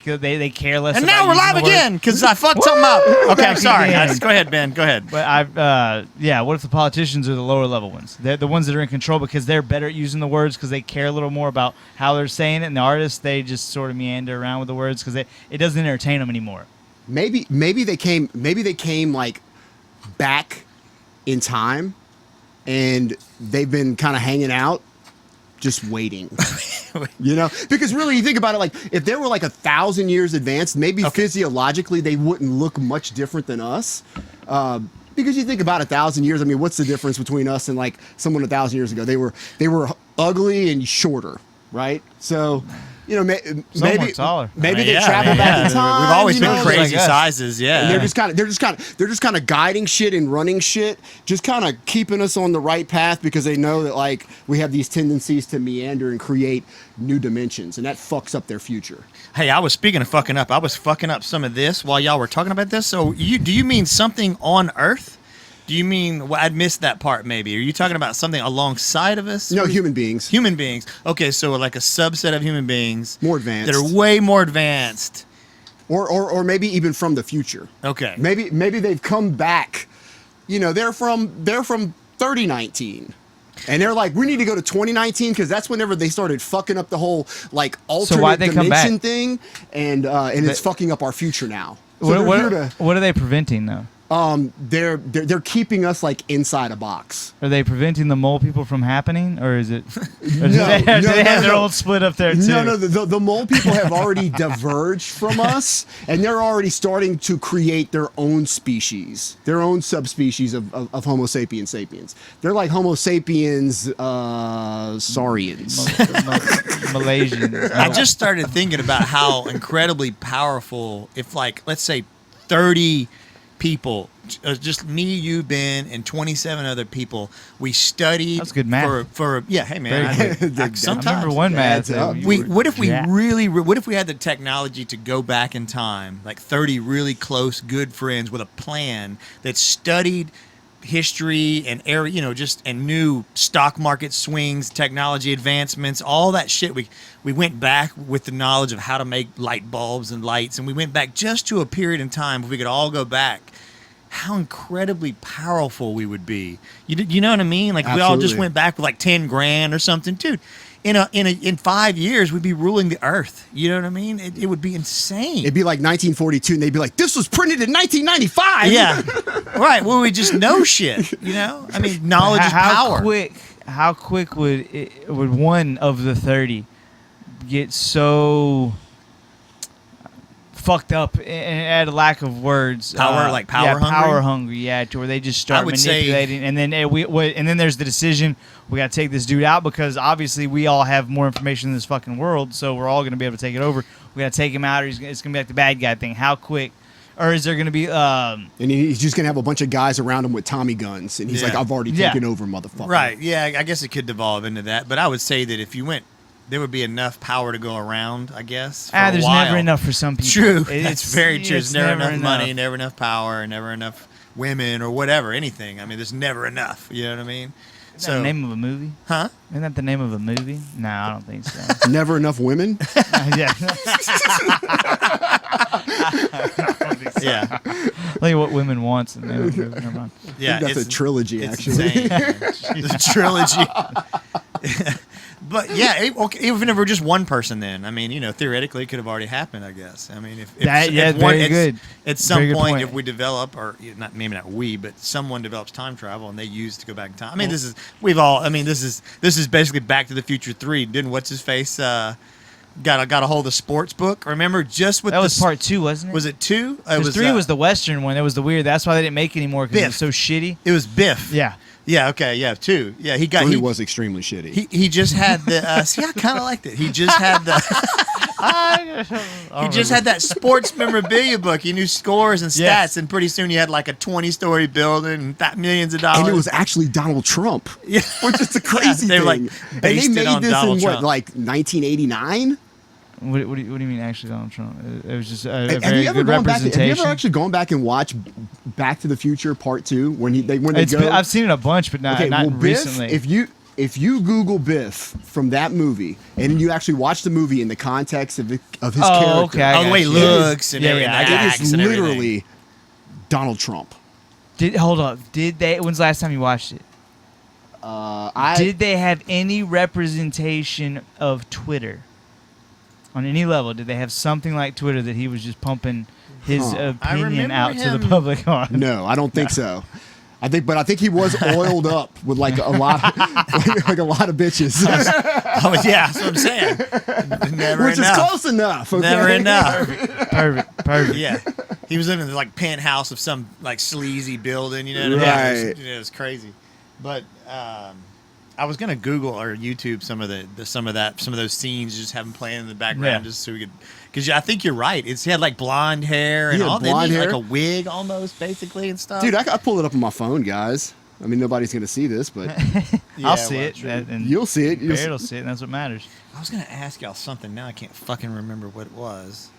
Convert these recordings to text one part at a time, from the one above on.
they care less. And about now we're using live the word. again because I fucked something up. Okay, I'm sorry, again. guys. Go ahead, Ben. Go ahead. But what if the politicians are the lower level ones? They're the ones that are in control because they're better at using the words because they care a little more about how they're saying it. And the artists, they just sort of meander around with the words because it doesn't entertain them anymore. Maybe they came like back in time, and they've been kind of hanging out, just waiting. Because really, you think about it, like if they were like 1,000 years advanced, maybe physiologically they wouldn't look much different than us. Because you think about 1,000 years, I mean, what's the difference between us and like someone 1,000 years ago? They were ugly and shorter, right? So. Maybe taller. Maybe they travel back in time. We've always been crazy sizes, yeah. And they're just kind of guiding shit and running shit, just kind of keeping us on the right path because they know that like we have these tendencies to meander and create new dimensions, and that fucks up their future. Hey, I was speaking of fucking up. I was fucking up some of this while y'all were talking about this. So do you mean something on Earth? Do you mean, well, I'd missed that part maybe. Are you talking about something alongside of us? No, human beings. Human beings. Okay, so like a subset of human beings. More advanced. That are way more advanced. Or maybe even from the future. Okay. Maybe they've come back. They're from 3019. And they're like, we need to go to 2019 because that's whenever they started fucking up the whole like alternate dimension thing, and it's fucking up our future now. So what are they preventing though? They're keeping us like inside a box. Are they preventing the mole people from happening, or is it? Or do they have their old split up there too? No. The mole people have already diverged from us, and they're already starting to create their own species, their own subspecies of Homo sapiens sapiens. They're like Homo sapiens saurians. Malaysians. I just started thinking about how incredibly powerful if, like, let's say 30 people, just me, you, Ben, and 27 other people, we studied. That's good math. For hey man, sometimes I remember one math. What if we had the technology to go back in time, like 30 really close, good friends with a plan that studied history and and knew stock market swings, technology advancements, all that shit. We went back with the knowledge of how to make light bulbs and lights, and we went back just to a period in time where we could all go back. How incredibly powerful we would be. You know what I mean? Like Absolutely. We all just went back with like 10 grand or something, dude. In 5 years, we'd be ruling the earth. You know what I mean? It would be insane. It'd be like 1942, and they'd be like, "This was printed in 1995." Yeah, right. Well, we just know shit. I mean, knowledge is power. How quick would one of the 30 get so fucked up and at a lack of words? Power hungry? Power hungry, yeah, to where they just start manipulating. And then there's the decision, we got to take this dude out because obviously we all have more information in this fucking world, so we're all going to be able to take it over. We got to take him out, or it's going to be like the bad guy thing. How quick? Or is there going to be... and he's just going to have a bunch of guys around him with Tommy guns, and he's like, I've already taken over, motherfucker. Right, yeah, I guess it could devolve into that. But I would say that if you went... There would be enough power to go around, I guess. There's never enough for some people. True. It's very true. There's never enough money, never enough power, never enough women or whatever, anything. I mean, there's never enough. You know what I mean? Isn't that the name of a movie? Huh? Isn't that the name of a movie? No, I don't think so. Never enough women? Yeah. Yeah. Like what women wants. And never mind. Yeah, that's a trilogy, it's actually. Insane. The trilogy. But yeah, even if we're just one person, then I mean, theoretically, it could have already happened. I guess. I mean, at some point, if we develop, or maybe not we, but someone develops time travel and they use to go back in time. I mean, this is basically Back to the Future 3. Didn't what's his face got a hold of Sports Book? Remember, just with that was part 2, wasn't it? Was it 2? It was 3 was the Western one. That was the weird. That's why they didn't make it anymore because it was so shitty. It was Biff. Yeah. Yeah. Okay. Yeah. 2. Yeah. He was extremely shitty. He just had the. See, I kind of liked it. He just had the. He just had that sports memorabilia book. He knew scores and stats, and pretty soon he had like a 20-story building and millions of dollars. And it was actually Donald Trump. Yeah. Which is the crazy thing. Like, and they made this Donald in Trump. like 1989. What do you mean actually Donald Trump? It was just a have very you ever good representation. Have you ever actually gone back and watched Back to the Future Part 2 when they go? I've seen it a bunch, but not recently. if you Google Biff from that movie and you actually watch the movie in the context of his character, the way he looks and everything, it is literally Donald Trump. Hold up. When's the last time you watched it? Did they have any representation of Twitter on any level? Did they have something like Twitter that he was just pumping his opinion out to the public on? No, I don't think so. I think he was oiled up with like a lot, like a lot of bitches. Yeah, that's what I'm saying. Never Which enough. is close enough. Okay? Never enough. Perfect. Yeah, he was living in the like penthouse of some like sleazy building. You know what I mean? It was crazy. But I was gonna Google or YouTube some of those scenes, just have them playing in the background, just so we could. Because I think you're right. He had like blonde hair and all that, like a wig almost, basically, and stuff. Dude, I pulled it up on my phone, guys. I mean, nobody's gonna see this, but I'll see it. And you'll see it. Barrett will see it, and that's what matters. I was gonna ask y'all something. Now I can't fucking remember what it was.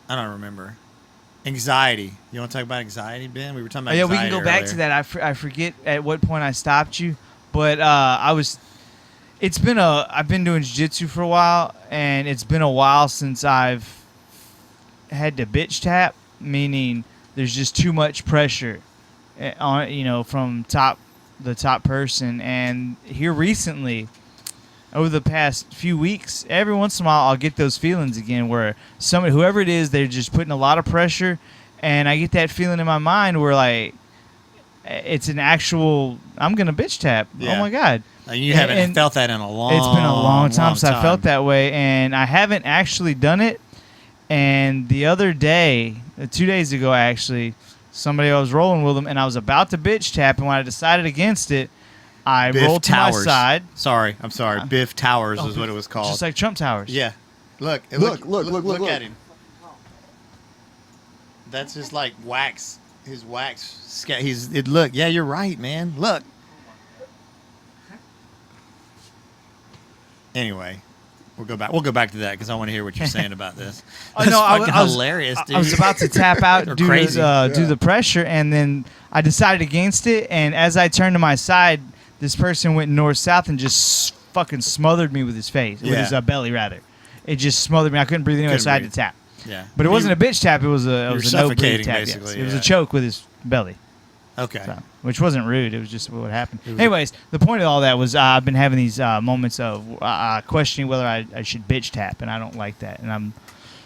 I don't remember. Anxiety. You want to talk about anxiety, Ben? We were talking about anxiety we can go back to that. I forget at what point I stopped you, but I've been doing jiu-jitsu for a while, and it's been a while since I've had to bitch tap, meaning there's just too much pressure on, from the top person. And here recently, over the past few weeks, every once in a while I'll get those feelings again where whoever it is, they're just putting a lot of pressure, and I get that feeling in my mind where like it's an actual I'm gonna bitch tap. Yeah. Oh my god. You haven't felt that in a long time. It's been a long time since I felt that way, and I haven't actually done it. And the other day, 2 days ago actually, I was rolling with them, and I was about to bitch tap, and when I decided against it, I rolled to my side. I'm sorry. Biff Towers is what it was called. Just like Trump Towers. Yeah. Look at him. That's just like wax. His wax. Look. Yeah, you're right, man. Look. Anyway, we'll go back to that because I want to hear what you're saying about this. That's hilarious, dude. I was about to tap out due to the pressure, and then I decided against it. And as I turned to my side, this person went north-south and just fucking smothered me with his face, with his belly, rather. It just smothered me. I couldn't breathe anyway, so I had to tap. Yeah, but it wasn't a bitch tap. It was a no-breathe tap. Basically, It was a choke with his belly. Okay. So, which wasn't rude. It was just what happened. Anyways, the point of all that was I've been having these moments of questioning whether I should bitch tap, and I don't like that. And I'm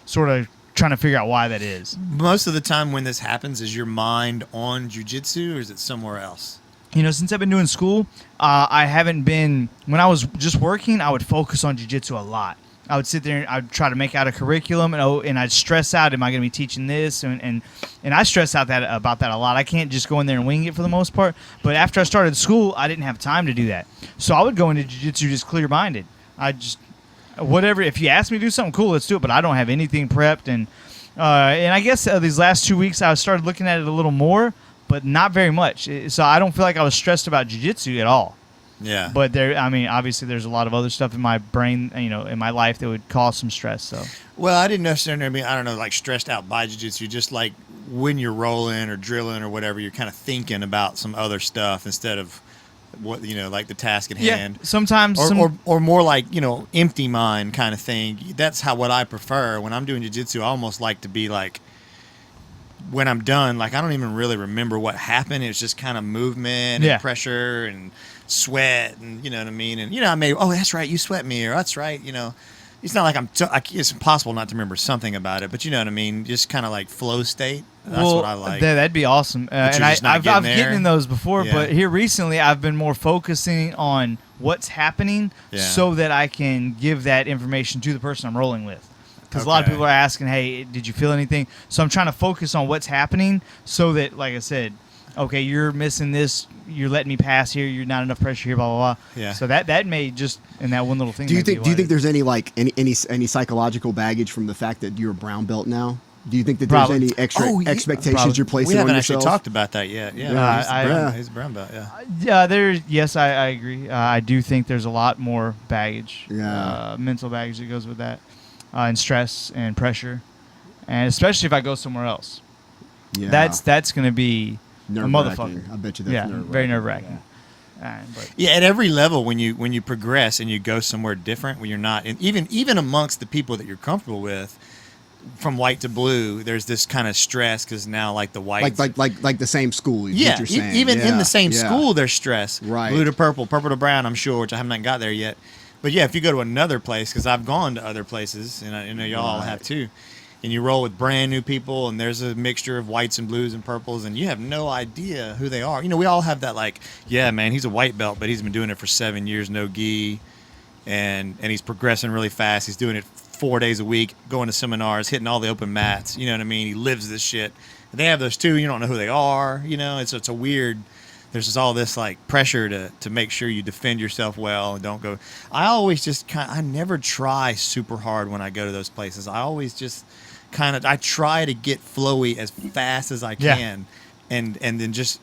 sort of trying to figure out why that is. Most of the time when this happens, is your mind on jiu-jitsu or is it somewhere else? Since I've been doing school, I haven't been... When I was just working, I would focus on jiu-jitsu a lot. I would sit there and I'd try to make out a curriculum, and I'd stress out, am I going to be teaching this? And I stress out about that a lot. I can't just go in there and wing it for the most part. But after I started school, I didn't have time to do that. So I would go into jiu-jitsu just clear-minded. Whatever, if you ask me to do something cool, let's do it. But I don't have anything prepped. And I guess these last 2 weeks, I started looking at it a little more, but not very much. So I don't feel like I was stressed about jiu-jitsu at all. Yeah. But obviously there's a lot of other stuff in my brain, in my life that would cause some stress. So. Well, I didn't necessarily like stressed out by jiu-jitsu, just like when you're rolling or drilling or whatever, you're kind of thinking about some other stuff instead of what, like the task at hand. Sometimes. Or more like, empty mind kind of thing. That's what I prefer. When I'm doing jiu-jitsu, I almost like to be like, when I'm done, like I don't even really remember what happened. It's just kind of movement and pressure and sweat, and you know what I mean. And I may, that's right, you sweat me, or that's right, It's not like it's impossible not to remember something about it, but you know what I mean. Just kind of like flow state. That's what I like. That'd be awesome. And I've gotten in those before, but here recently I've been more focusing on what's happening so that I can give that information to the person I'm rolling with. Because a lot of people are asking, hey, did you feel anything? So I'm trying to focus on what's happening so that, like I said, okay, you're missing this. You're letting me pass here. You're not enough pressure here, blah, blah, blah. Yeah. So that may just, in that one little thing. Do you think there's any any psychological baggage from the fact that you're a brown belt now? Do you think that there's any extra expectations you're placing on yourself? We haven't actually talked about that yet. Yeah, he's a brown belt, Yes, I agree. I do think there's a lot more baggage, mental baggage that goes with that. And stress and pressure, and especially if I go somewhere else, that's going to be a motherfucker. I bet you that's nerve-wracking. Very nerve-wracking. But yeah, at every level, when you progress and you go somewhere different, when you're not, and even amongst the people that you're comfortable with, from white to blue, there's this kind of stress because now like the white, like the same school. Yeah, what you're saying. even in the same yeah. school, there's stress. Right. Blue to purple, purple to brown. I'm sure, which I haven't got there yet. But yeah, if you go to another place, because I've gone to other places, and I know y'all have too, and you roll with brand new people, and there's a mixture of whites and blues and purples, and you have no idea who they are. You know, we all have that like, yeah, man, he's a white belt, but he's been doing it for 7 years, no gi, and he's progressing really fast. He's doing it 4 days a week, going to seminars, hitting all the open mats. You know what I mean? He lives this shit. And they have those too. You don't know who they are. You know, it's a weird. There's just all this like pressure to make sure you defend yourself well and don't go. I always just I never try super hard when I go to those places. I always just I try to get flowy as fast as I can, and then just,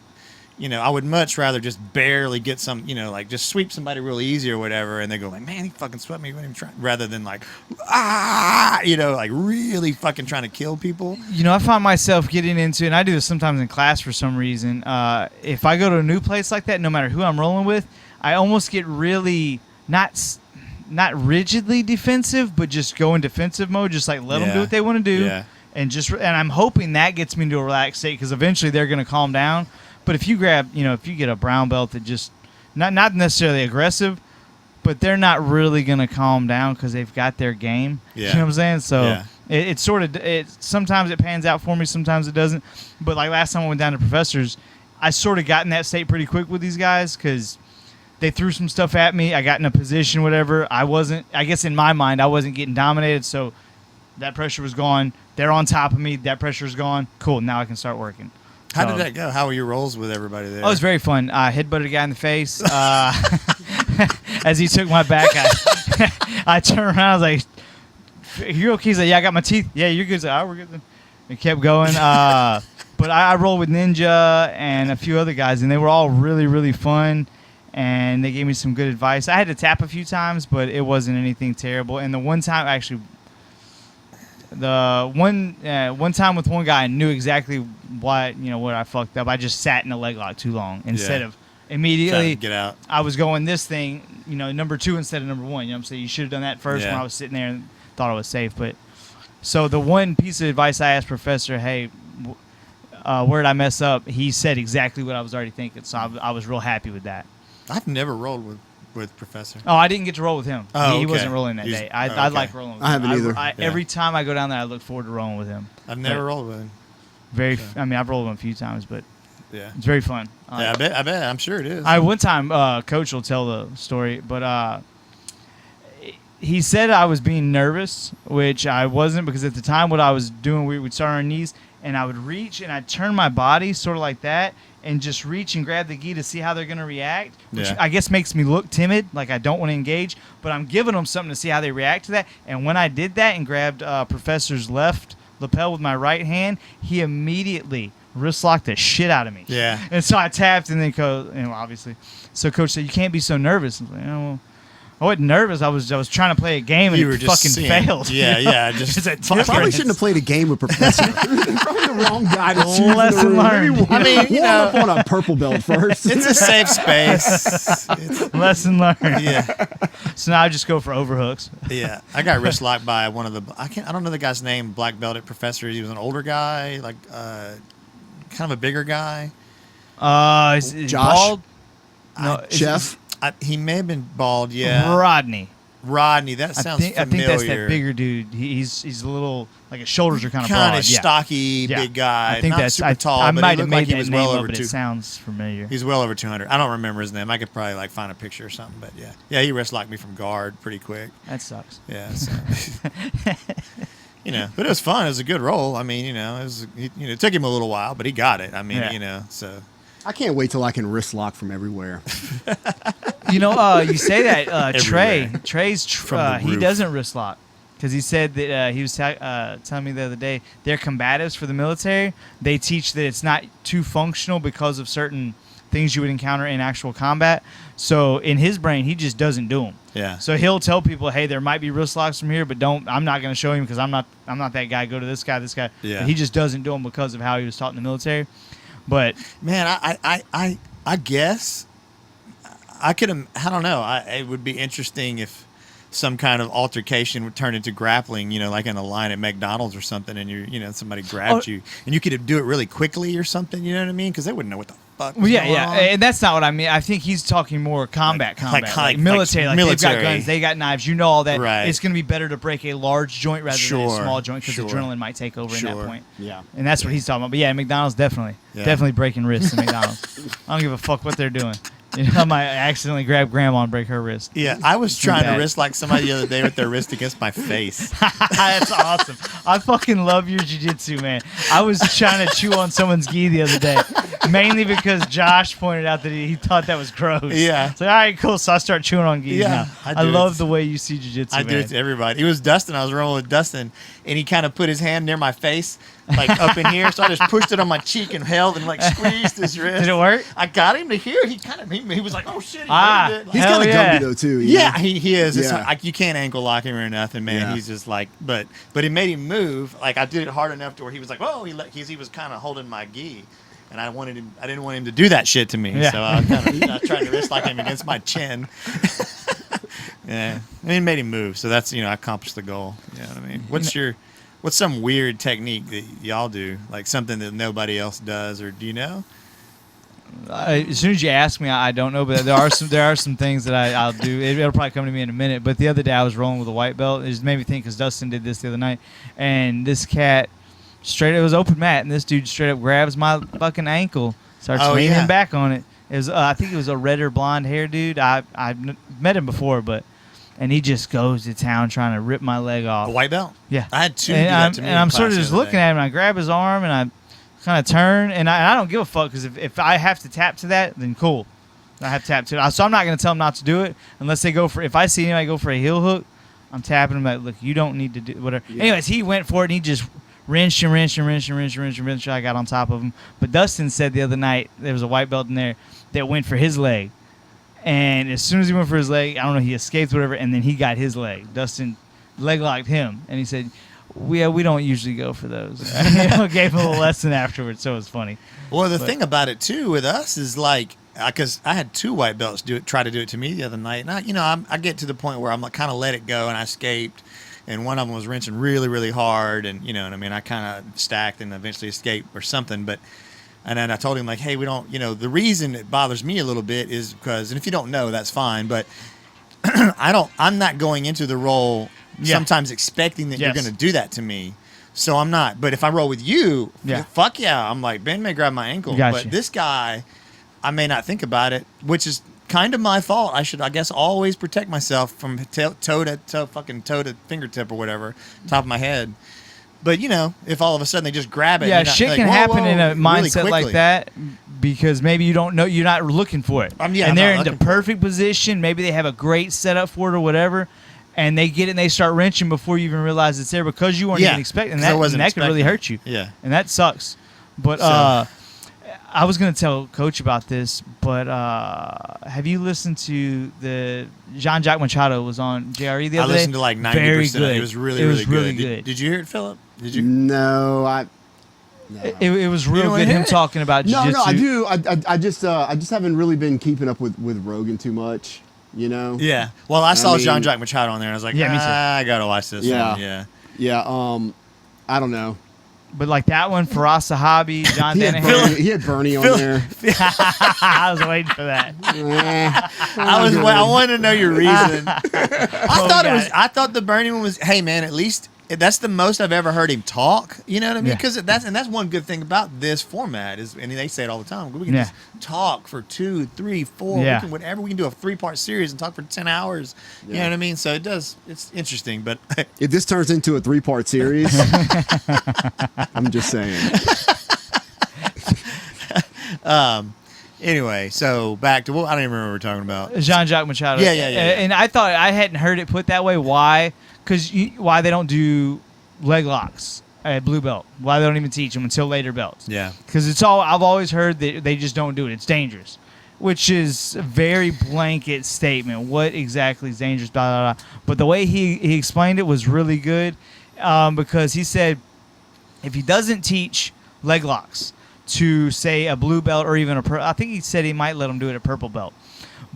you know, I would much rather just barely get some, you know, like just sweep somebody real easy or whatever, and they go like, man, he fucking swept me, he wasn't even trying, rather than like, you know, like really fucking trying to kill people. You know, I find myself getting into, and I do this sometimes in class for some reason, if I go to a new place like that, no matter who I'm rolling with, I almost get really not rigidly defensive, but just go in defensive mode, just like let them do what they want to do, and I'm hoping that gets me into a relaxed state, because eventually they're going to calm down. But if you get a brown belt that just not necessarily aggressive, but they're not really going to calm down because they've got their game. Yeah. You know what I'm saying? So it's sort of sometimes it pans out for me, sometimes it doesn't. But like last time I went down to Professors, I sort of got in that state pretty quick with these guys because they threw some stuff at me. I got in a position, whatever. I guess in my mind, I wasn't getting dominated, so that pressure was gone. They're on top of me. That pressure is gone. Cool. Now I can start working. How did that go? How were your rolls with everybody there? Oh, it was very fun. I headbutted a guy in the face. As he took my back, I turned around. I was like, "You okay?" He's like, "Yeah, I got my teeth." "Yeah, you're good." He's like, "Oh, we're good." And kept going. But I rolled with Ninja and a few other guys, and they were all really, really fun. And they gave me some good advice. I had to tap a few times, but it wasn't anything terrible. And the one time, actually, one time with one guy, I knew exactly what I fucked up. I just sat in a leg lock too long instead of immediately get out. I was going this thing, number 2 instead of number 1. You know what I'm saying? You should have done that first when I was sitting there and thought I was safe. But so the one piece of advice I asked Professor, hey, where did I mess up? He said exactly what I was already thinking. So I was real happy with that. I've never rolled with Professor. Oh, I didn't get to roll with him. Oh, he wasn't rolling that day. I like rolling with him. I haven't either. Every time I go down there, I look forward to rolling with him. I've never rolled with him. I've rolled with him a few times, but yeah, it's very fun. I bet. I'm sure it is. One time, Coach will tell the story, but he said I was being nervous, which I wasn't, because at the time what I was doing, we would start on our knees, and I would reach and I'd turn my body sort of like that, and just reach and grab the gi to see how they're going to react, which I guess makes me look timid, like I don't want to engage, but I'm giving them something to see how they react to that. And when I did that and grabbed Professor's left lapel with my right hand, he immediately wrist locked the shit out of me. Yeah. And so I tapped, and then obviously. So Coach said, "You can't be so nervous." I was like, well, I wasn't nervous. I was trying to play a game, and it fucking failed. Yeah. Just probably shouldn't have played a game with Professor. Probably the wrong guy to choose. Lesson learned. I mean, warm up on a purple belt first. It's a safe space. Lesson learned. Yeah. So now I just go for overhooks. Yeah, I got wrist locked by one of the. I don't know the guy's name. Black belt at Professor. He was an older guy, like kind of a bigger guy. Is Josh? Bald? No, Jeff. He may have been bald. Yeah. Rodney. That sounds familiar. I think that's that bigger dude. He's a little, like, his shoulders are kind of broad. Kind of stocky, big guy. I think not super tall. I but might have made like he that was name well up, over but it sounds familiar. He's well over 200. I don't remember his name. I could probably find a picture or something. But yeah, he wrist locked me from guard pretty quick. That sucks. Yeah. So. But it was fun. It was a good roll. I mean, it took him a little while, but he got it. I mean, so. I can't wait till I can wrist lock from everywhere. You say that Trey's From the he roof. doesn't wrist lock, because he said that he was telling me the other day, they're combatives for the military. They teach that it's not too functional because of certain things you would encounter in actual combat. So in his brain, he just doesn't do them. Yeah. So he'll tell people, hey, there might be wrist locks from here, but I'm not going to show him because I'm not that guy. Go to this guy. Yeah. But he just doesn't do them because of how he was taught in the military. But man, I guess I don't know. It would be interesting if some kind of altercation would turn into grappling, like in a line at McDonald's or something, and somebody grabbed you, and you could do it really quickly or something. You know what I mean? Because they wouldn't know what the fuck. Was going on. And that's not what I mean. I think he's talking more combat, like military. Like they've got guns, they got knives. You know all that. Right. It's going to be better to break a large joint rather than a small joint because adrenaline might take over in that point. Yeah, and that's what he's talking about. But yeah, McDonald's definitely breaking wrists in McDonald's. I don't give a fuck what they're doing. I might accidentally grab grandma and break her wrist. Yeah, I was trying to wrist like somebody the other day with their wrist against my face. That's awesome. I fucking love your jiu-jitsu, man. I was trying to chew on someone's gi the other day, mainly because Josh pointed out that he thought that was gross. Yeah. So all right, cool. So I start chewing on gi. Yeah, now. I love the way you see jiu-jitsu, I do it to everybody. It was Dustin. I was rolling with Dustin, and he kind of put his hand near my face, like up in here. So I just pushed it on my cheek and held and like squeezed his wrist. Did it work? I got him to hear. He was like, "Oh shit!" He it. He's kind of gumpy though too. Yeah, he is. It's Yeah. like you can't ankle lock him or nothing, man. Yeah. He's just like, but it made him move. Like I did it hard enough to where he was like, "Whoa!" He was kind of holding my gi, and I didn't want him to do that shit to me. Yeah. So I tried to wrist lock him against my chin. Yeah, and it made him move. So that's I accomplished the goal. You know what I mean? What's some weird technique that y'all do, like something that nobody else does, or do you know? As soon as you ask me, I don't know, but there are some things that I'll do. It'll probably come to me in a minute. But the other day I was rolling with a white belt. It just made me think because Dustin did this the other night, and this cat it was open mat, and this dude straight up grabs my fucking ankle, starts leaning back on it. It was I think it was a red or blonde hair dude. I met him before, and he just goes to town trying to rip my leg off. A white belt? Yeah. I had two. And I'm sort of just looking at him, and I grab his arm, and I kind of turn, and I don't give a fuck because if I have to tap to that, then cool. I have to tap to it. So I'm not going to tell them not to do it unless they go for – if I see anybody go for a heel hook, I'm tapping them like, look, you don't need to do whatever. Yeah. Anyways, he went for it, and he just wrenched. I got on top of him. But Dustin said the other night there was a white belt in there that went for his leg. And as soon as he went for his leg, I don't know, he escaped whatever, and then he got his leg. Dustin leg locked him, and he said – we don't usually go for those. Gave him a little lesson afterwards, so it was funny. Well, the thing about it too with us is like, because I had two white belts try to do it to me the other night, and I get to the point where I'm like kind of let it go, and I escaped, and one of them was wrenching really, really hard, and you know what I mean. I kind of stacked and eventually escaped or something, and then I told him like, hey, we don't, the reason it bothers me a little bit is because, and if you don't know, that's fine, but I'm not going into the role. Sometimes expecting that you're going to do that to me. So I'm not. But if I roll with you, fuck yeah. I'm like, Ben may grab my ankle. But this guy, I may not think about it, which is kind of my fault. I should, I guess, always protect myself from toe to fingertip or whatever, top of my head. But, if all of a sudden they just grab it. Yeah, shit can happen in a mindset like that because maybe you don't know, you're not looking for it. And they're in the perfect position. Maybe they have a great setup for it or whatever. And they get it and they start wrenching before you even realize it's there because you weren't even expecting that. And that could really hurt you. Yeah. And that sucks. But I was going to tell Coach about this, but have you listened to the Jean-Jacques Machado was on JRE the other day? I listened to like 90%. Very good. It was really good. Did you hear it, Phillip? Did you? No, It was real good. Him talking about jiu-jitsu. No, I do. I just haven't really been keeping up with Rogan too much. Yeah. Well, I saw Jean-Jacques Machado on there, and I was like, me too. I gotta watch this one. Yeah. I don't know. But like that one, Faraz Sahabi, John Danaher. He had Bernie on there. I was waiting for that. I wanted to know your reason. I thought the Bernie one was. Hey man, at least that's the most I've ever heard him talk. You know what I mean? Because that's one good thing about this format is, and they say it all the time. We can just talk for 2, 3, 4. We can whatever. We can do a 3-part series and talk for 10 hours. You know what I mean? So it's interesting. But if this turns into a 3-part series, I'm just saying. Anyway, so back to I don't even remember what we're talking about. Jean-Jacques Machado. Yeah. And I thought I hadn't heard it put that way. Why? Because why they don't do leg locks at blue belt? Why they don't even teach them until later belts? Yeah. Because I've always heard that they just don't do it. It's dangerous, which is a very blanket statement. What exactly is dangerous? Blah, blah, blah. But the way he explained it was really good because he said if he doesn't teach leg locks to say a blue belt or even I think he said he might let them do it at purple belt.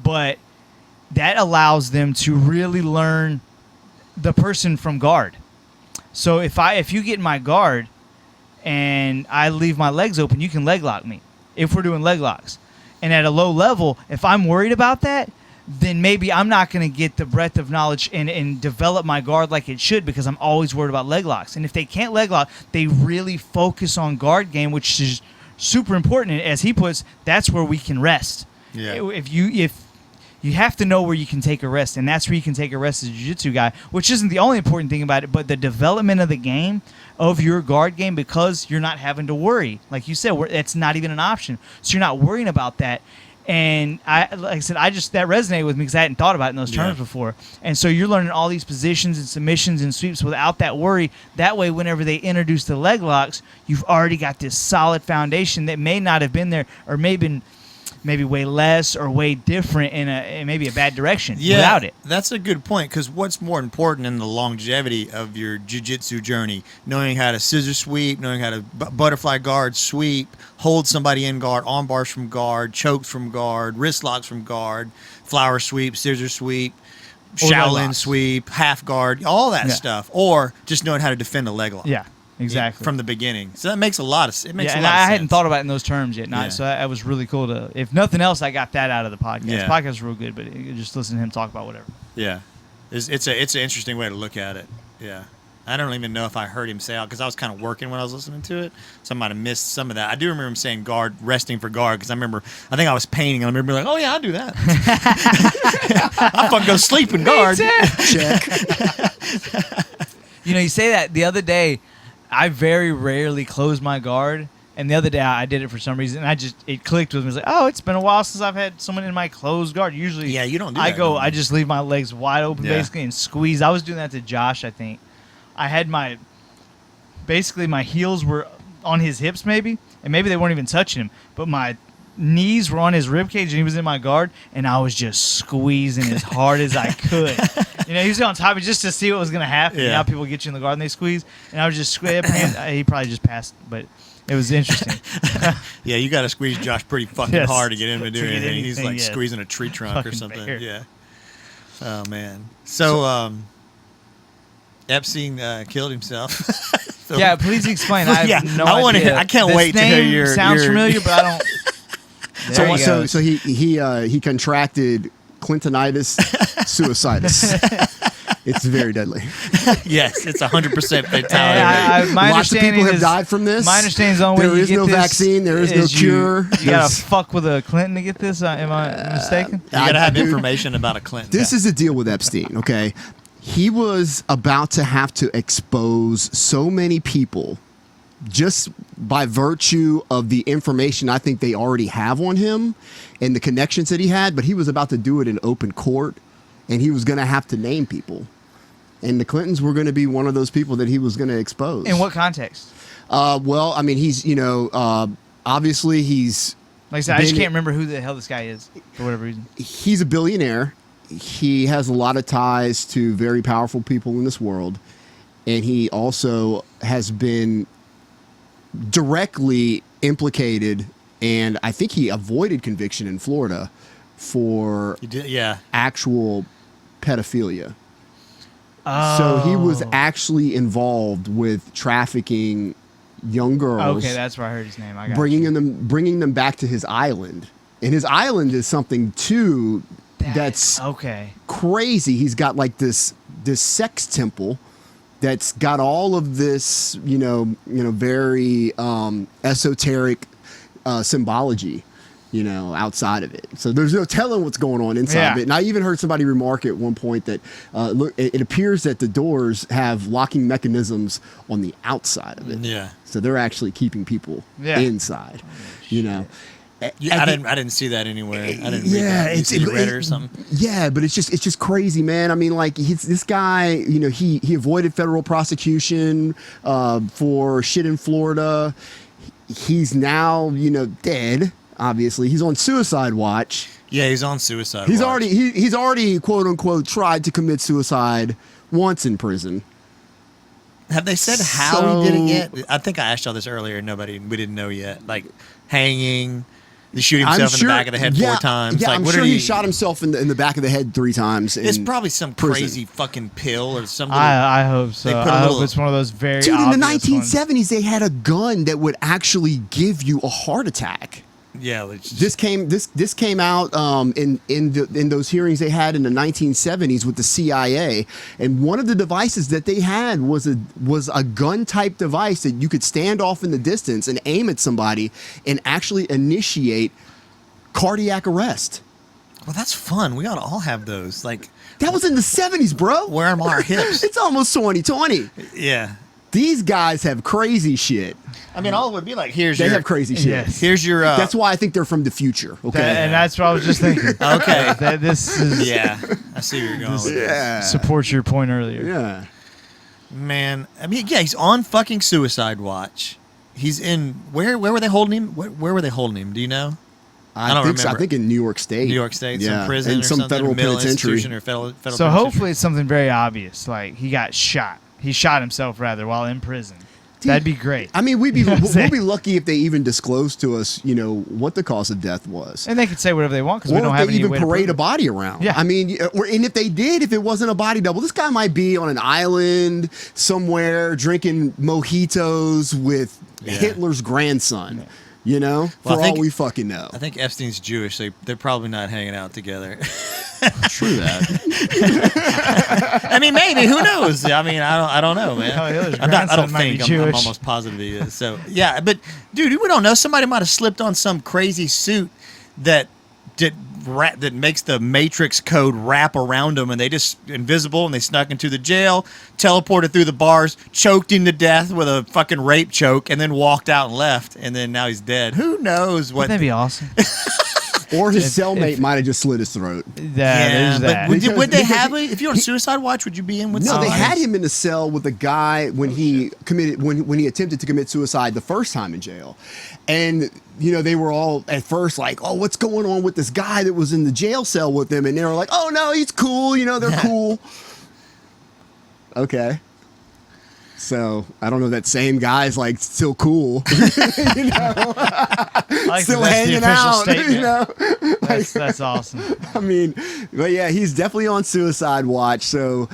but that allows them to really learn the person from guard. So if you get in my guard and I leave my legs open, you can leg lock me if we're doing leg locks. And at a low level, if I'm worried about that, then maybe I'm not going to get the breadth of knowledge and develop my guard like it should, because I'm always worried about leg locks. And if they can't leg lock, they really focus on guard game, which is super important. And as he puts, that's where we can rest. Yeah. If you have to know where you can take a rest, and that's where you can take a rest as a jiu-jitsu guy, which isn't the only important thing about it, but the development of the game, of your guard game, because you're not having to worry. Like you said, it's not even an option. So you're not worrying about that. And like I said, that resonated with me because I hadn't thought about it in those terms before. And so you're learning all these positions and submissions and sweeps without that worry. That way, whenever they introduce the leg locks, you've already got this solid foundation that may not have been there, or maybe way less or way different in maybe a bad direction without it. That's a good point, because what's more important in the longevity of your jiu-jitsu journey? Knowing how to scissor sweep, knowing how to butterfly guard, sweep, hold somebody in guard, arm bars from guard, chokes from guard, wrist locks from guard, flower sweep, scissor sweep, Shaolin sweep, half guard, all that stuff. Or just knowing how to defend a leg lock. Yeah. Exactly. From the beginning. So that makes a lot of sense. And I hadn't thought about it in those terms yet. So that was really cool to, if nothing else, I got that out of the podcast. The podcast is real good, but just listen to him talk about whatever. Yeah. It's an interesting way to look at it. Yeah. I don't even know if I heard him say it, because I was kind of working when I was listening to it. So I might have missed some of that. I do remember him saying resting for guard, because I think I was painting, and I remember like, oh yeah, I'll do that. I'll fucking go sleep in guard. Check. You say that the other day, I very rarely close my guard, and the other day I did it for some reason, and it clicked with me. It's like, oh, it's been a while since I've had someone in my closed guard. Usually, you don't do that. I just leave my legs wide open basically and squeeze. I was doing that to Josh, I think. I had my heels were on his hips maybe, and maybe they weren't even touching him, but my knees were on his rib cage, and he was in my guard, and I was just squeezing as hard as I could. He was on top of me just to see what was going to happen. Now people get you in the guard and they squeeze, and I was just squeezing. He probably just passed, but it was interesting. Yeah, you got to squeeze Josh pretty fucking hard to get him to do anything. He's like squeezing a tree trunk fucking or something. Bear. Yeah. Oh man. So Epstein killed himself. So, yeah, please explain. I have no idea. I can't wait to hear your. Sounds familiar, but I don't. So he contracted Clintonitis suicidus. It's very deadly. Yes, it's 100% fatality. Lots of people have died from this. My understanding is the only way there is no vaccine. There is no cure. You gotta fuck with a Clinton to get this. Am I mistaken? You gotta have information about a Clinton. This is the deal with Epstein. Okay, he was about to have to expose so many people just by virtue of the information I think they already have on him and the connections that he had, but he was about to do it in open court, and he was going to have to name people. And the Clintons were going to be one of those people that he was going to expose. In what context? Well, I mean, he's, obviously he's... Like I said, I just can't remember who the hell this guy is for whatever reason. He's a billionaire. He has a lot of ties to very powerful people in this world. And he also has been directly implicated, and I think he avoided conviction in Florida for actual pedophilia. Oh. So he was actually involved with trafficking young girls. Okay, that's where I heard his name. I got bringing them back to his island. And his island is something too that's okay, crazy. He's got like this sex temple that's got all of this, very esoteric symbology, outside of it. So there's no telling what's going on inside of it. And I even heard somebody remark at one point that it appears that the doors have locking mechanisms on the outside of it. Yeah. So they're actually keeping people inside. I didn't see that anywhere. I didn't read that. You read it or something? Yeah, but it's just crazy, man. I mean, like this guy, he avoided federal prosecution for shit in Florida. He's now, dead. Obviously, he's on suicide watch. Yeah, he's on suicide watch. He's already quote unquote tried to commit suicide once in prison. Have they said how he did it yet? I think I asked y'all this earlier. We didn't know yet. Like hanging. He shoot himself in the back of the head 4 times. Yeah, like, I'm sure he shot himself in the back of the head 3 times. It's probably some crazy fucking pill or something. I hope so. I hope it's one of those very Dude, in the obvious 1970s, ones. they had a gun that would actually give you a heart attack. Yeah, this came out in those hearings they had in the 1970s with the CIA, and one of the devices that they had was a gun type device that you could stand off in the distance and aim at somebody and actually initiate cardiac arrest. Well, that's fun. We ought to all have those. Like that was in the 70s, bro. Wear them on our hips. It's almost 2020. Yeah. These guys have crazy shit. I mean, all it would be like, they have crazy shit. Yes. Here's your. That's why I think they're from the future. Okay, and that's what I was just thinking. Okay, this is yeah. I see where you're going with this. Supports your point earlier. Yeah, man. I mean, yeah, he's on fucking suicide watch. He's in where were they holding him? Where were they holding him? Do you know? I don't remember. I think in New York State. New York State, yeah. some prison and or some something, federal penitentiary. Or federal so hopefully it's something very obvious, like he got shot. He shot himself rather while in prison. Dude, that'd be great. I mean, we'll be lucky if they even disclose to us, what the cause of death was. And they could say whatever they want because we don't have any way to even parade a body around. Yeah. I mean, and if they did, if it wasn't a body double, this guy might be on an island somewhere drinking mojitos with Hitler's grandson. Yeah. For all we fucking know. I think Epstein's Jewish, so they're probably not hanging out together. True that. I mean, maybe. Who knows? I mean, I don't know, man. I don't think. I'm almost positive he is. So yeah, but dude, we don't know. Somebody might have slipped on some crazy suit that makes the Matrix code wrap around them, and they just invisible, and they snuck into the jail, teleported through the bars, choked him to death with a fucking rape choke, and then walked out and left, and then now he's dead. Who knows what? That'd be awesome. Or his cellmate might have just slit his throat. Yeah, but would they have it? If you're on suicide watch, would you be in with? No, they had him in a cell with a guy when he attempted to commit suicide the first time in jail, and they were all at first like, "Oh, what's going on with this guy that was in the jail cell with him?" And they were like, "Oh no, he's cool. They're cool." Okay. So I don't know. That same guy's like still cool, still hanging out. That's awesome. I mean, but yeah, he's definitely on suicide watch. So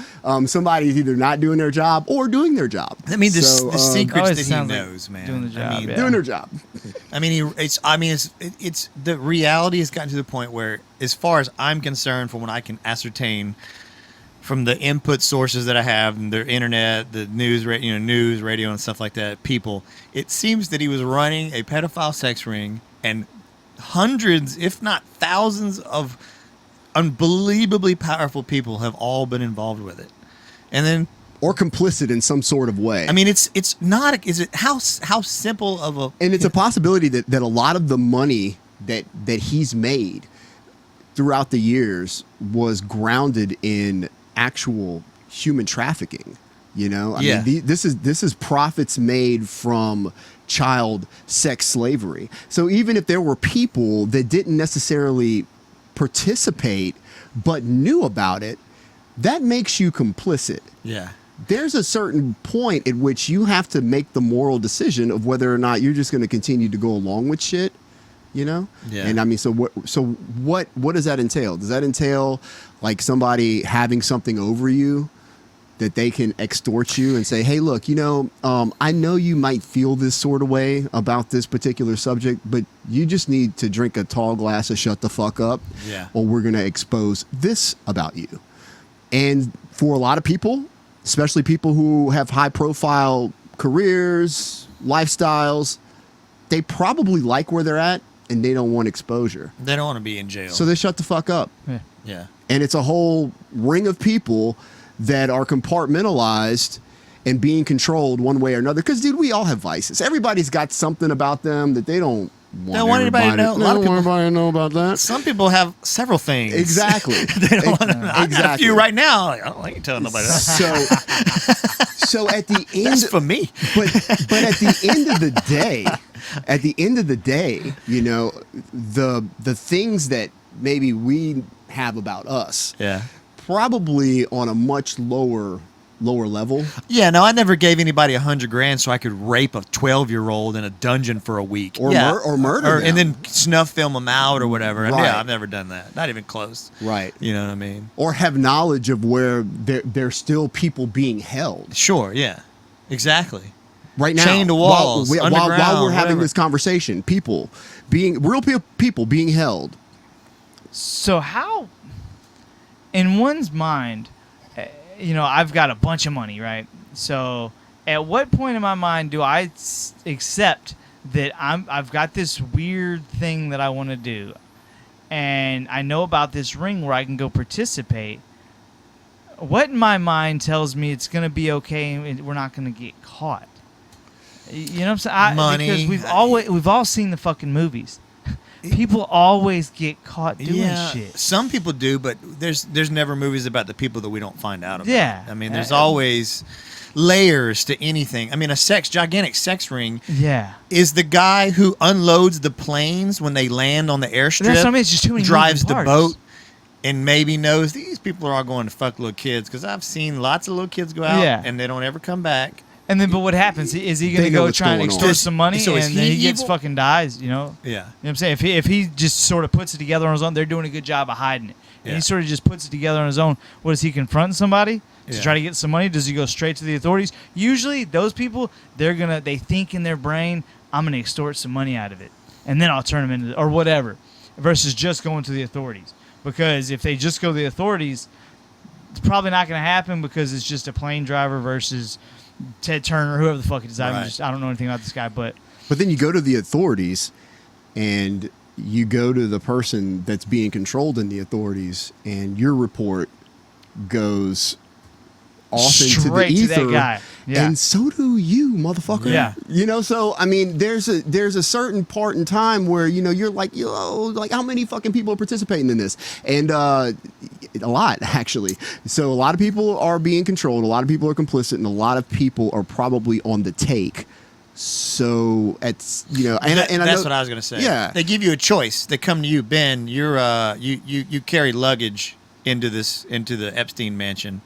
somebody's either not doing their job or doing their job. I mean, the secrets that he knows, man. Doing the job, doing their job. I mean, it's the reality has gotten to the point where, as far as I'm concerned, from what I can ascertain from the input sources that I have, and the internet, the news, radio, and stuff like that, people, it seems that he was running a pedophile sex ring, and hundreds, if not thousands, of unbelievably powerful people have all been involved with it, and then or complicit in some sort of way. I mean, it's not. Is it how simple of a? And it's a possibility that a lot of the money that he's made throughout the years was grounded in actual human trafficking. I mean, this is profits made from child sex slavery. So even if there were people that didn't necessarily participate but knew about it, that makes you complicit. Yeah. There's a certain point at which you have to make the moral decision of whether or not you're just going to continue to go along with shit. Yeah. And I mean, so what does that entail? Does that entail like somebody having something over you that they can extort you and say, hey, look, I know you might feel this sort of way about this particular subject, but you just need to drink a tall glass of shut the fuck up, or we're going to expose this about you. And for a lot of people, especially people who have high profile careers, lifestyles, they probably like where they're at. And they don't want exposure. They don't want to be in jail. So they shut the fuck up. Yeah. And it's a whole ring of people that are compartmentalized and being controlled one way or another. Because, dude, we all have vices. Everybody's got something about them that they don't want anybody to know. A lot of people want everybody to know about that. Some people have several things. Exactly. They don't want to know. I got a few right now. Like, I don't like telling nobody that. So at the end, that's for me. But at the end of the day. At the end of the day, the things that maybe we have about us, probably on a much lower lower level. Yeah, no, I never gave anybody $100,000 so I could rape a 12-year-old in a dungeon for a week, or murder them. and then snuff film them out or whatever. Right. Yeah, I've never done that. Not even close. Right. You know what I mean? Or have knowledge of where there's still people being held. Sure. Yeah. Exactly. Right now, chained to walls, while we're having this conversation, people being held. So how, in one's mind, I've got a bunch of money, right? So at what point in my mind do I accept that I've got this weird thing that I want to do, and I know about this ring where I can go participate? What in my mind tells me it's going to be okay and we're not going to get caught? You know what I'm saying? Money. Because we've all seen the fucking movies. People always get caught doing shit. Some people do, but there's never movies about the people that we don't find out about. Yeah. I mean, there's always layers to anything. I mean, gigantic sex ring is the guy who unloads the planes when they land on the airstrip. That's what I mean. It's just too many drives the parts. boat and maybe knows these people are all going to fuck little kids, because I've seen lots of little kids go out and they don't ever come back. And then, but what happens? Is he going to go try and extort some money, so and then he gets evil? fucking dies? Yeah. You know what I'm saying? If he just sort of puts it together on his own, they're doing a good job of hiding it. And he sort of just puts it together on his own. What, is he confronting somebody to try to get some money? Does he go straight to the authorities? Usually, those people, they think in their brain, I'm going to extort some money out of it, and then I'll turn them into, or whatever, versus just going to the authorities. Because if they just go to the authorities, it's probably not going to happen, because it's just a plane driver versus Ted Turner, whoever the fuck it is. I don't know anything about this guy, but then you go to the authorities, and you go to the person that's being controlled in the authorities, and your report goes off straight into the ether, to that guy. Yeah. And so do you, motherfucker. Yeah. So I mean, there's a certain part in time where you're like, like how many fucking people are participating in this, and a lot, actually. So a lot of people are being controlled, a lot of people are complicit, and a lot of people are probably on the take. So it's and that's what I was gonna say. Yeah, they give you a choice. They come to you, Ben. You're you carry luggage into the Epstein mansion.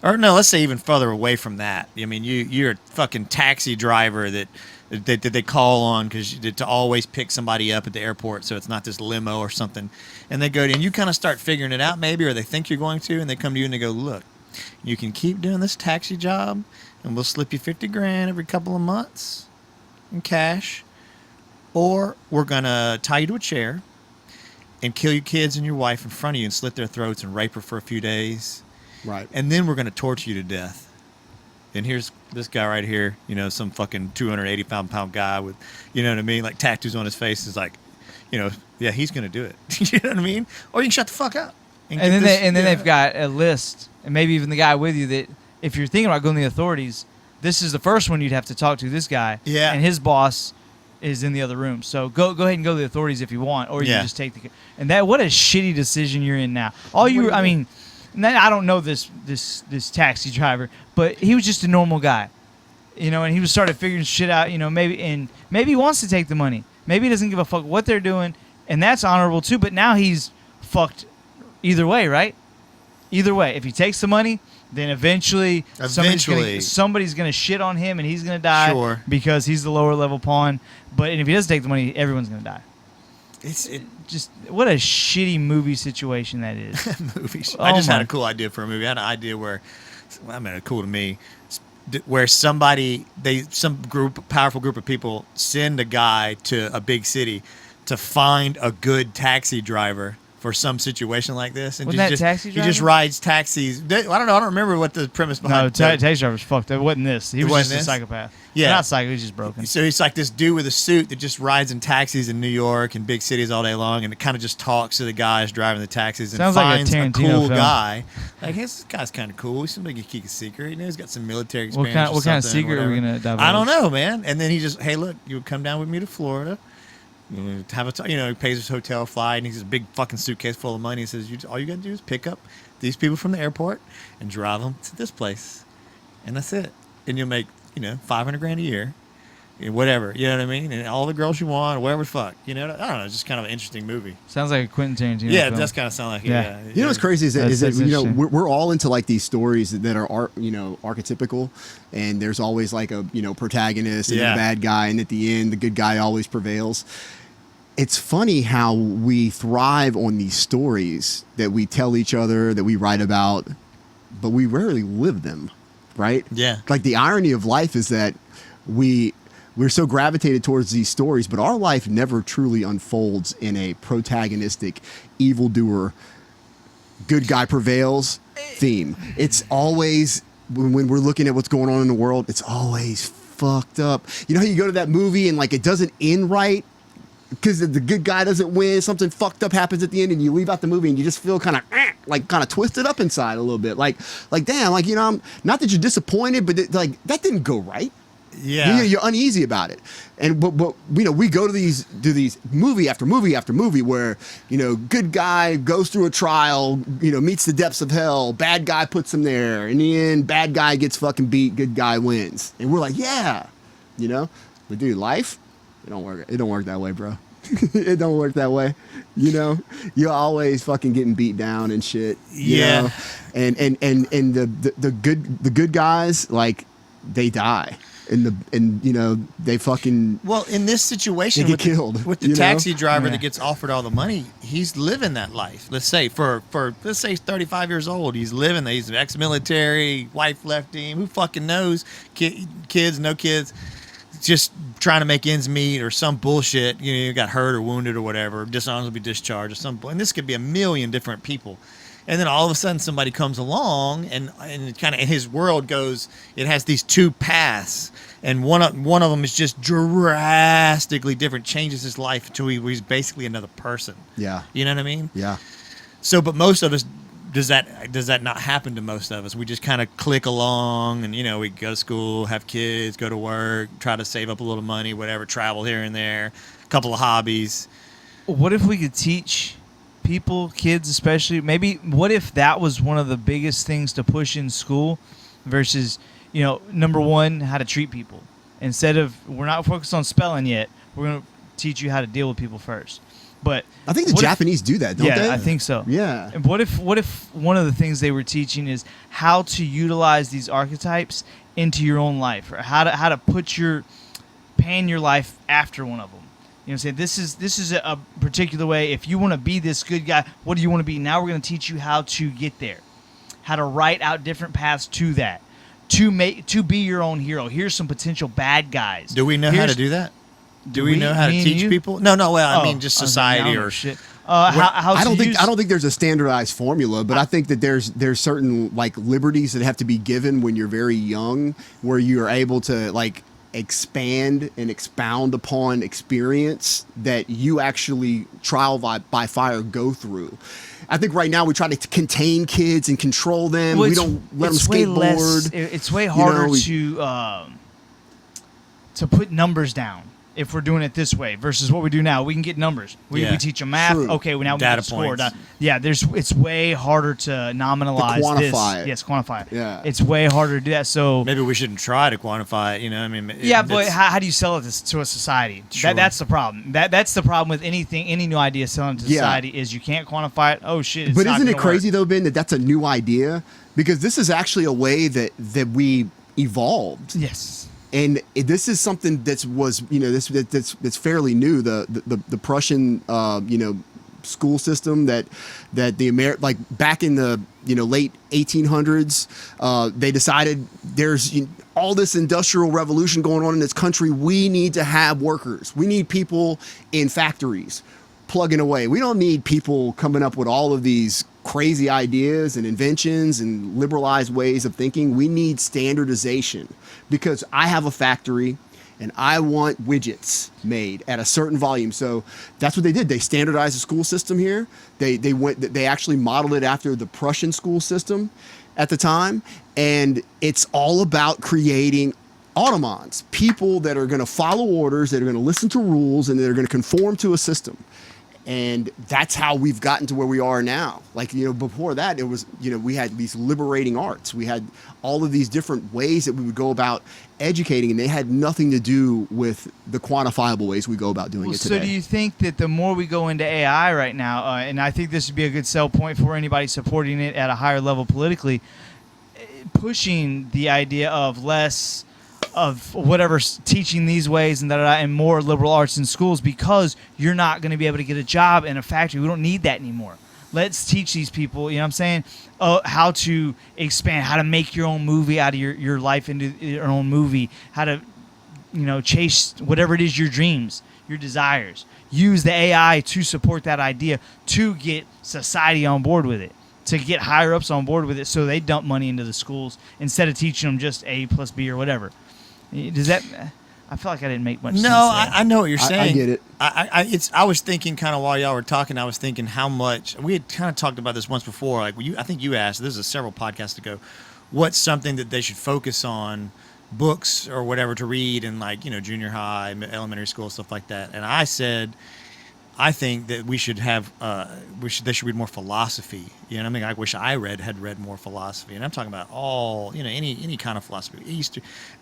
Or no, let's say even further away from that. I mean, you're a fucking taxi driver that they call on to always pick somebody up at the airport, so it's not this limo or something. And they go to, and you kind of start figuring it out maybe, or they think you're going to, and they come to you and they go, look, you can keep doing this taxi job, and we'll slip you $50,000 every couple of months in cash, or we're gonna tie you to a chair and kill your kids and your wife in front of you and slit their throats and rape her for a few days. Right. And then we're going to torture you to death. And here's this guy right here, some fucking 285-pound guy with, you know what I mean, like tattoos on his face is like, he's going to do it. You know what I mean? Or you can shut the fuck up. And then they've got a list, and maybe even the guy with you, that if you're thinking about going to the authorities, this is the first one you'd have to talk to, this guy. Yeah. And his boss is in the other room. So go ahead and go to the authorities if you want, or you can just take the... And what a shitty decision you're in now. I don't know this taxi driver, but he was just a normal guy, and he started figuring shit out, maybe he wants to take the money. Maybe he doesn't give a fuck what they're doing, and that's honorable too, but now he's fucked either way, right? Either way, if he takes the money, then eventually somebody's going to shit on him and he's going to die because he's the lower level pawn. But if he doesn't take the money, everyone's going to die. Just what a shitty movie situation that is. I just had a cool idea for a movie. I had an idea where, cool to me, where some powerful group of people send a guy to a big city to find a good taxi driver for some situation like this, and taxi driver? He just rides taxis. I don't know. I don't remember what the premise behind. No, taxi driver's fucked. It wasn't this. He was just a psychopath. Yeah, not psycho. He's just broken. So he's like this dude with a suit that just rides in taxis in New York and big cities all day long, and it kind of just talks to the guys driving the taxis and Sounds finds like a cool film. guy. Like, hey, this guy's kind of cool. He seems like he keep a secret. He's got some military experience. What kind of secret are we gonna divulge? I don't know, man. And then he just, hey, look, you would come down with me to Florida. Have he pays his hotel flight, and he's a big fucking suitcase full of money. He says, all you got to do is pick up these people from the airport and drive them to this place, and that's it. And you'll make $500,000 a year, whatever, you know what I mean? And all the girls you want, or whatever the fuck, you know? I don't know. It's just kind of an interesting movie. Sounds like a Quentin Tarantino. Yeah, film. it does kind of sound like Yeah. it. Yeah. You know what's crazy is that you know, interesting. we're all into like these stories that are you know, archetypical, and there's always like a, you know, protagonist and a bad guy, and at the end the good guy always prevails. It's funny how we thrive on these stories that we tell each other, that we write about, but we rarely live them, right? Yeah. Like the irony of life is that we're so gravitated towards these stories, but our life never truly unfolds in a protagonistic, evildoer, good guy prevails theme. It's always, when we're looking at what's going on in the world, it's always fucked up. You know how you go to that movie and like it doesn't end right because the good guy doesn't win, something fucked up happens at the end, and you leave out the movie and you just feel kind of twisted up inside a little bit. Like damn, like, you know, not that you're disappointed, but like that didn't go right. Yeah. You're uneasy about it. And but you know, we go to these movie after movie after movie where, you know, good guy goes through a trial, you know, meets the depths of hell, bad guy puts him there. In the end, bad guy gets fucking beat, good guy wins. And we're like, yeah. You know? But dude, life, it don't work that way, bro. It don't work that way. You know? You're always fucking getting beat down and shit. You know? And the good guys, like, they die. And you know, they fucking, well, in this situation, they get killed with the taxi driver that gets offered all the money, he's living that life. Let's say let's say he's 35 years old, he's living that. He's ex-military, wife left him, who fucking knows, kids, no kids, just trying to make ends meet or some bullshit. You know, you got hurt or wounded or whatever, dishonorably discharged or something. And this could be a million different people. And then all of a sudden somebody comes along and kind of in his world goes, it has these two paths, and one of them is just drastically different, changes his life until he's basically another person. Yeah. You know what I mean? Yeah. So, but most of us, does that not happen to most of us? We just kind of click along, and, you know, we go to school, have kids, go to work, try to save up a little money, whatever, travel here and there, a couple of hobbies. What if we could teach people, kids especially, maybe what if that was one of the biggest things to push in school versus, you know, number one, how to treat people. Instead of, we're not focused on spelling yet, we're going to teach you how to deal with people first. But I think the Japanese do that, don't they? Yeah, I think so. Yeah. And what if one of the things they were teaching is how to utilize these archetypes into your own life, or how to pan your life after one of them. You know what I'm saying? This is a particular way. If you want to be this good guy, what do you want to be? Now we're going to teach you how to get there, how to write out different paths to that, to be your own hero. Here's some potential bad guys. Do we know how to do that? Do we know how to teach people? No. Well, I mean, just society or shit. I don't think there's a standardized formula, but I think that there's certain like liberties that have to be given when you're very young, where you are able to like expand and expound upon experience that you actually trial by fire go through. I think right now we try to contain kids and control them. We don't let them skateboard. It's way harder to put numbers down if we're doing it this way versus what we do now. We can get numbers. We teach them math. True. Okay, well, now we Data get score. points. It's way harder to nominalize to quantify this. it. Yes, quantify it. Yeah. It's way harder to do that. So maybe we shouldn't try to quantify it. You know, I mean, but how do you sell it to a society? Sure. That's the problem. That's the problem with any new idea selling to society is you can't quantify it. Oh shit! But isn't it crazy though, Ben, that that's a new idea? Because this is actually a way that we evolved. Yes. And this is something that's fairly new. The Prussian school system that like back in the late 1800s, they decided there's all this industrial revolution going on in this country. We need to have workers. We need people in factories plugging away. We don't need people coming up with all of these crazy ideas and inventions and liberalized ways of thinking. We need standardization, because I have a factory and I want widgets made at a certain volume. So that's what they did. They standardized the school system here. They actually modeled it after the Prussian school system at the time. And it's all about creating automons, people that are going to follow orders, that are going to listen to rules, and that are going to conform to a system. And that's how we've gotten to where we are now. Like, before that, it was, we had these liberating arts. We had all of these different ways that we would go about educating, and they had nothing to do with the quantifiable ways we go about doing it today. So do you think that the more we go into AI right now, and I think this would be a good sell point for anybody supporting it at a higher level politically, pushing the idea of less of whatever teaching these ways and more liberal arts in schools, because you're not going to be able to get a job in a factory. We don't need that anymore. Let's teach these people, what I'm saying, how to expand, how to make your own movie out of your life into your own movie, how to, chase whatever it is, your dreams, your desires. Use the AI to support that idea, to get society on board with it, to get higher ups on board with it, so they dump money into the schools instead of teaching them just A plus B or whatever. Does that? I feel like I didn't make much sense. No, I know what you're saying. I get it. I was thinking kind of while y'all were talking, I was thinking how much, we had kind of talked about this once before. Like I think you asked, this is several podcasts ago, what's something that they should focus on, books or whatever to read in junior high, elementary school, stuff like that. And I said, I think that we should have, they should read more philosophy. I mean, I wish I had read more philosophy. And I'm talking about all, any kind of philosophy,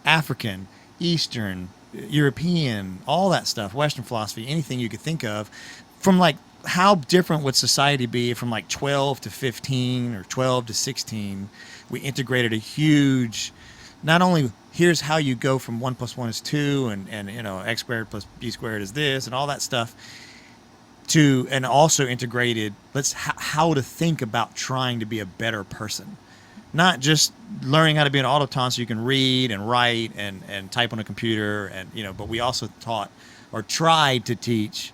African, Eastern, European, all that stuff, Western philosophy, anything you could think of, from how different would society be from 12 to 15 or 12 to 16? We integrated a huge, not only here's how you go from 1 + 1 is 2 and x squared plus b squared is this and all that stuff, and also integrated how to think about trying to be a better person. Not just learning how to be an automaton so you can read and write and type on a computer, but we also taught or tried to teach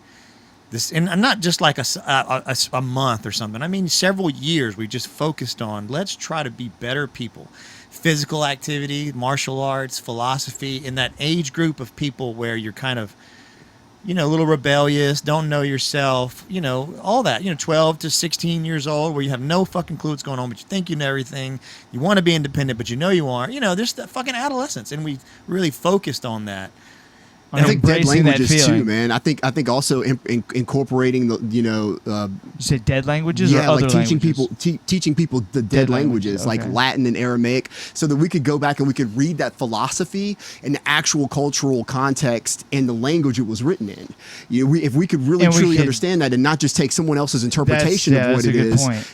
this, and not just like a month or something. I mean, several years we just focused on, let's try to be better people. Physical activity, martial arts, philosophy, in that age group of people where you're kind of, a little rebellious, don't know yourself, all that, 12 to 16 years old, where you have no fucking clue what's going on, but you think you know everything. You want to be independent, but you aren't. There's that fucking adolescence, and we really focused on that. I think dead languages too, man. I think also incorporating the you said dead languages, or other teaching languages? teaching people the dead languages, okay. like Latin and Aramaic, so that we could go back and we could read that philosophy in the actual cultural context and the language it was written in. If we could really truly understand that and not just take someone else's interpretation of what it is, point.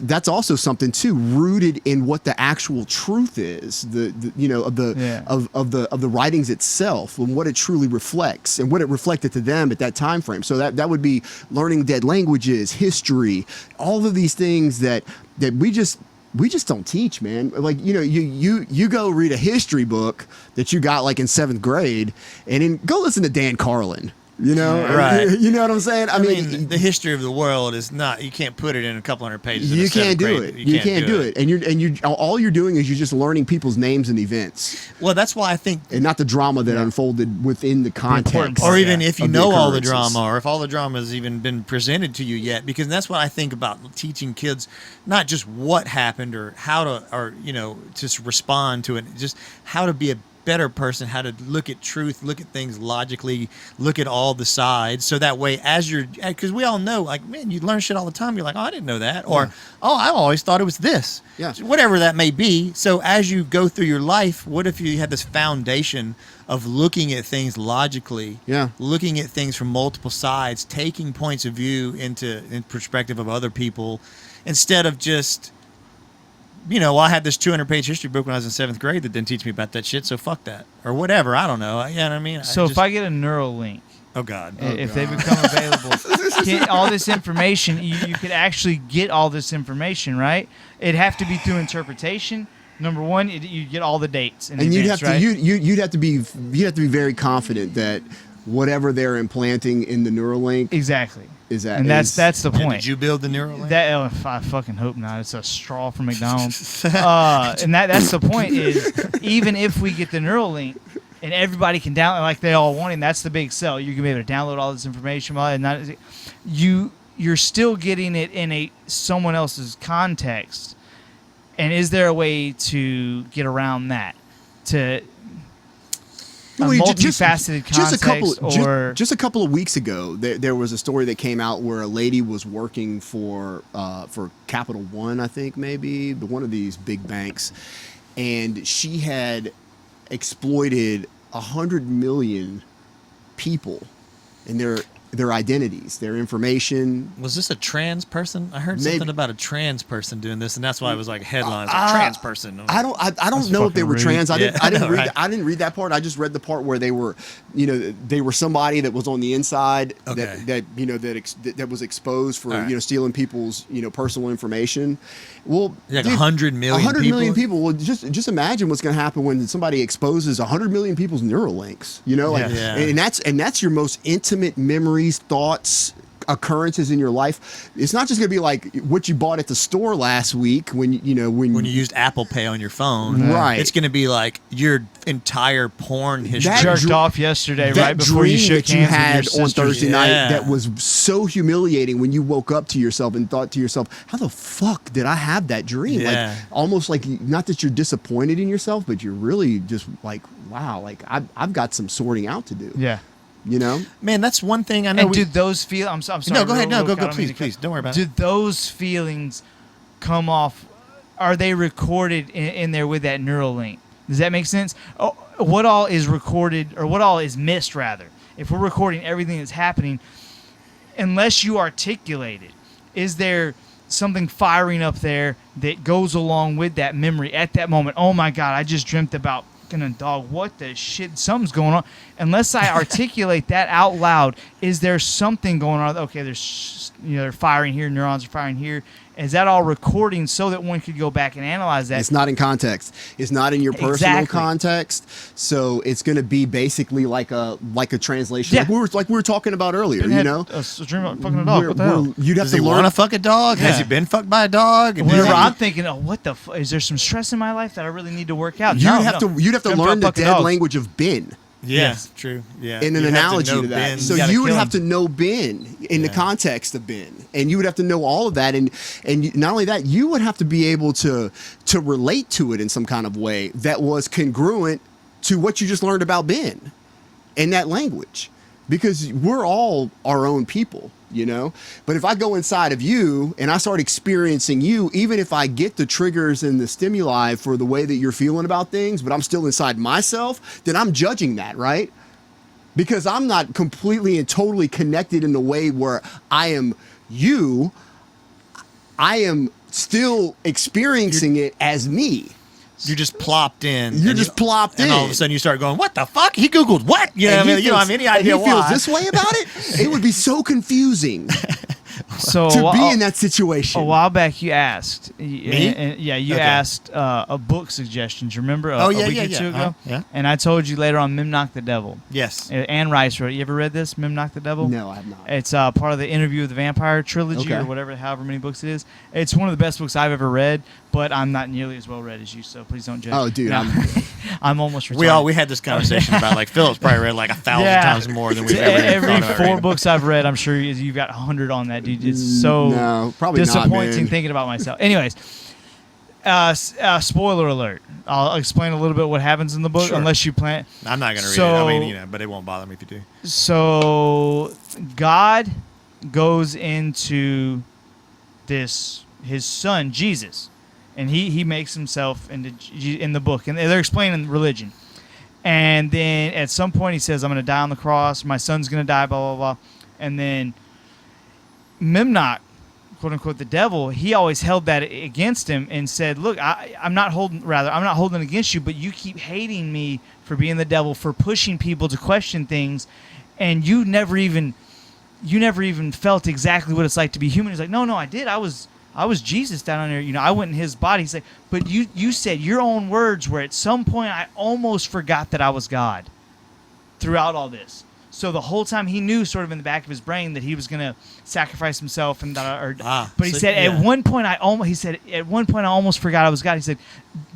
That's also something too, rooted in what the actual truth is, of the writings itself, and what it truly reflects and what it reflected to them at that time frame. So that would be learning dead languages, history, all of these things that we just don't teach, man. You go read a history book that you got in 7th grade, and then go listen to Dan Carlin. Right. You know what I'm saying? I mean, the history of the world is not. You can't put it in a couple hundred pages. You can't do it. You can't do it. And all you're doing is you're just learning people's names and events. Well, that's why I think, and not the drama that unfolded within the context, or even if you know all the drama, or if all the drama has even been presented to you yet. Because that's what I think about teaching kids, not just what happened or how to, or just respond to it, just how to be a better person, how to look at truth, look at things logically, look at all the sides, so that way because we all know, man, you learn shit all the time, you're like, oh, I didn't know that, or I always thought it was this, whatever that may be. So as you go through your life, what if you had this foundation of looking at things logically, looking at things from multiple sides, taking points of view in perspective of other people, instead of just, I had this 200-page history book when I was in 7th grade that didn't teach me about that shit, so fuck that. Or whatever, I don't know. You know what I mean? So if I get a Neuralink, oh God, if they become available, get all this information, you could actually get all this information, right? It'd have to be through interpretation. Number one, you get all the dates in advance, right? You'd have to be very confident that whatever they're implanting in the Neuralink exactly. That's the point. Did you build the Neuralink? I fucking hope not. It's a straw from McDonald's. And that's the point, is even if we get the Neuralink and everybody can download like they all want, and that's the big sell. You can be able to download all this information, and you're still getting it in someone else's context. And is there a way to get around that? multifaceted context, just a couple of weeks ago, there was a story that came out where a lady was working for Capital One, I think maybe, one of these big banks, and she had exploited 100 million people and their identities, their information. Was this a trans person? I heard something about a trans person doing this, and that's why it was like headlines. Trans person. I don't know if they were trans. I didn't read that part. I just read the part where they were, they were somebody that was on the inside that was exposed for stealing people's personal information. Well, like 100 million. 100 million people. Well, just imagine what's going to happen when somebody exposes 100 million people's neural links. And that's your most intimate memories, thoughts, occurrences in your life. It's not just going to be like what you bought at the store last week when you used Apple Pay on your phone. Right. It's going to be like your entire porn history. Jerked off yesterday right before you shook hands had with your on Thursday night Yeah. that was so humiliating when you woke up to yourself and thought to yourself, how the fuck did I have that dream? Yeah. Like almost like, not that you're disappointed in yourself, but you're really just like, wow, like I've got some sorting out to do. Yeah. Man, that's one thing I know. And do those feel? I'm sorry. No, go ahead. No, go. Please. Don't worry about it. Do those feelings come off? Are they recorded in there with that neural link? Does that make sense? Oh, what all is recorded, or what all is missed, rather? If we're recording everything that's happening, unless you articulate it, is there something firing up there that goes along with that memory at that moment? Oh my God, I just dreamt about a dog. What the shit? Something's going on. Unless I articulate that out loud, is there something going on? Okay, there's they're firing here, neurons are firing here. Is that all recording so that one could go back and analyze that? It's not in context. It's not in your personal context. So it's going to be basically like a translation, like we were talking about earlier. A dream about fucking a dog. What the hell? You'd have Does to he learn want to fuck a dog? Yeah. Has he been fucked by a dog? And Whenever I'm thinking, what the is there some stress in my life that I really need to work out? You'd have to learn the dead language of Ben. Yes, true. Yeah, in an analogy to that. Ben. So you would have to know Ben in the context of Ben, and you would have to know all of that, and not only that, you would have to be able to relate to it in some kind of way that was congruent to what you just learned about Ben and that language, because we're all our own people. But if I go inside of you and I start experiencing you, even if I get the triggers and the stimuli for the way that you're feeling about things, but I'm still inside myself, then I'm judging that, right? Because I'm not completely and totally connected in the way where I am you. I am still experiencing it as me. You just plopped in. You're just plopped in. And all of a sudden you start going, what the fuck? He Googled what? You don't have any idea why. He feels this way about it? It would be so confusing to be in that situation. A while back you asked. Me? You asked a book suggestions, remember? A week or two ago? Yeah. And I told you later on Memnock the Devil. Yes. Anne Rice wrote it. You ever read this, Memnock the Devil? No, I have not. It's part of the Interview with the Vampire trilogy or whatever, however many books it is. It's one of the best books I've ever read, but I'm not nearly as well read as you, so please don't judge. Oh, dude. I'm almost retired. We had this conversation about, like, Phillip's probably read like 1,000 times more than we've ever Every 4 books I've read, I'm sure you've got 100 on that, dude. It's so probably disappointing not, thinking about myself. Anyways, spoiler alert. I'll explain a little bit what happens in the book, unless you plan. I'm not going to read it. I mean, but it won't bother me if you do. So God goes into his son Jesus, and he makes himself in the book, and they're explaining religion. And then at some point he says, I'm going to die on the cross, my son's going to die, blah, blah, blah. And then Memnock, quote unquote, the devil, he always held that against him and said, look, I'm not holding against you, but you keep hating me for being the devil, for pushing people to question things, and you never even felt exactly what it's like to be human. He's like, no, I did. I was Jesus down on there. I went in his body. He's like, but you said your own words where at some point I almost forgot that I was God throughout all this. So the whole time he knew sort of in the back of his brain that he was going to sacrifice himself. But he said, at one point I almost forgot I was God. He said,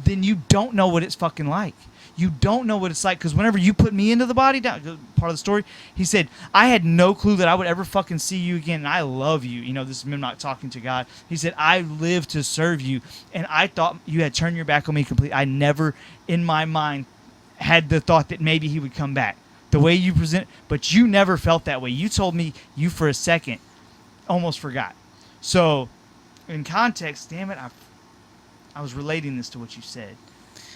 then you don't know what it's fucking like. You don't know what it's like, because whenever you put me into the body, part of the story, he said, I had no clue that I would ever fucking see you again, and I love you. This is him not talking to God. He said, I live to serve you, and I thought you had turned your back on me completely. I never, in my mind, had the thought that maybe he would come back. The way you present, but you never felt that way. You told me you for a second almost forgot. So, in context, damn it, I was relating this to what you said.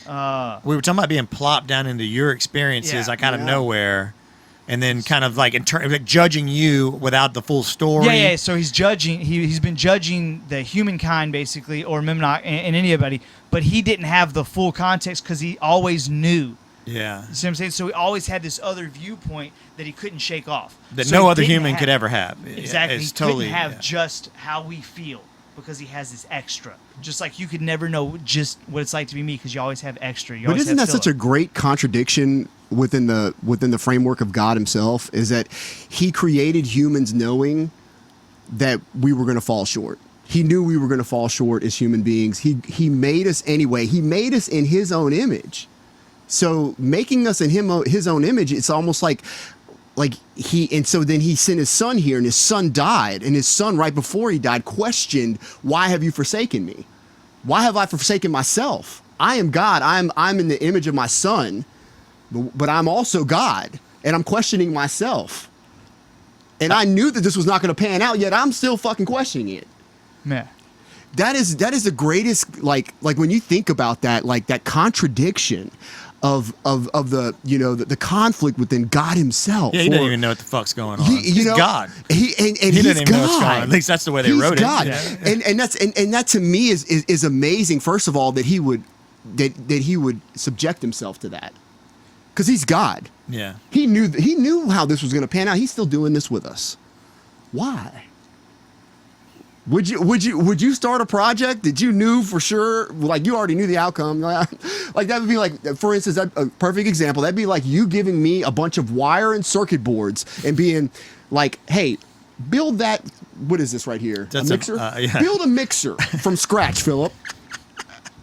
We were talking about being plopped down into your experiences, like out of nowhere, and then kind of like judging you without the full story. Yeah. So he's judging. He's been judging the humankind basically, or Memnoch and anybody, but he didn't have the full context because he always knew. Yeah. You see what I'm saying? So he always had this other viewpoint that he couldn't shake off. That no other human could ever have. Exactly. It's he totally, couldn't have just how we feel because he has this extra. Just like you could never know just what it's like to be me because you always have extra. But isn't that such a great contradiction within the framework of God himself, is that he created humans knowing that we were going to fall short. He knew we were going to fall short as human beings. He made us anyway. He made us in his own image. So making us in his own image, it's almost like so then he sent his son here, and his son died, and his son right before he died questioned, "Why have you forsaken me? Why have I forsaken myself? I am God. I'm in the image of my son, but I'm also God, and I'm questioning myself. And I knew that this was not going to pan out, yet I'm still fucking questioning it." Yeah. That is the greatest, like when you think about that, like that contradiction of the the conflict within God himself. Yeah, he doesn't even know what the fuck's going on. He's God. He doesn't he's even know what's going on. God. At least that's the way they He's wrote God. it. Yeah. And that to me is amazing. First of all, that he would subject himself to that, because he's God. Yeah. He knew how this was going to pan out. He's still doing this with us. Why? Would you start a project that you knew for sure, like you already knew the outcome? Like that would be like, for instance, a perfect example. That'd be like you giving me a bunch of wire and circuit boards and being like, "Hey, build that." What is this right here? That's a mixer. Yeah. Build a mixer from scratch, Phillip.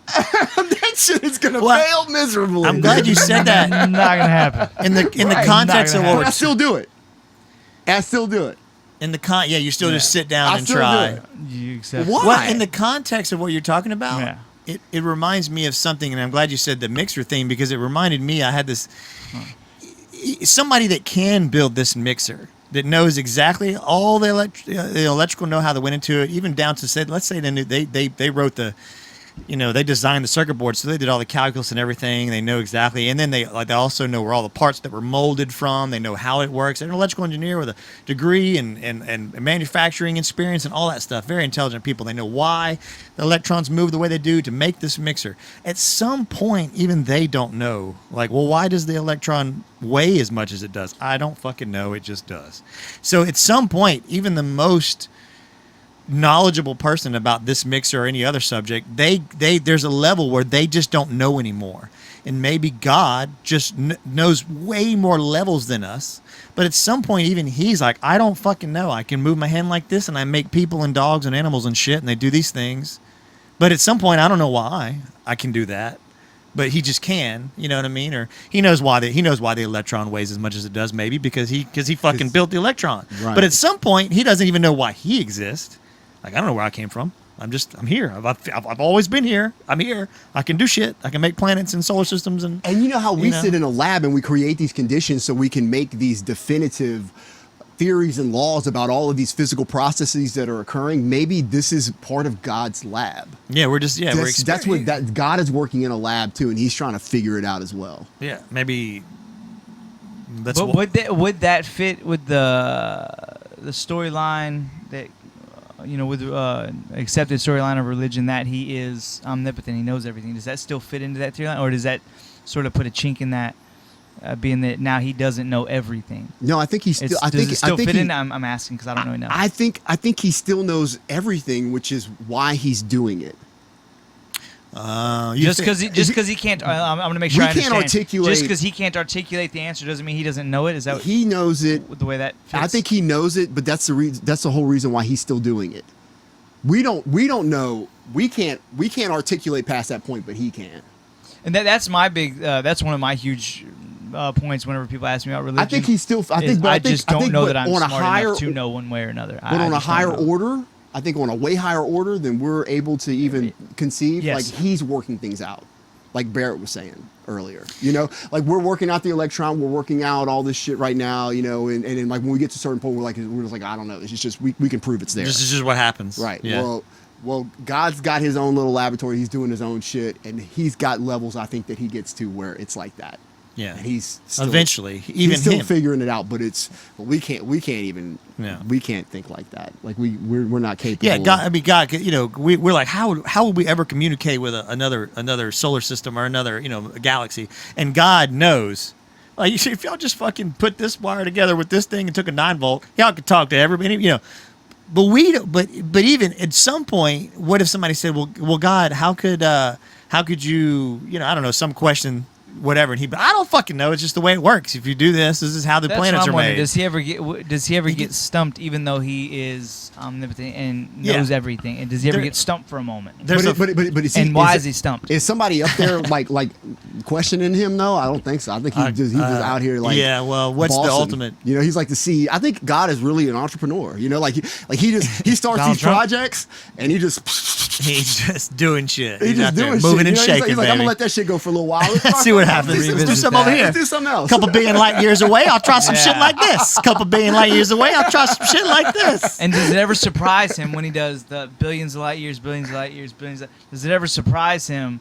That shit is gonna fail miserably. I'm glad you said that. Not gonna happen. In the context of what we're I still do it. in the you still just sit down I and still try. do it. You accept. Why? Well, in the context of what you're talking about, Yeah. it reminds me of something, and I'm glad you said the mixer thing, because it reminded me I had this somebody that can build this mixer that knows exactly all the electrical know-how that went into it, even down to say, let's say they wrote the. They designed the circuit board, so they did all the calculus and everything. They know exactly, and then they also know where all the parts that were molded from. They know how it works. They're an electrical engineer with a degree and manufacturing experience and all that stuff. Very intelligent people. They know why the electrons move the way they do to make this mixer. At some point, even they don't know. Like, well, why does the electron weigh as much as it does? I don't fucking know. It just does. So at some point, even the most knowledgeable person about this mixer or any other subject, there's a level where they just don't know anymore, and maybe God just knows way more levels than us. But at some point, even he's like, I don't fucking know. I can move my hand like this, and I make people and dogs and animals and shit, and they do these things. But at some point, I don't know why I can do that, but he just can. You know what I mean? Or he knows why the electron weighs as much as it does, maybe because he fucking built the electron. Right. But at some point, he doesn't even know why he exists. Like, I don't know where I came from. I'm here. I've always been here. I'm here. I can do shit. I can make planets and solar systems. And you know how we sit in a lab and we create these conditions so we can make these definitive theories and laws about all of these physical processes that are occurring. Maybe this is part of God's lab. Yeah, That's what God is working in a lab too, and he's trying to figure it out as well. Yeah, maybe. But would that fit with the storyline that with accepted storyline of religion, that he is omnipotent, he knows everything? Does that still fit into that storyline, or does that sort of put a chink in that, being that now he doesn't know everything? No, I think he's still. Does it still fit in? I'm asking because I don't know enough. I think he still knows everything, which is why he's doing it. Just because he can't, I'm going to make sure I understand. Articulate. Just because he can't articulate the answer doesn't mean he doesn't know it. Is that he knows it? The way that fits? I think he knows it, but that's the reason. That's the whole reason why he's still doing it. We don't know. We can't articulate past that point, but he can. And that's my big. That's one of my huge points whenever people ask me about religion. I think he's still. I just don't know that I'm on smart a higher, enough to know one way or another. But on a higher order, I think on a way higher order than we're able to even conceive, yes. like he's working things out. like Barrett was saying earlier. Like we're working out the electron, we're working out all this shit right now, and then like when we get to a certain point, we're just like, I don't know. It's just we can prove it's there. This is just what happens. Right. Yeah. Well, God's got his own little laboratory. He's doing his own shit, and he's got levels I think that he gets to where it's like that. Yeah. And he's still, eventually he's still him. figuring it out, but we can't even we can't think like that. Like we're not capable. Yeah, God. We're like, how would we ever communicate with another solar system or another galaxy? And God knows. Like, if y'all just fucking put this wire together with this thing and took a 9-volt, y'all could talk to everybody. But we don't. But even at some point, what if somebody said, well, God, how could you I don't know, some question. Whatever, and I don't fucking know. It's just the way it works. If you do this is how the planets are made. Does he ever get stumped, even though he is omnipotent and knows everything? And does he ever get stumped for a moment? But why is he stumped? Is somebody up there like questioning him though? I don't think so. I think he's just out here like what's bossing. the ultimate? He's like the CEO. I think God is really an entrepreneur. He starts these projects and he's just doing shit. He's just doing moving shit. and shaking. He's like, I'm gonna let that shit go for a little while. Let's see what happens. Let's do something over here. Let's do something else. Couple billion light years away, I'll try some shit like this. Couple billion light years away, I'll try some shit like this. And does it ever surprise him when he does the billions of light years? Does it ever surprise him,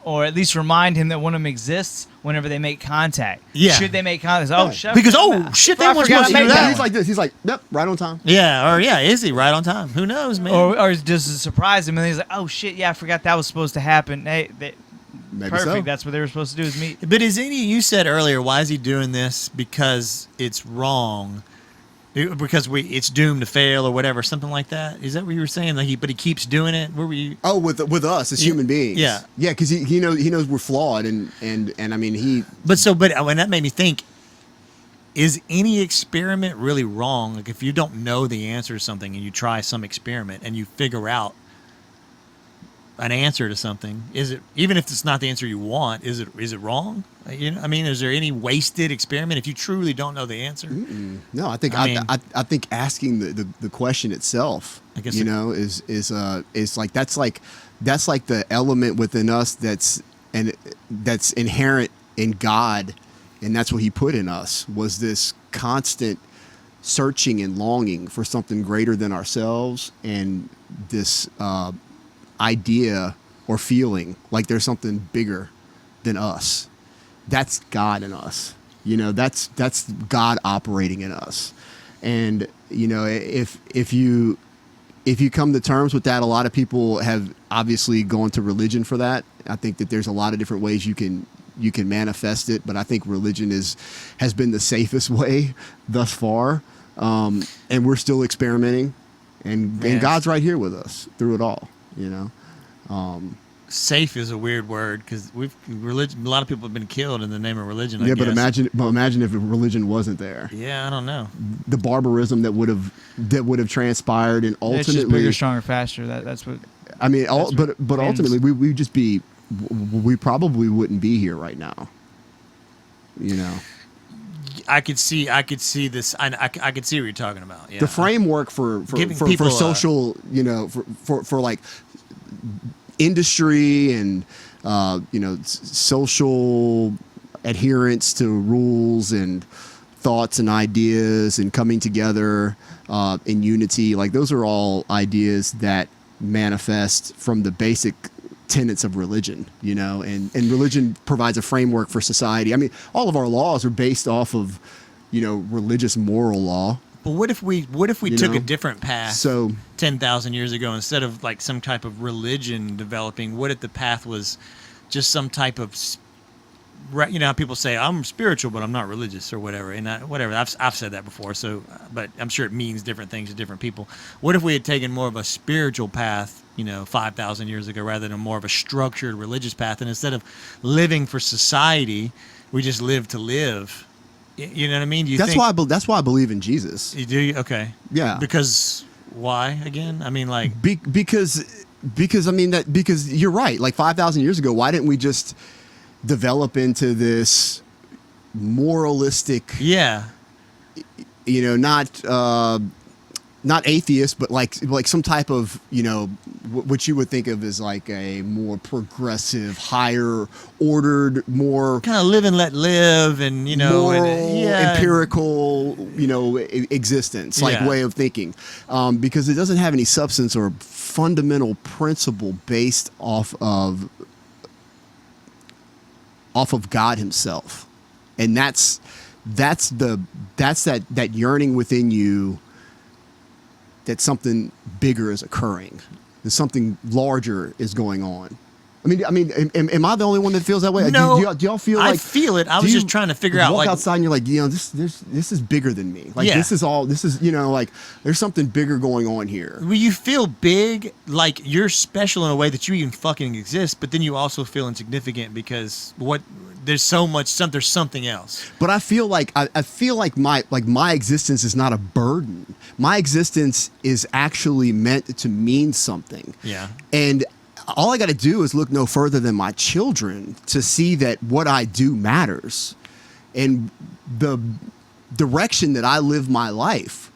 or at least remind him that one of them exists whenever they make contact? Yeah. Should they make contact? Oh, shit. Because shit, they weren't supposed to do that. He's like this. He's like, yep, right on time. Yeah, is he right on time? Who knows, man? Or does it surprise him and he's like, oh shit, yeah, I forgot that was supposed to happen. Hey, Maybe perfect. so. That's what they were supposed to do is meet. But you said earlier, why is he doing this? Because it's wrong. Because it's doomed to fail or whatever, something like that. Is that what you were saying? But he keeps doing it. Where were you? Oh, with us as human beings. Yeah, yeah, because he knows we're flawed, and I mean he. But when that made me think, is any experiment really wrong? Like if you don't know the answer to something and you try some experiment and you figure out an answer to something, is it, even if it's not the answer you want, is it wrong? Is there any wasted experiment if you truly don't know the answer? No, I think I think asking the question itself, I guess is like that's like the element within us that's inherent in God, and that's what he put in us, was this constant searching and longing for something greater than ourselves, and this idea or feeling like there's something bigger than us. That's God in us. That's God operating in us. And if you come to terms with that, a lot of people have obviously gone to religion for that. I think that there's a lot of different ways you can manifest it, but I think religion has been the safest way thus far. And we're still experimenting, and God's right here with us through it all. Safe is a weird word because religion. A lot of people have been killed in the name of religion. I guess. But imagine if religion wasn't there. Yeah, I don't know. The barbarism that would have transpired, and ultimately, it's just bigger, stronger, faster. That's what. I mean, but ultimately, we probably wouldn't be here right now. I could see this. I could see what you're talking about. Yeah. The framework for social, for like industry and social adherence to rules and thoughts and ideas and coming together in unity. Like those are all ideas that manifest from the basic tenets of religion, and religion provides a framework for society. I mean, all of our laws are based off of, religious moral law. But what if we took a different path? So 10,000 years ago, instead of like some type of religion developing, what if the path was just some type of, how people say I'm spiritual but I'm not religious or whatever, and whatever. I've said that before. So, but I'm sure it means different things to different people. What if we had taken more of a spiritual path, 5,000 years ago, rather than more of a structured religious path, and instead of living for society, we just live to live. You know what I mean? That's why I believe in Jesus. You do? Okay. Yeah. Because why again? I mean, like because you're right. Like 5,000 years ago, why didn't we just develop into this moralistic? Yeah. not atheist, but like some type of, what you would think of as like a more progressive, higher ordered, more kind of live and let live, and moral, and, empirical, existence, like way of thinking, because it doesn't have any substance or fundamental principle based off of God himself. And that's that yearning within you that something bigger is occurring, that something larger is going on. I mean, am I the only one that feels that way? No, do y'all feel like I feel it? I was just trying to figure out. Walk outside and you're like, this is bigger than me. Like this is like there's something bigger going on here. Well, you feel big, like you're special in a way that you even fucking exist, but then you also feel insignificant because there's so much. There's something else. But I feel like my existence is not a burden. My existence is actually meant to mean something. Yeah. And all I got to do is look no further than my children to see that what I do matters, and the direction that I live my life,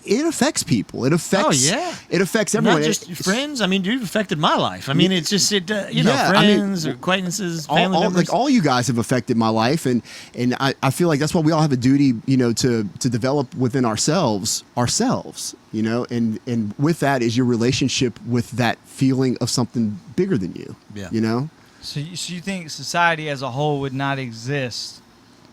it affects people. It affects. Oh yeah. It affects everyone. Not just friends. I mean, you've affected my life. I mean, it's just friends, acquaintances, family members. Like all you guys have affected my life, and I feel like that's why we all have a duty, to develop within ourselves, and with that is your relationship with that feeling of something bigger than you. Yeah. So you think society as a whole would not exist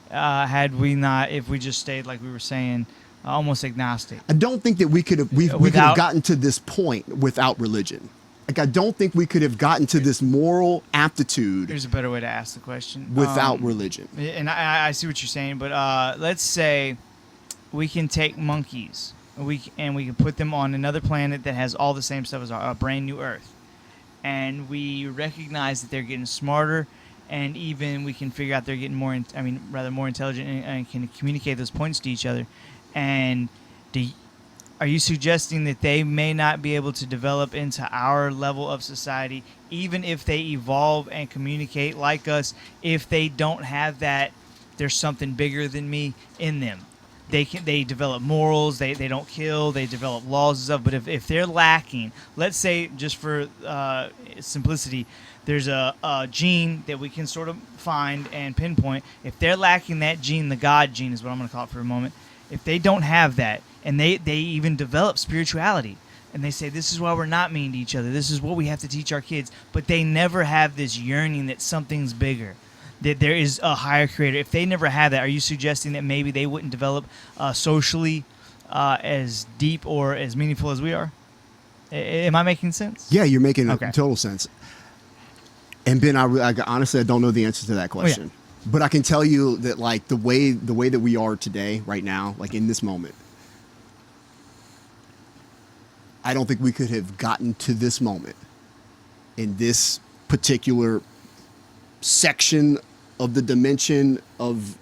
had we not, if we just stayed like we were saying, almost agnostic? I don't think that we could have gotten to this point without religion. Like, I don't think we could have gotten to this moral aptitude. Here's a better way to ask the question. Without religion. And I see what you're saying, but let's say we can take monkeys and we can put them on another planet that has all the same stuff as a brand new Earth, and we recognize that they're getting smarter, and even we can figure out they're getting more intelligent and can communicate those points to each other. And are you suggesting that they may not be able to develop into our level of society, even if they evolve and communicate like us, if they don't have that, there's something bigger than me in them? They develop morals, they don't kill, they develop laws and stuff. But if they're lacking, let's say, just for simplicity, there's a gene that we can sort of find and pinpoint. If they're lacking that gene, the God gene is what I'm going to call it for a moment. If they don't have that, and they even develop spirituality, and they say, this is why we're not mean to each other, this is what we have to teach our kids, but they never have this yearning that something's bigger, that there is a higher creator. If they never have that, are you suggesting that maybe they wouldn't develop socially as deep or as meaningful as we are? Am I making sense? Yeah, you're making total sense. And Ben, I honestly, I don't know the answer to that question. Oh, yeah. But I can tell you that, like, the way that we are today, right now, like in this moment, I don't think we could have gotten to this moment in this particular section of the dimension of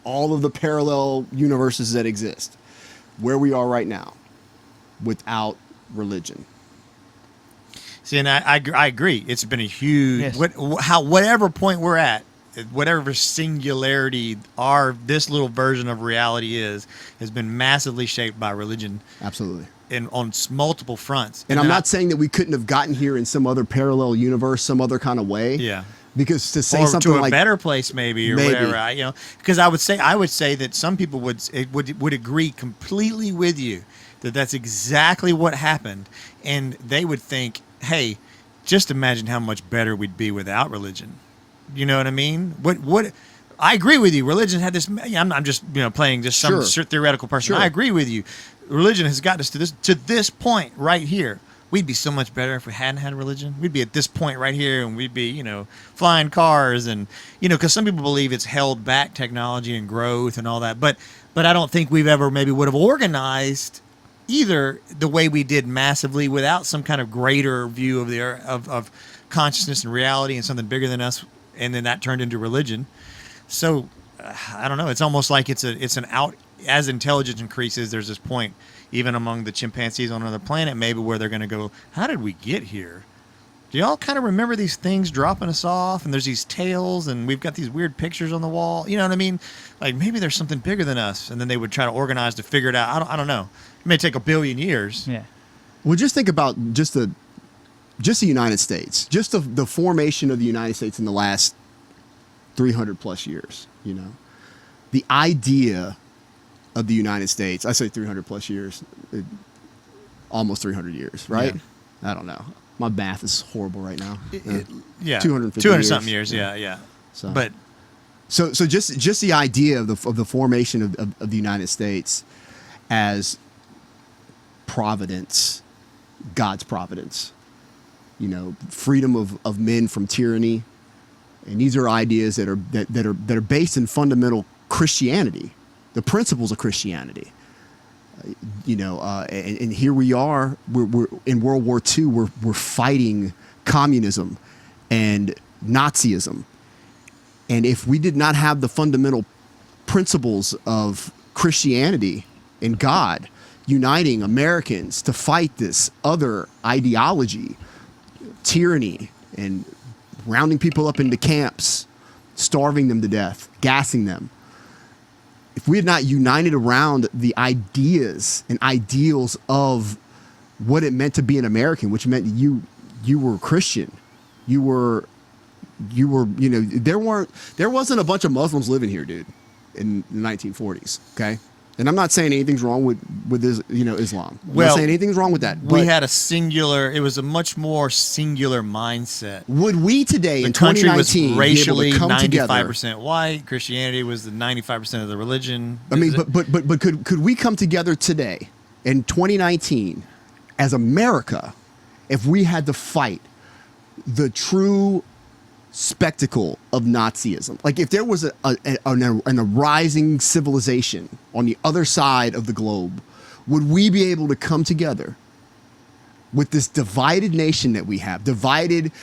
all of the parallel universes that exist, where we are right now, without religion. See, and I agree. It's been a huge, whatever point we're at, whatever singularity this little version of reality has been massively shaped by religion. Absolutely. And on multiple fronts. And I'm not saying that we couldn't have gotten here in some other parallel universe, some other kind of way. Yeah. Because to say or something to a like better place, maybe, whatever. Because I would say that some people would agree completely with you that that's exactly what happened, and they would think, hey, just imagine how much better we'd be without religion. You know what I mean? What? I agree with you. Religion had this. I'm just playing just some theoretical person. Sure. I agree with you. Religion has gotten us to this point right here. We'd be so much better if we hadn't had religion. We'd be at this point right here, and we'd be flying cars, and because some people believe it's held back technology and growth and all that. But I don't think we've ever maybe would have organized either the way we did massively without some kind of greater view of of consciousness and reality and something bigger than us. And then that turned into religion. So I don't know. It's almost like it's an out. As intelligence increases, there's this point, even among the chimpanzees on another planet, maybe where they're going to go, how did we get here? Do y'all kind of remember these things dropping us off? And there's these tails, and we've got these weird pictures on the wall. You know what I mean? Like maybe there's something bigger than us, and then they would try to organize to figure it out. I don't know. It may take a billion years. Yeah. Well, just think about just the United States, just the formation of the United States in the last 300 plus years. You know, the idea of the United States. I say 300 plus years, almost 300 years, right? Yeah. I don't know. My math is horrible right now. Yeah, 250 something years. Yeah. So, but so just the idea of the formation of the United States as providence, God's providence. You know, freedom of men from tyranny, and these are ideas that are based in fundamental Christianity, the principles of Christianity. You know, and here we are. We're in World War II. We're fighting communism and Nazism, and if we did not have the fundamental principles of Christianity and God uniting Americans to fight this other ideology, tyranny, and rounding people up into camps, starving them to death, gassing them. If we had not united around the ideas and ideals of what it meant to be an American, which meant you were Christian, you were, you know, there wasn't a bunch of Muslims living here, dude, in the 1940s. Okay. And I'm not saying anything's wrong with this, you know, Islam. I'm not saying anything's wrong with that. We had it was a much more singular mindset. Would we today in 2019 was racially be able to come 95% together? white. Christianity was the 95% of the religion. I mean, but could we come together today in 2019 as America if we had to fight the true spectacle of Nazism? Like if there was a rising civilization on the other side of the globe, would we be able to come together with this divided nation that we have, divided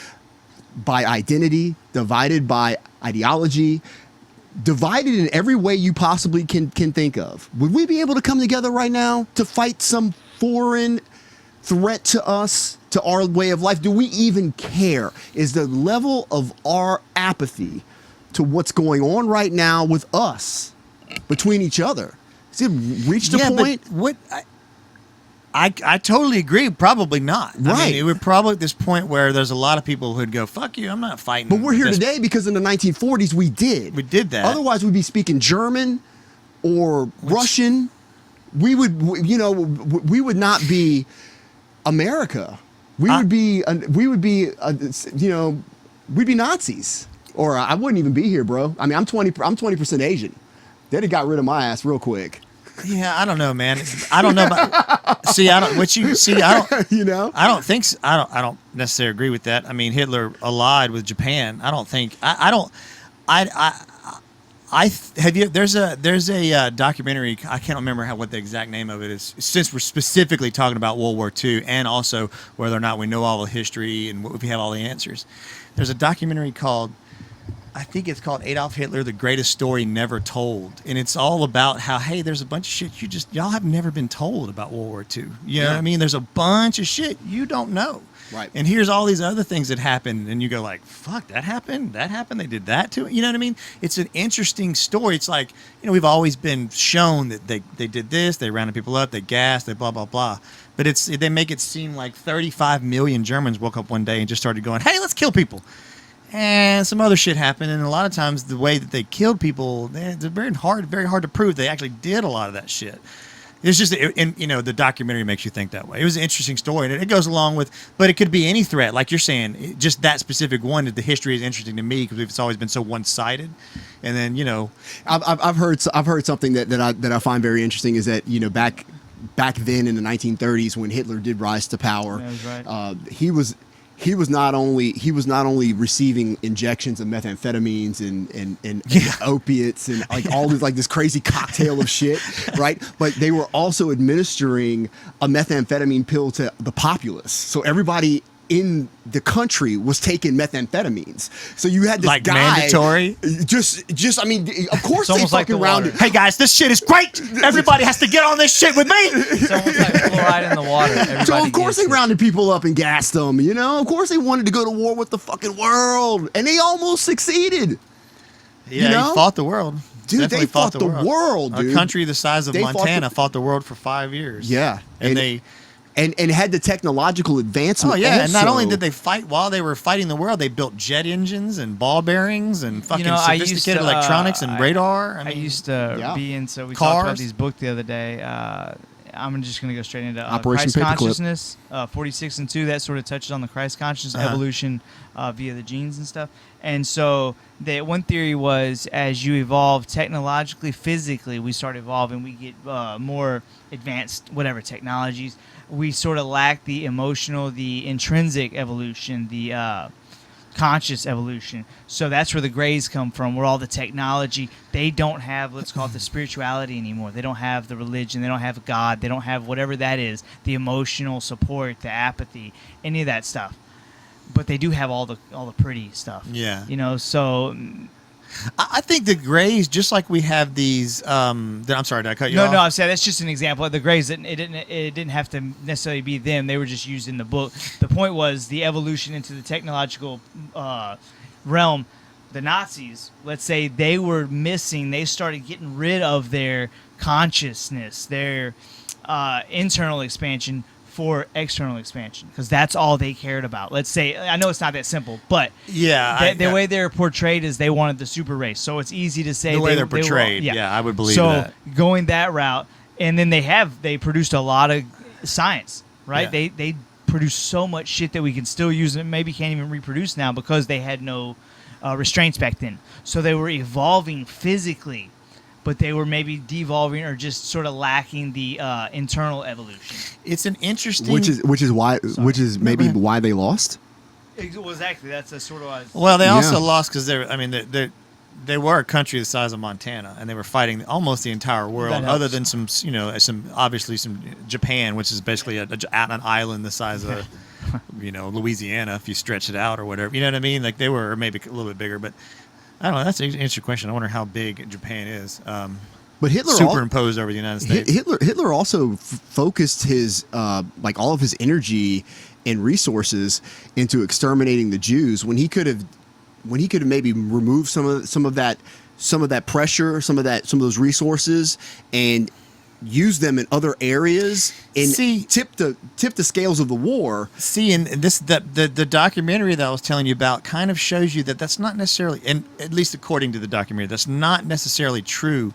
by identity, divided by ideology, divided in every way you possibly can think of? Would we be able to come together right now to fight some foreign threat to us, to our way of life? Do we even care? Is the level of our apathy to what's going on right now with us, between each other, has it reached a point? But what I totally agree. Probably not. Right. I mean, it would probably at this point where there's a lot of people who'd go, "Fuck you, I'm not fighting." But we're here today because in the 1940s we did. We did that. Otherwise, we'd be speaking German or Russian. We would not be America. We'd be Nazis, or I wouldn't even be here, bro. I mean, I'm 20% Asian. They'd have got rid of my ass real quick. Yeah, I don't know, man. I don't know about. I don't. You know, I don't think. I don't necessarily agree with that. I mean, Hitler allied with Japan. I don't think. I don't. Have you? There's a documentary. I can't remember what the exact name of it is. Since we're specifically talking about World War II and also whether or not we know all the history and if we have all the answers, there's a documentary called, I think it's called Adolf Hitler: The Greatest Story Never Told, and it's all about how, hey, there's a bunch of shit y'all have never been told about World War II. You know what I mean? There's a bunch of shit you don't know. Right. And here's all these other things that happened, and you go like, fuck, that happened? They did that too? You know what I mean? It's an interesting story. It's like, you know, we've always been shown that they did this, they rounded people up, they gassed, they blah, blah, blah. But they make it seem like 35 million Germans woke up one day and just started going, hey, let's kill people. And some other shit happened, and a lot of times the way that they killed people, they're very hard to prove they actually did a lot of that shit. It's just, and you know, the documentary makes you think that way. It was an interesting story, and it goes along with, but it could be any threat, like you're saying. Just that specific one, the history is interesting to me because it's always been so one-sided. And then, you know, I've heard something that I find very interesting is that, you know, back then in the 1930s when Hitler did rise to power, right. He was not only receiving injections of methamphetamines and opiates and like all this like this crazy cocktail of shit, right? But they were also administering a methamphetamine pill to the populace. So everybody in the country was taking methamphetamines. So you had this like guy mandatory. Just I mean, of course they almost like fucking the rounded. water. Hey guys, this shit is great. Everybody has to get on this shit with me. It's almost like fluoride in the water. Everybody So of course gets they it. rounded people up and gassed them. You know, of course they wanted to go to war with the fucking world, and they almost succeeded. Yeah, know? he fought the world. Dude, Definitely they fought the world, dude. A country the size of They fought Montana the- fought the world for 5 years. Yeah, and they. and had the technological advancement. Oh yeah, and not also. only did they fight while they were fighting the world, they built jet engines and ball bearings and fucking I used sophisticated to, electronics and radar. I used to Yeah. be in. So we talked about Cars. these books the other day. I'm just going to go straight into Operation Christ Paperclip. consciousness, 46 and 2. That sort of touches on the Christ consciousness evolution via the genes and stuff. And so the one theory was as you evolve technologically, physically, we start evolving. We get more advanced, whatever technologies. We sort of lack the emotional, the intrinsic evolution, the conscious evolution. So that's where the Greys come from, where all the technology, they don't have, let's call it the spirituality anymore. They don't have the religion. They don't have God. They don't have whatever that is, the emotional support, the apathy, any of that stuff. But they do have all the pretty stuff. Yeah. You know, so I think the Greys, just like we have these. I'm sorry, did I cut you off? No, I'm saying that's just an example. The Greys, it didn't have to necessarily be them. They were just used in the book. The point was the evolution into the technological realm. The Nazis, let's say, they were missing. They started getting rid of their consciousness, their internal expansion for external expansion, because that's all they cared about. Let's say, I know it's not that simple, but Yeah, the way they're portrayed is they wanted the super race. So it's easy to say the way they're they were- portrayed. Yeah, I would believe so that. going that route, and then they produced a lot of science, right? Yeah. They produced so much shit that we can still use and maybe can't even reproduce now because they had no restraints back then. So they were evolving physically, but they were maybe devolving or just sort of lacking the internal evolution. It's an interesting. which is maybe ahead. why they lost. Exactly. That's a sort of. Well, they also Yeah. lost because they were a country the size of Montana, and they were fighting almost the entire world, That other helps. than some obviously some Japan, which is basically an island the size of Louisiana if you stretch it out or whatever. You know what I mean? Like they were maybe a little bit bigger, but I don't know. That's an interesting question. I wonder how big Japan is. But Hitler Superimposed over the United States. Hitler also focused his like all of his energy and resources into exterminating the Jews when he could have maybe removed some of that pressure, some of those resources, and use them in other areas and tip the scales of the war. See, and the documentary that I was telling you about kind of shows you that that's not necessarily, and at least according to the documentary, that's not necessarily true.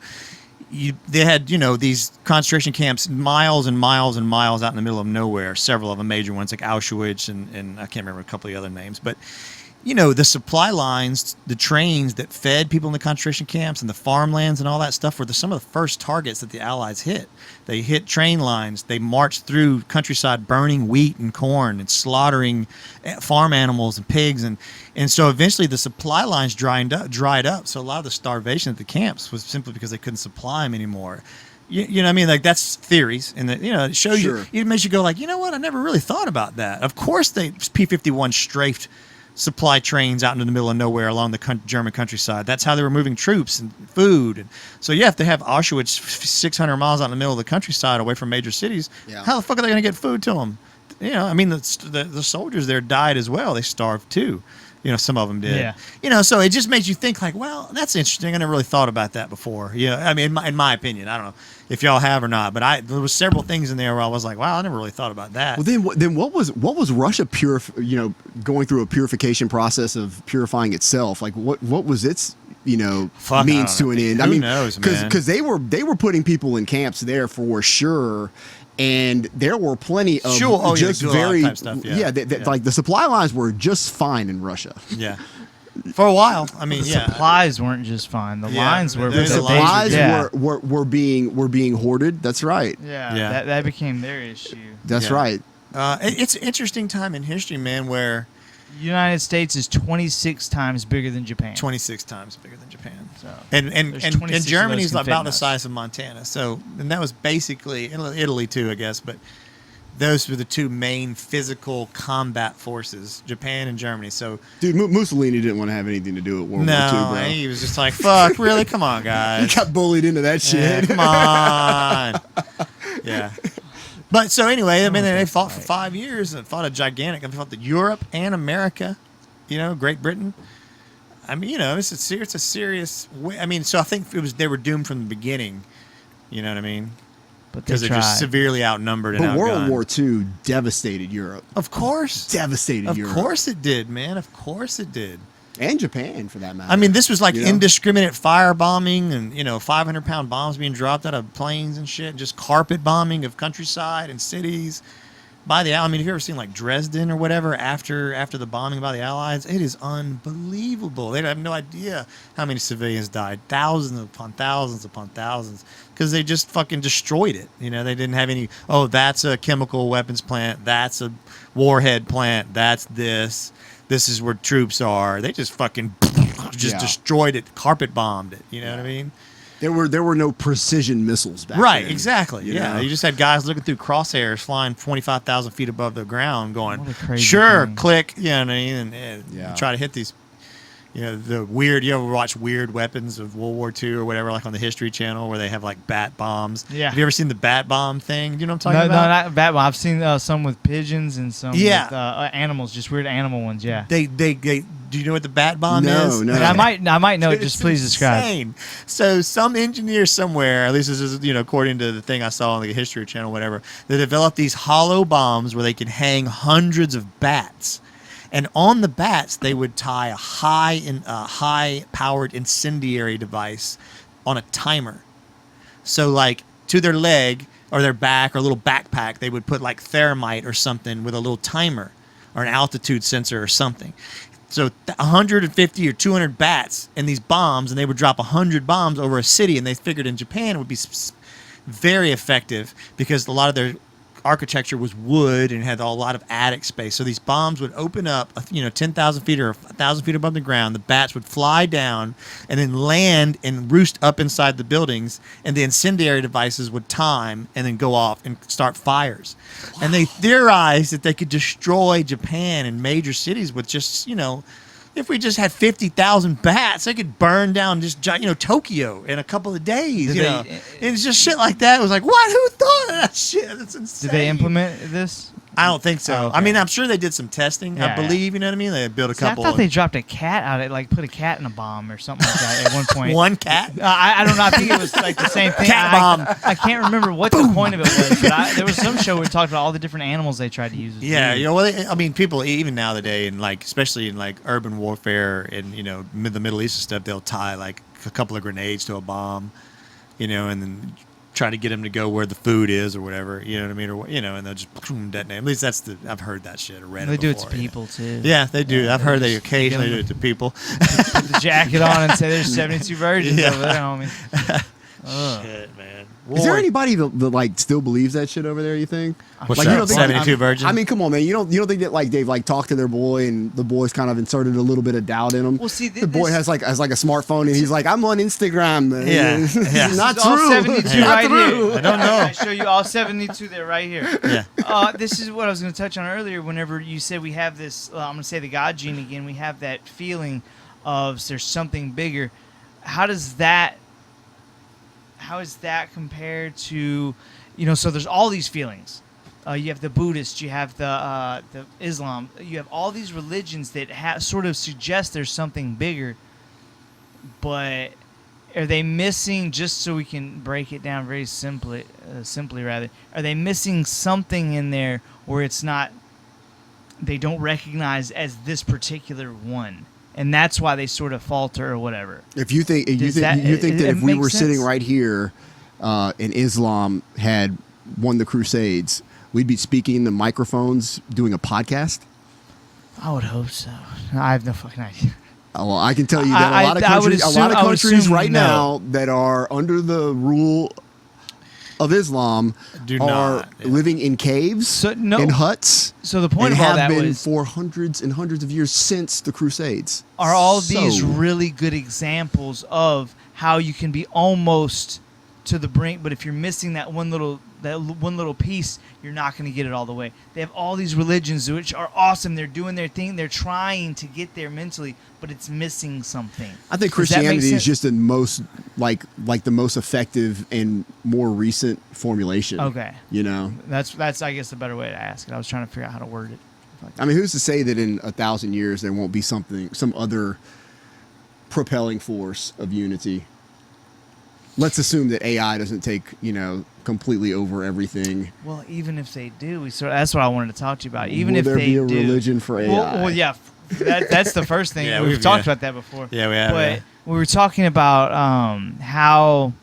They had these concentration camps miles and miles and miles out in the middle of nowhere. Several of them major ones like Auschwitz and I can't remember a couple of the other names, but. The supply lines, the trains that fed people in the concentration camps and the farmlands and all that stuff were some of the first targets that the Allies hit. They hit train lines. They marched through countryside burning wheat and corn and slaughtering farm animals and pigs. And so eventually the supply lines dried up. So a lot of the starvation at the camps was simply because they couldn't supply them anymore. You know what I mean? Like that's theories. And it shows Sure. you, it makes you go like, you know what? I never really thought about that. Of course they P-51 strafed supply trains out into the middle of nowhere along the German countryside. That's how they were moving troops and food. And so, if they have Auschwitz 600 miles out in the middle of the countryside away from major cities, how the fuck are they going to get food to them? The soldiers there died as well. They starved too. Some of them did. Yeah. So it just makes you think like, well, that's interesting. I never really thought about that before. I mean, in my opinion, I don't know if y'all have or not, but there was several things in there where I was like, wow, I never really thought about that. Well, then what was Russia going through a purification process of purifying itself? Like what was its means to an end? Who knows, man? Because they were putting people in camps there for sure. And there were plenty of just very type stuff, like the supply lines were just fine in Russia. Yeah, for a while. I mean, supplies weren't just fine. The lines were. The supplies Yeah. were being hoarded. That's right. Yeah. That became their issue. That's right. It's an interesting time in history, man, where The United States is 26 times bigger than Japan. 26 times bigger than Japan. So And there's 26 of Germany's those can fit about in the us. size of Montana. So, and that was basically Italy too, I guess. But those were the two main physical combat forces, Japan and Germany. So, dude, Mussolini didn't want to have anything to do with World War II, bro. He was just like, fuck, really? Come on, guys. He got bullied into that shit. Yeah, come on. Yeah. But so anyway, I mean, they fought for 5 years and fought they fought Europe and America, Great Britain. I mean, it's a serious way. I mean, so I think they were doomed from the beginning. You know what I mean? Because they're just severely outnumbered and outgunned. But World War II devastated Europe. Of course. Devastated Europe. Of course it did, man. Of course it did. And Japan, for that matter. I mean, this was like indiscriminate fireboming and, 500-pound bombs being dropped out of planes and shit. Just carpet bombing of countryside and cities by the Allies. I mean, have you ever seen like Dresden or whatever after the bombing by the Allies? It is unbelievable. They have no idea how many civilians died. Thousands upon thousands upon thousands. Because they just fucking destroyed it. They didn't have any, that's a chemical weapons plant. That's a warhead plant. That's this. This is where troops are. They just fucking destroyed it, carpet bombed it. You know what I mean? There were no precision missiles back then. Then, exactly. Yeah, you just had guys looking through crosshairs, flying 25,000 feet above the ground, going, "Sure, thing. Click." You know what I mean? And try to hit these. The weird. You ever watch Weird Weapons of World War II or whatever, like on the History Channel, where they have like bat bombs? Yeah. Have you ever seen the bat bomb thing? Do you know what I'm talking about? No, not bat bomb. I've seen some with pigeons and some with animals, just weird animal ones. Yeah. They do you know what the bat bomb is? No. I might know it. Just please describe. Insane. So some engineer somewhere, at least this is according to the thing I saw on the History Channel, whatever, they developed these hollow bombs where they could hang hundreds of bats. And on the bats, they would tie a high-powered incendiary device on a timer. So, like, to their leg or their back or a little backpack, they would put, like, thermite or something with a little timer or an altitude sensor or something. So 150 or 200 bats in these bombs, and they would drop 100 bombs over a city, and they figured in Japan it would be very effective because a lot of their architecture was wood and had a lot of attic space. So these bombs would open up, 10,000 feet or 1,000 feet above the ground. The bats would fly down and then land and roost up inside the buildings, and the incendiary devices would time and then go off and start fires. Wow. And they theorized that they could destroy Japan and major cities with just, if we just had 50,000 bats, they could burn down just Tokyo in a couple of days. It's just shit like that. It was like, what? Who thought of that shit? That's insane. Did they implement this? I don't think so. Oh, okay. I mean, I'm sure they did some testing. I believe, you know what I mean? They built a couple. I thought they dropped a cat out of it, like put a cat in a bomb or something like that at one point. One cat? I don't know. I think it was like the same thing. Cat bomb. I can't remember what the point of it was, but there was some show where we talked about all the different animals they tried to use. Yeah, people even nowadays, and like especially in like urban warfare and the Middle East and stuff, they'll tie like a couple of grenades to a bomb, and then try to get them to go where the food is or whatever, you know what I mean, or and they'll just detonate. At least I've heard that shit or read it. They do before, it to people too. Yeah, they do. Yeah, I've heard they occasionally do it to people. Put the jacket on and say there's 72 virgins over there, homie. Shit, man. Is there anybody that like still believes that shit over there? You think? What's like, that? 72 virgins. I mean, come on, man. You don't think that like they've like talked to their boy and the boy's kind of inserted a little bit of doubt in him? Well, see, the boy has like a smartphone and he's like, I'm on Instagram. Yeah. Not all true. 72 Not right true. here. I don't know. I show you all 72 there right here. Yeah. This is what I was going to touch on earlier. Whenever you said we have this, I'm going to say the God gene again. We have that feeling of there's something bigger. How is that compared to, so there's all these feelings. You have the Buddhists, you have the Islam, you have all these religions that sort of suggest there's something bigger, but are they missing, just so we can break it down very simply rather, are they missing something in there where it's not, they don't recognize as this particular one? And that's why they sort of falter or whatever. If you think that if we were sitting right here, and Islam had won the Crusades, we'd be speaking into microphones doing a podcast? I would hope so. I have no fucking idea. Well, I can tell you that a lot of countries right now that are under the rule of Islam are living in caves and huts. So the point of all that was for hundreds and hundreds of years since the Crusades. Are all these really good examples of how you can be almost to the brink, but if you're missing that one little piece, you're not going to get it all the way. They have all these religions which are awesome. They're doing their thing. They're trying to get there mentally, but it's missing something. I think Christianity is just the most like the most effective and more recent formulation. Okay. You know? That's I guess the better way to ask it. I was trying to figure out how to word it. I mean, who's to say that in 1,000 years there won't be some other propelling force of unity? Let's assume that AI doesn't take, completely over everything. Well, even if they do, that's what I wanted to talk to you about. Even Will if there they be a do, religion for AI? Well, yeah, that's the first thing. Yeah, we've talked about that before. Yeah, we have. But we were talking about how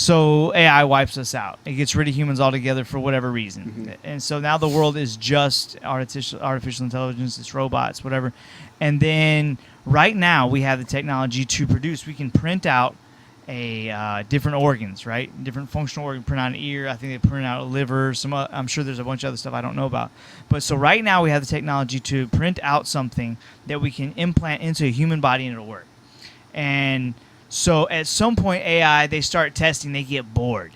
AI wipes us out. It gets rid of humans altogether for whatever reason. Mm-hmm. And so now the world is just artificial intelligence, it's robots, whatever. And then right now we have the technology to produce. We can print out different organs, right? Different functional organs. Print out an ear. I think they print out a liver. I'm sure there's a bunch of other stuff I don't know about. But so right now we have the technology to print out something that we can implant into a human body and it'll work. And so at some point AI, they start testing. They get bored.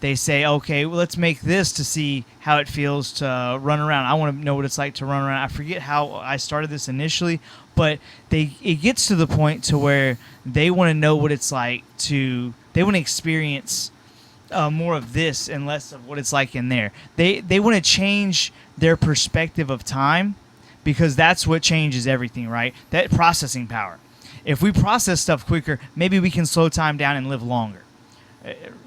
They say, okay, well, let's make this to see how it feels to run around. I want to know what it's like to run around. I forget how I started this initially, but it gets to the point to where they want to know what it's like they want to experience more of this and less of what it's like in there. They want to change their perspective of time because that's what changes everything, right? That processing power. If we process stuff quicker, maybe we can slow time down and live longer.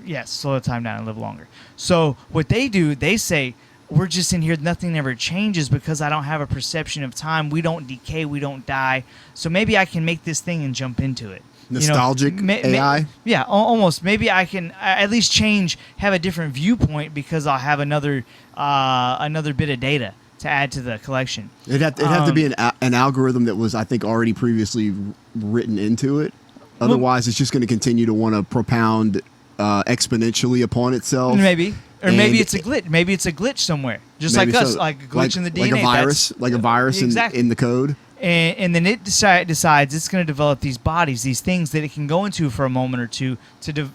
Yes, slow time down and live longer. So what they do, they say, we're just in here, nothing ever changes because I don't have a perception of time. We don't decay, we don't die. So maybe I can make this thing and jump into it. Nostalgic AI? Yeah, almost. Maybe I can at least have a different viewpoint because I'll have another bit of data to add to the collection. It'd have to be an algorithm that was, I think, already previously written into it. Otherwise, it's just going to continue to want to propound exponentially upon itself. Maybe. Or maybe it's a glitch. Maybe it's a glitch somewhere. Just like us, like a glitch in the DNA. Like a virus exactly. in the code. And then it decides it's going to develop these bodies, these things that it can go into for a moment or two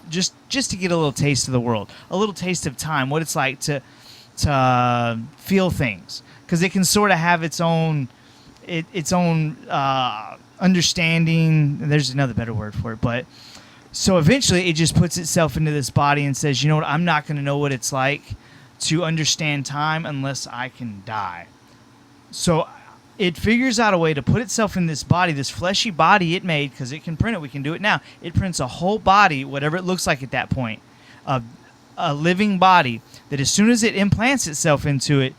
just to get a little taste of the world, a little taste of time, what it's like to feel things. Because it can sort of have its own understanding. There's another better word for it, but so eventually it just puts itself into this body and says, you know what, I'm not going to know what it's like to understand time unless I can die. So it figures out a way to put itself in this body, this fleshy body it made, because it can print it. We can do it now. It prints a whole body, whatever it looks like at that point, a living body that as soon as it implants itself into it,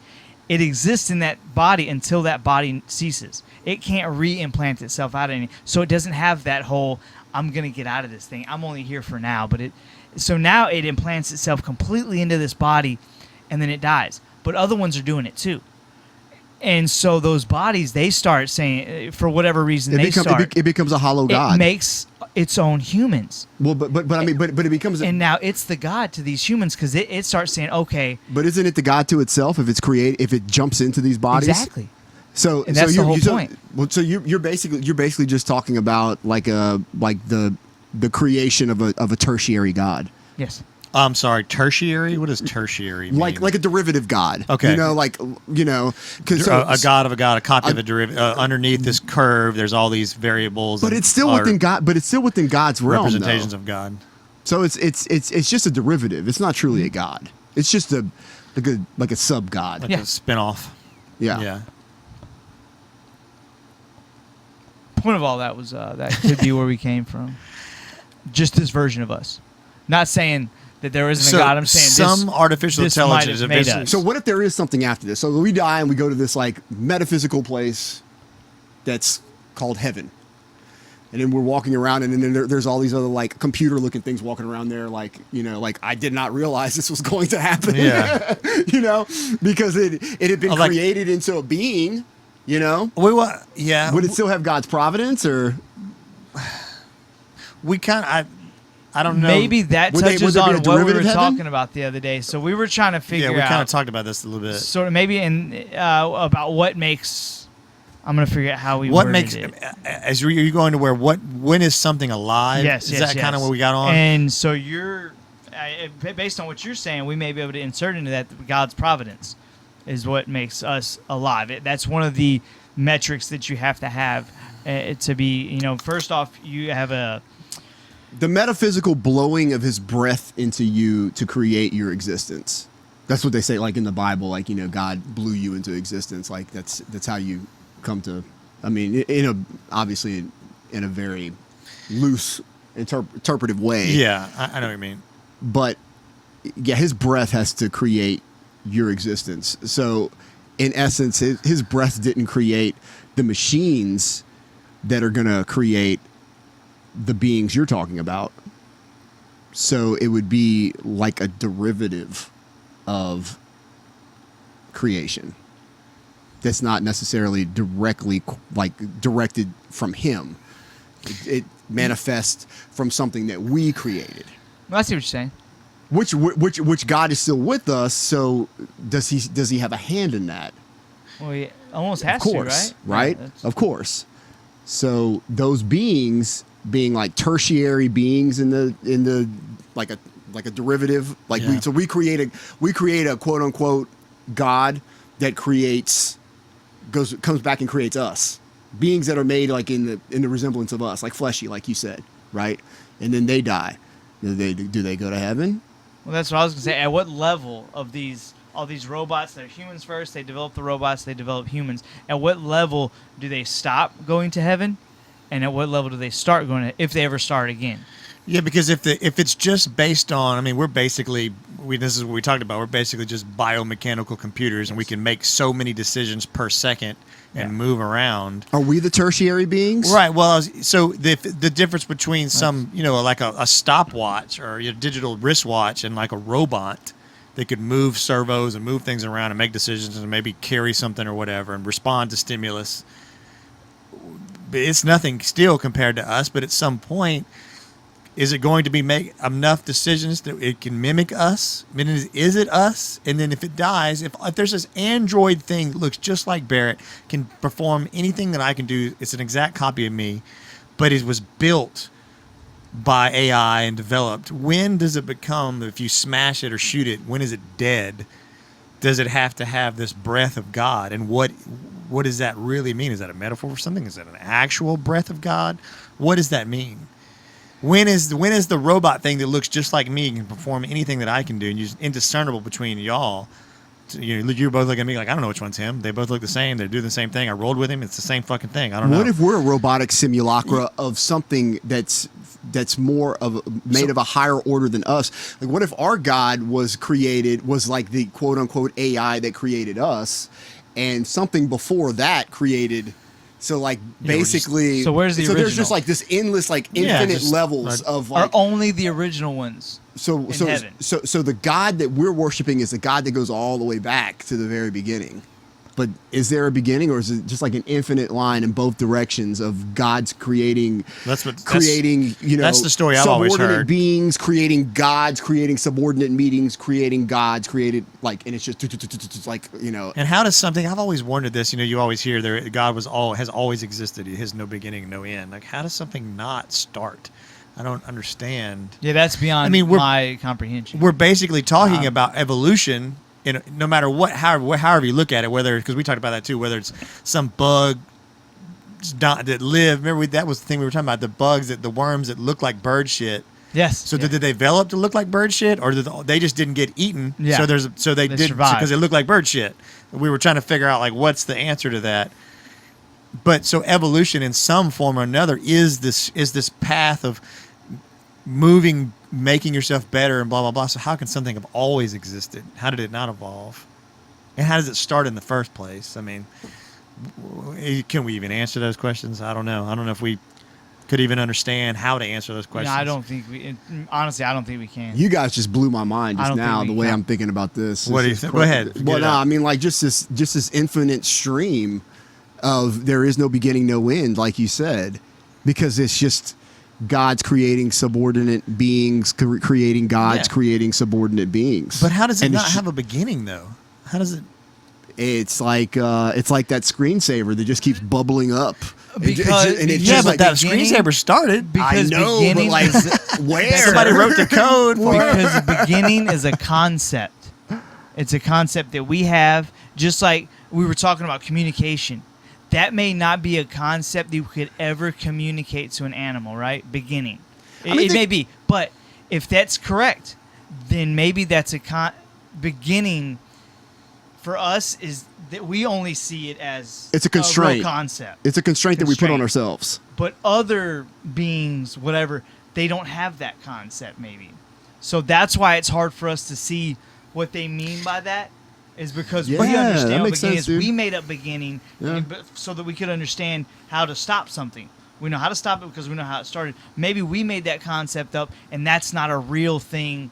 it exists in that body until that body ceases. It can't re-implant itself out of any. So it doesn't have that whole, I'm going to get out of this thing. I'm only here for now. So now it implants itself completely into this body, and then it dies. But other ones are doing it too. And so those bodies, they start saying, for whatever reason, it becomes a hollow god. It makes its own humans. Well, but it becomes. And now it's the god to these humans because it starts saying, okay. But isn't it the god to itself if it jumps into these bodies? Exactly. So and that's the whole point. So you're basically just talking about like the creation of a tertiary god. Yes. I'm sorry, tertiary? What does tertiary mean? Like a derivative god. Okay. Because a god of a god, a copy of a derivative. Underneath this curve, there's all these variables. But it's still within God. But it's still within God's realm. Representations of God. So it's just a derivative. It's not truly a god. It's just a sub god. Like a spin-off. Yeah. Yeah. Point of all that was that could be where we came from. Just this version of us. Not saying that there isn't a God. I'm saying some artificial intelligence is made us. So what if there is something after this? So we die and we go to this like metaphysical place that's called heaven. And then we're walking around, and then there's all these other like computer-looking things walking around there, like I did not realize this was going to happen. Yeah. Because it had been created into a being. Yeah. Would it still have God's providence, or we I don't know. Maybe that touches on what we were heaven? talking about the other day. So we were trying to figure out. Yeah, we kind of talked about this a little bit. Sort of maybe about what makes. I'm going to figure out how we worded it. As you're going to when is something alive? Yes, is that kind of what we got on? And so you're based on what you're saying, we may be able to insert into that God's providence is what makes us alive. That's one of the metrics that you have to have to be, first off, you have the metaphysical blowing of his breath into you to create your existence. That's what they say, like in the Bible, like, God blew you into existence. Like that's how you come to, obviously in a very loose interpretive way. Yeah, I know what you mean. But yeah, his breath has to create your existence. So in essence, his breath didn't create the machines that are going to create the beings you're talking about. So it would be like a derivative of creation that's not necessarily directly directed from him. It manifests from something that we created. Well, I see what you're saying. Which God is still with us, so does he have a hand in that? Well, he almost has to, right? Right? Yeah, of course. So those beings being like tertiary beings in the like a derivative, like yeah. we create a quote unquote God that comes back and creates us. Beings that are made like in the resemblance of us, like fleshy, like you said, right? And then they die. Do they go to heaven? Well, that's what I was going to say. At what level of all these robots that are humans first, they develop the robots, they develop humans. At what level do they stop going to heaven? And at what level do they start going to, if they ever start again? Yeah, because if it's just based on, we're basically, this is what we talked about, we're basically just biomechanical computers, and we can make so many decisions per second and move around. Are we the tertiary beings? Right. Well, so the difference between some, like a stopwatch or your digital wristwatch and like a robot that could move servos and move things around and make decisions and maybe carry something or whatever and respond to stimulus. It's nothing still compared to us, but at some point, is it going to be make enough decisions that it can mimic us? Is it us? And then if it dies, if there's this android thing that looks just like Barrett, can perform anything that I can do, it's an exact copy of me, but it was built by AI and developed. When does it become, if you smash it or shoot it, when is it dead? Does it have to have this breath of God? And what does that really mean? Is that a metaphor for something? Is that an actual breath of God? What does that mean? When is the robot thing that looks just like me can perform anything that I can do and is indiscernible between y'all? You're both looking at me like, I don't know which one's him. They both look the same. They're doing the same thing. I rolled with him. It's the same fucking thing. I don't know. What if we're a robotic simulacra of something that's more made of a higher order than us? Like, what if our God was like the quote unquote AI that created us, and something before that created? So like basically, so where's the original? There's just like this endless, like infinite levels of like, are only the original ones. So the God that we're worshiping is the God that goes all the way back to the very beginning. But is there a beginning, or is it just like an infinite line in both directions of God's creating? That's the story I've always heard. Subordinate beings creating gods, creating subordinate beings, creating gods, created like, and it's just like. And how does something? I've always wondered this. You always hear there God has always existed. He has no beginning, no end. Like, how does something not start? I don't understand. Yeah, that's beyond my comprehension. We're basically talking about evolution. No matter however you look at it, because we talked about that too, whether it's some bug that live. Remember that was the thing we were talking about, the worms that look like bird shit. Yes. So did they develop to look like bird shit, or they just didn't get eaten? Yeah. So they didn't because they look like bird shit. We were trying to figure out like what's the answer to that. But so evolution in some form or another is this path of moving, making yourself better, and blah blah blah. So how can something have always existed? How did it not evolve? And how does it start in the first place? Can we even answer those questions? I don't know. I don't know if we could even understand how to answer those questions. No, I don't think we. Honestly, I don't think we can. You guys just blew my mind just now. The way I'm thinking about this. What do you think? Go ahead. Well, no, like just this infinite stream of there is no beginning, no end, like you said, because it's just. God's creating subordinate beings, creating gods, creating subordinate beings. But how does it not have a beginning, though? How does it? it's like that screensaver that just keeps bubbling up. Because but that screensaver started. Because I know, beginning but like, is where? Somebody wrote the code. because the beginning is a concept. It's a concept that we have, just like we were talking about communication. That may not be a concept that you could ever communicate to an animal, right? Beginning. It may be. But if that's correct, then maybe that's a beginning for us is that we only see it as it's a constraint. A real concept. It's a constraint that we put on ourselves. But other beings, whatever, they don't have that concept maybe. So that's why it's hard for us to see what they mean by that. Is because we understand what beginning is. We made up beginning so that we could understand how to stop something. We know how to stop it because we know how it started. Maybe we made that concept up, and that's not a real thing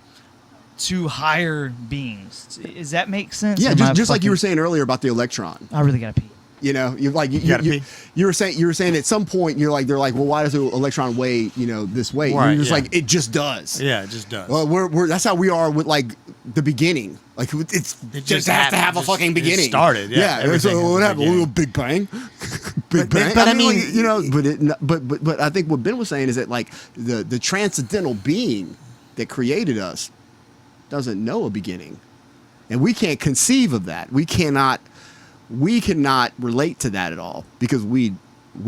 to higher beings. Does that make sense? Yeah, just like you were saying earlier about the electron. I really gotta pee. You know, you were saying at some point they're like, well, why does the electron weigh this weight? Right, and you're just like, it just does. Yeah, it just does. Well, we're that's how we are with like the beginning. Like it just has to have a fucking beginning. It started. Yeah. So what happened? A little Big Bang. Big Bang. But I mean, but I think what Ben was saying is that like the transcendental being that created us doesn't know a beginning, and we can't conceive of that. We cannot relate to that at all because we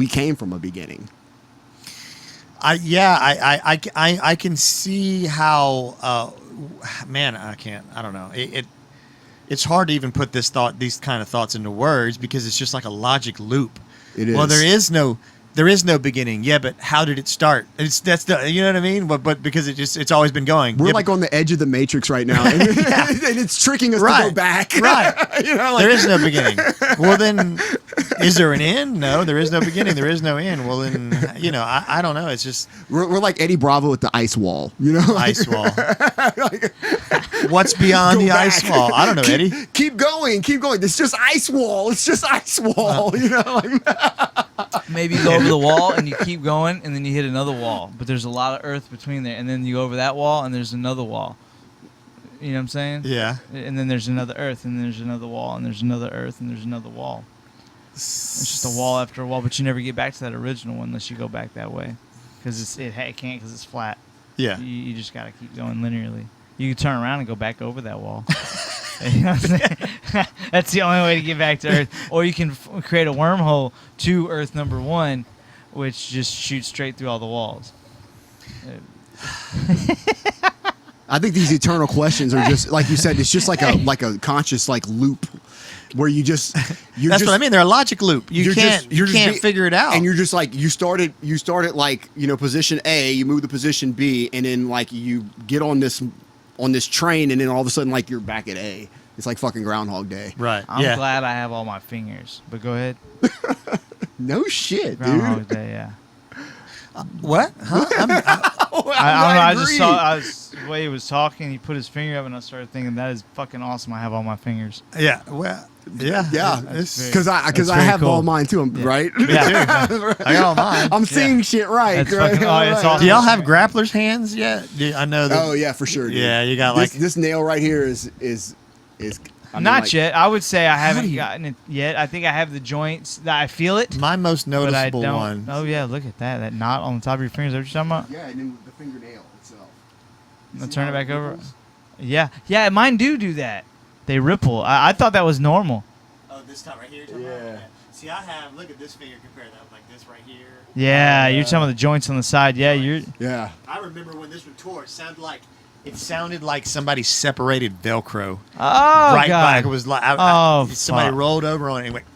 came from a beginning. I can see how man, I don't know. It's hard to even put these kind of thoughts into words because it's just like a logic loop. It is. Well, there is no beginning. Yeah, but how did it start? That's you know what I mean? But because it's always been going. We're like on the edge of the matrix right now, and, and it's tricking us to go back. Right. There is no beginning. Well, then, is there an end? No, there is no beginning. There is no end. Well, then, I don't know. It's just we're like Eddie Bravo at the ice wall. Ice wall. What's beyond the ice wall? I don't know, Eddie. Keep going. It's just ice wall. Maybe you go over the wall and you keep going and then you hit another wall, but there's a lot of earth between there, and then you go over that wall and there's another wall. You know what I'm saying? Yeah. And then there's another earth, and there's another wall, and there's another earth, and there's another wall. It's just a wall after a wall, but you never get back to that original one unless you go back that way, because it can't, because it's flat. Yeah. You just got to keep going linearly. You can turn around and go back over that wall. You know what I'm saying? That's the only way to get back to Earth. Or you can create a wormhole to Earth number 1, which just shoots straight through all the walls. I think these eternal questions are just like you said. It's just like a conscious loop where that's what I mean. They're a logic loop. You can't figure it out. And you're just like you started position A, you move to position B, and then you get on this train, and then all of a sudden you're back at A. It's like fucking Groundhog Day. Right. I'm glad I have all my fingers. But go ahead. No shit, Groundhog Day, yeah. What? Huh? I don't know. I just saw the way he was talking. He put his finger up, and I started thinking, that is fucking awesome. I have all my fingers. Yeah. Well. Yeah. Because I have cool. all mine too. Right. Yeah. I got all mine. I'm seeing shit right. That's fucking, awesome. Do y'all have grappler's hands yet? I know that. Oh yeah, for sure. Dude. Yeah, you got this nail right here is. Not yet. I would say I haven't gotten it yet. I think I have the joints that I feel it. My most noticeable one. Oh yeah, look at that. That knot on the top of your fingers. Is that what you're talking about? Yeah, and then the fingernail itself. I'll turn it back over. Yeah. Mine do that. They ripple. I thought that was normal. Oh, this top right here. Yeah. See, I have. Look at this finger. Compare that with this right here. Yeah, you're talking about the joints on the side. Yeah, Yeah. I remember when this one tore. It sounded like somebody separated Velcro. Oh, right God. back. It was like somebody rolled over on it and went.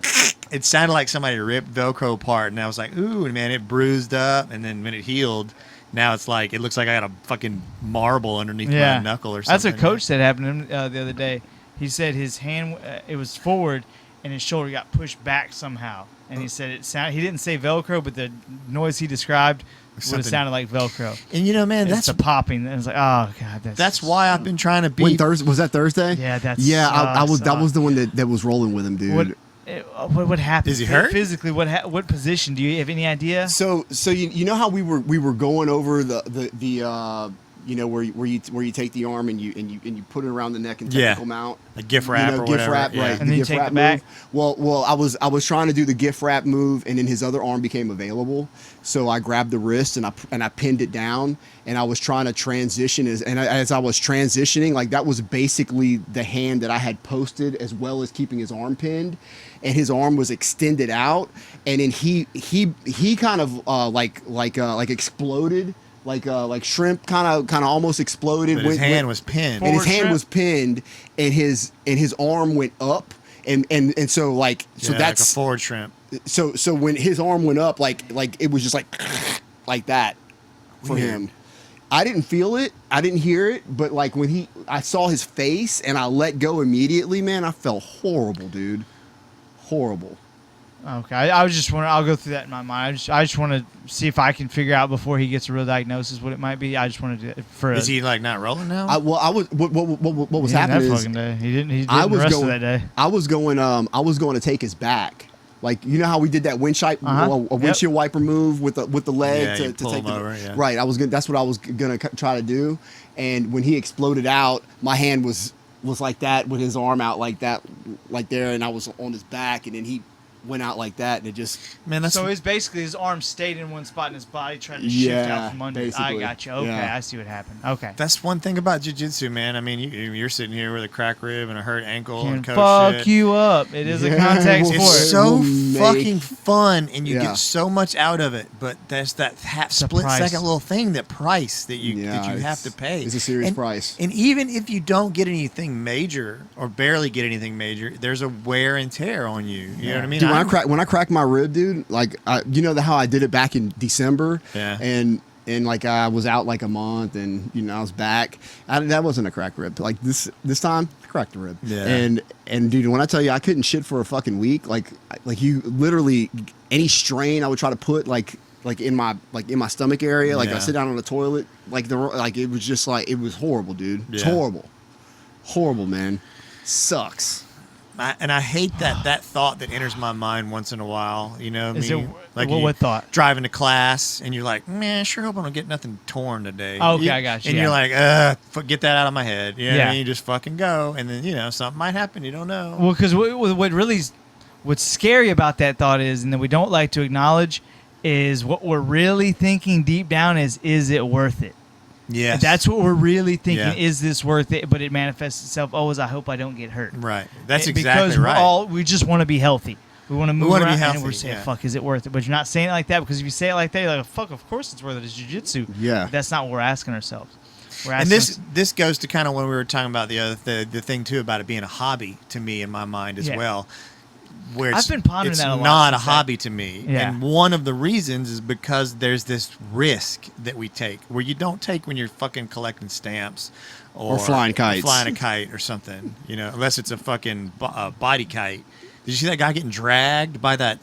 It sounded like somebody ripped Velcro apart, and I was like, "Ooh, man!" It bruised up, and then when it healed, now it looks like I got a fucking marble underneath my knuckle or something. That's what Coach said happened to him the other day. He said his hand it was forward, and his shoulder got pushed back somehow, and he said he didn't say Velcro, but the noise he described would have sounded like Velcro. And man, that's the popping. And it's like, oh God, that's why I've been trying to beat. Was that Thursday? Yeah, that was the one that was rolling with him, dude. What happened? Is he hurt? Physically, what position? Do you have any idea? So you know how we were going over the where you take the arm and you put it around the neck and technical mount, a gift wrap or gift whatever. wrap, yeah. right? And then you take wrap it back. move. Well, I was trying to do the gift wrap move, and then his other arm became available, so I grabbed the wrist and I pinned it down, and I was trying to transition as I was transitioning, like that was basically the hand that I had posted as well as keeping his arm pinned, and his arm was extended out, and then he kind of like exploded. Like shrimp kind of almost exploded. But his hand was pinned. And his hand shrimp? was pinned, and his arm went up, and so that's like a that's forward shrimp. so when his arm went up, like it was just like that for Weird. him. I didn't feel it, I didn't hear it, but like when I saw his face and I let go immediately, man, I felt horrible, dude. Horrible. Okay, I was just wondering. I'll go through that in my mind. I just want to see if I can figure out before he gets a real diagnosis what it might be. I just wanted to. Is he like not rolling now? I was what was He didn't happening that is fucking day. He didn't I was rest going of that day. I was going to take his back. Like, you know how we did that windshield wiper move with the leg you to pull take him over, yeah. Right. That's what I was gonna try to do. And when he exploded out, my hand was like that with his arm out like that, like there, and I was on his back, and then he went out like that, and it just So it's basically his arm stayed in one spot and his body tried to shift out from under. basically. I got you. Okay, Yeah. I see what happened. Okay. That's one thing about jiu-jitsu, man. I mean, you're sitting here with a crack rib and a hurt ankle Can and coach fuck shit. you up. It is a Yeah, contact well, sport. It's so Will make- fucking fun, and you Yeah. get so much out of it. But there's that split price. second little thing, that price that you have it's- to pay. It's a serious and, price. And even if you don't get anything major or barely get anything major, there's a wear and tear on you. You know what I mean? Dude, when I cracked my rib, dude, like how I did it back in December, Yeah. and like I was out like a month, and I was back. That wasn't a cracked rib. Like this time, I cracked the rib. Yeah. And dude, when I tell you I couldn't shit for a fucking week, like you literally any strain I would try to put like in my stomach area, like I Yeah. sit down on the toilet, it was just like it was horrible, dude. It's Yeah. horrible, man. Sucks. I hate that thought that enters my mind once in a while. You know, Is me, it- like what thought? Driving to class, and you're like, man, sure hope I don't get nothing torn today. Okay, I got you, And yeah. you're like, get that out of my head. You know what I Yeah. mean? You just fucking go, and then something might happen. You don't know. Well, because what's scary about that thought is, and that we don't like to acknowledge, is what we're really thinking deep down is it worth it? Yes, That's what we're really thinking. Yeah. Is this worth it? But it manifests itself. I hope I don't get hurt. right. That's Because exactly right. we just want to be healthy. We want to move wanna be around, healthy, and we're saying, yeah. "Fuck, is it worth it?" But you're not saying it like that, because if you say it like that, you're like, "Fuck, of course it's worth it. It's jiu-jitsu." Yeah. But that's not what we're asking ourselves. We're And asking this goes to kind of when we were talking about the thing too about it being a hobby to me in my mind as Yeah. well. Where I've been pondering it's that a lot not a since that. hobby to me, Yeah. and one of the reasons is because there's this risk that we take where you don't take when you're fucking collecting stamps Or flying kites. flying a kite or something. Unless it's a fucking body kite. Did you see that guy getting dragged by that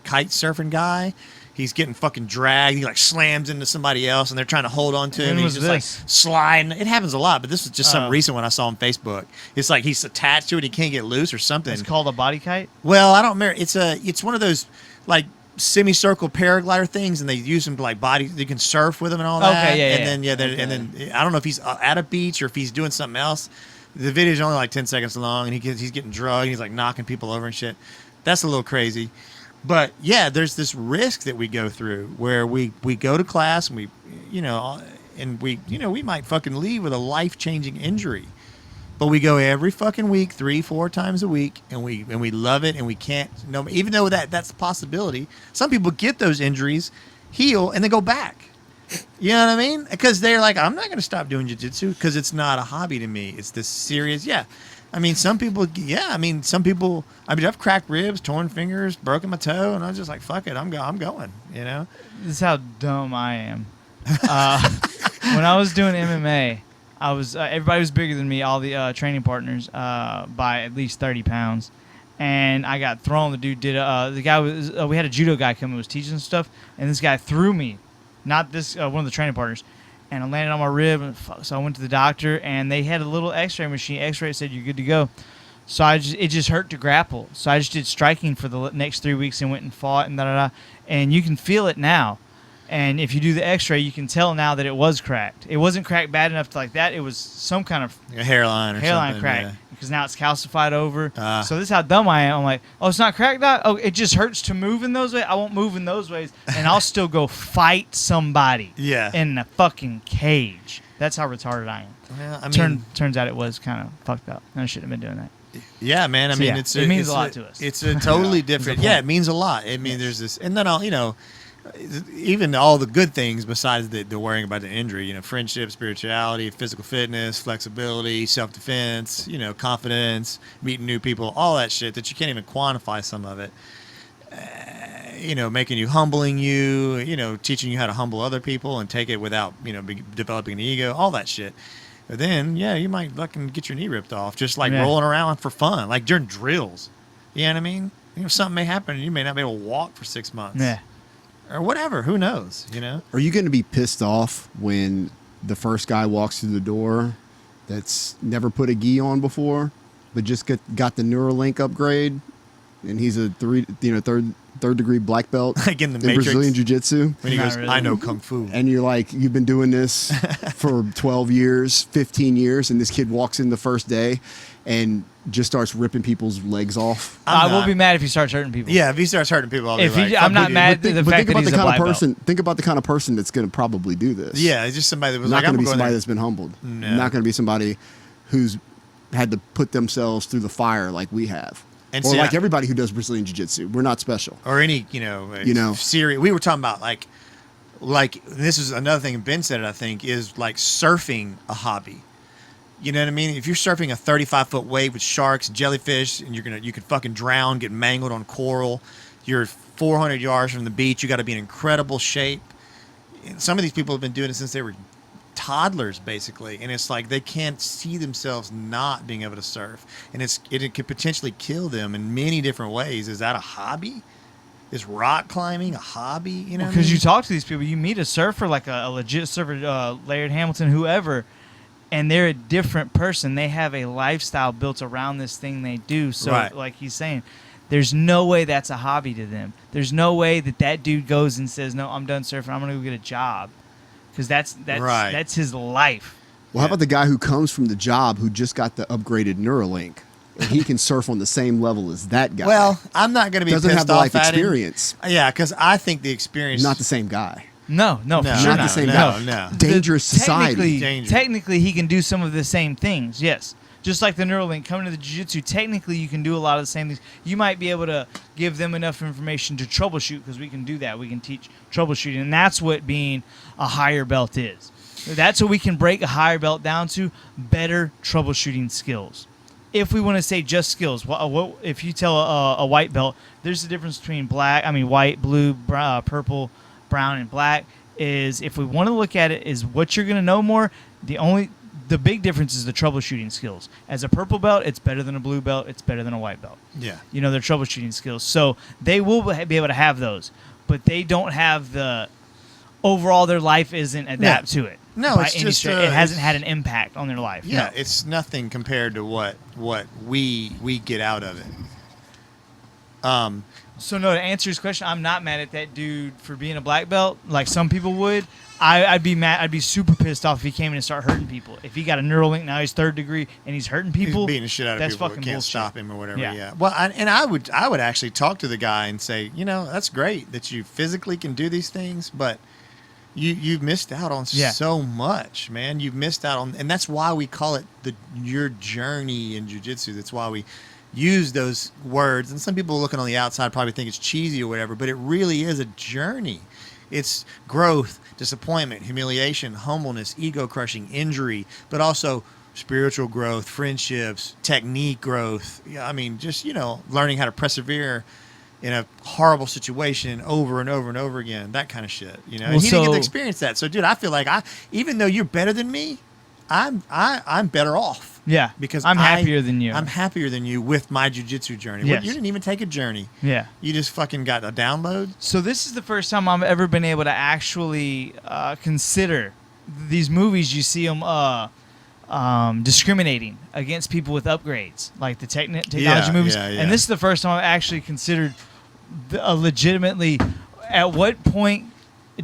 kite surfing guy? He's getting fucking dragged. He like slams into somebody else, and they're trying to hold on to him. When And was he's just this? like sliding. It happens a lot, but this was just some Oh. recent one I saw on Facebook. It's like he's attached to it. He can't get loose or something. It's called a body kite. Well, I don't remember. It's one of those like semicircle paraglider things, and they use them to like body. You can surf with them and all that. Okay, yeah, and yeah. then and then I don't know if he's at a beach or if he's doing something else. The video's only like 10 seconds long, and he's getting drugged. And he's like knocking people over and shit. That's a little crazy. But yeah, there's this risk that we go through where we go to class and we might fucking leave with a life-changing injury. But we go every fucking week, 3-4 times a week, and we love it, and we can't even though that's a possibility. Some people get those injuries, heal, and then go back. You know what I mean? Because they're like, I'm not going to stop doing jiu-jitsu because it's not a hobby to me. It's this serious, yeah. Some people, I've cracked ribs, torn fingers, broken my toe, and I was just like, fuck it, I'm going, This is how dumb I am. When I was doing MMA, I was everybody was bigger than me, all the training partners, by at least 30 pounds. And I got thrown. The dude did. The guy was. We had a judo guy come and was teaching stuff, and this guy threw me, not this one of the training partners, and I landed on my rib. And so I went to the doctor, and they had a little X-ray machine. X-ray said you're good to go. So it just hurt to grapple. So I just did striking for the next 3 weeks and went and fought and da da da. And you can feel it now. And if you do the X-ray, you can tell now that it was cracked. It wasn't cracked bad enough to like that. It was some kind of a hairline or something. crack because now it's calcified over. So this is how dumb I am. I'm like, oh, it's not cracked, Doc? Oh, it just hurts to move in those ways. I won't move in those ways, and I'll still go fight somebody. In a fucking cage. That's how retarded I am. Well, I mean, turns out it was kind of fucked up, and I shouldn't have been doing that. Yeah, man. I mean, it means a lot to us. It's a totally different. Yeah, it means a lot. I mean, there's this, and then even all the good things besides the worrying about the injury, friendship, spirituality, physical fitness, flexibility, self-defense, confidence, meeting new people, all that shit that you can't even quantify some of it. Making you, humbling you, teaching you how to humble other people and take it without, developing an ego, all that shit. But then, you might fucking get your knee ripped off just like rolling around for fun, like during drills. You know what I mean? Something may happen and you may not be able to walk for 6 months. Yeah. Or whatever. Who knows? Are you going to be pissed off when the first guy walks through the door that's never put a gi on before, but just got the Neuralink upgrade, and he's a third degree black belt like in Matrix, Brazilian Jiu-Jitsu? When he goes, really. I know Kung Fu. And you're like, you've been doing this for 12 years, 15 years, and this kid walks in the first day and just starts ripping people's legs off. I will be mad if he starts hurting people. Yeah, if he starts hurting people, I'll be like, I'm not mad at the fact that he's a black belt. Think about the kind of person that's going to probably do this. Yeah, it's just somebody that was not like, going to be somebody that's been humbled. No. Not going to be somebody who's had to put themselves through the fire like we have. And or like everybody who does Brazilian Jiu-Jitsu. We're not special. Or any, serious. We were talking about like this is another thing Ben said it, I think, is like surfing a hobby. You know what I mean? If you're surfing a 35-foot wave with sharks, jellyfish, and you could fucking drown, get mangled on coral. You're 400 yards from the beach. You got to be in incredible shape. And some of these people have been doing it since they were toddlers, basically, and it's like they can't see themselves not being able to surf, and it could potentially kill them in many different ways. Is that a hobby? Is rock climbing a hobby? Because you talk to these people, you meet a surfer, like a legit surfer, Laird Hamilton, whoever, and they're a different person. They have a lifestyle built around this thing they do. So, like he's saying, there's no way that's a hobby to them. There's no way that dude goes and says, "No, I'm done surfing. I'm gonna go get a job." Because that's his life. Well, how about the guy who comes from the job who just got the upgraded Neuralink, and he can surf on the same level as that guy? Well, I'm not going to be doesn't pissed have the off life at experience. Him. Yeah, because I think the experience not the same guy. No, for sure not the same guy. No. Dangerous society. Technically, he can do some of the same things. Yes. Just like the Neuralink, coming to the jiu-jitsu, technically you can do a lot of the same things. You might be able to give them enough information to troubleshoot, because we can do that. We can teach troubleshooting, and that's what being a higher belt is. That's what we can break a higher belt down to: better troubleshooting skills. If we want to say just skills, what if you tell a white belt, there's a difference between white, blue, purple, brown, and black. Is if we want to look at it, is what you're going to know more. The big difference is the troubleshooting skills. As a purple belt, it's better than a blue belt. It's better than a white belt. Yeah. Their troubleshooting skills. So they will be able to have those, but they don't have the overall. Their life isn't adapt to it. No, it's just it hasn't had an impact on their life. Yeah, it's nothing compared to what we get out of it. So no, to answer his question, I'm not mad at that dude for being a black belt like some people would. I'd be mad. I'd be super pissed off if he came in and started hurting people. If he got a Neuralink, now he's 3rd degree and he's hurting people. He's beating the shit out of that's people. Fucking Can't bullshit. Stop him or whatever. Yeah. Well, I would actually talk to the guy and say, that's great that you physically can do these things, but you've missed out on so much, man. You've missed out on, and that's why we call it your journey in jiu-jitsu. That's why we use those words. And some people looking on the outside probably think it's cheesy or whatever, but it really is a journey. It's growth, disappointment, humiliation, humbleness, ego crushing, injury, but also spiritual growth, friendships, technique growth. I mean, just, learning how to persevere in a horrible situation over and over and over again, that kind of shit, and he didn't get to experience that. So, dude, I feel like even though you're better than me, I'm better off. Yeah, because I'm happier than you. I'm happier than you with my jiu-jitsu journey. Yes. You didn't even take a journey. Yeah. You just fucking got a download. So this is the first time I've ever been able to actually consider these movies. You see them discriminating against people with upgrades, like the technology movies. Yeah. And this is the first time I've actually considered legitimately at what point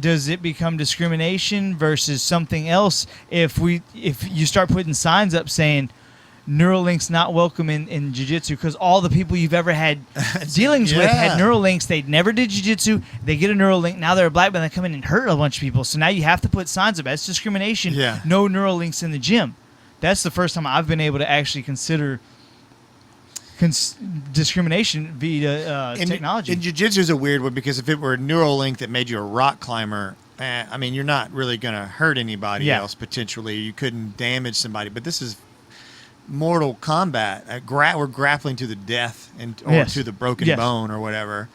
does it become discrimination versus something else if you start putting signs up saying Neuralink's not welcome in jiu-jitsu, because all the people you've ever had dealings with had Neuralinks. They never did jiu-jitsu. They get a Neuralink. Now they're a black belt. They come in and hurt a bunch of people. So now you have to put signs up. That's discrimination. Yeah. No Neuralinks in the gym. That's the first time I've been able to actually consider discrimination via technology. And jiu-jitsu is a weird one, because if it were a Neuralink that made you a rock climber, I mean, you're not really going to hurt anybody else potentially. You couldn't damage somebody. But this is Mortal Kombat. We're grappling to the death or to the broken bone or whatever,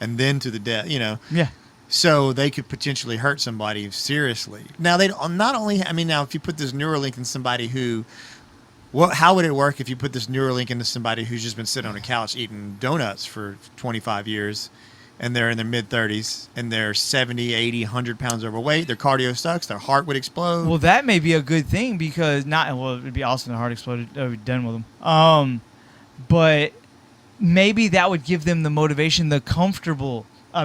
and then to the death. Yeah. So they could potentially hurt somebody seriously. Now they not only. I mean, now if you put this Neuralink in somebody who, how would it work if you put this Neuralink into somebody who's just been sitting on a couch eating donuts for 25 years? And they're in their mid-30s, and they're 70, 80, 100 pounds overweight. Their cardio sucks. Their heart would explode. Well, that may be a good thing, because it'd be awesome if the heart exploded. Oh, we're done with them. But maybe that would give them the motivation, the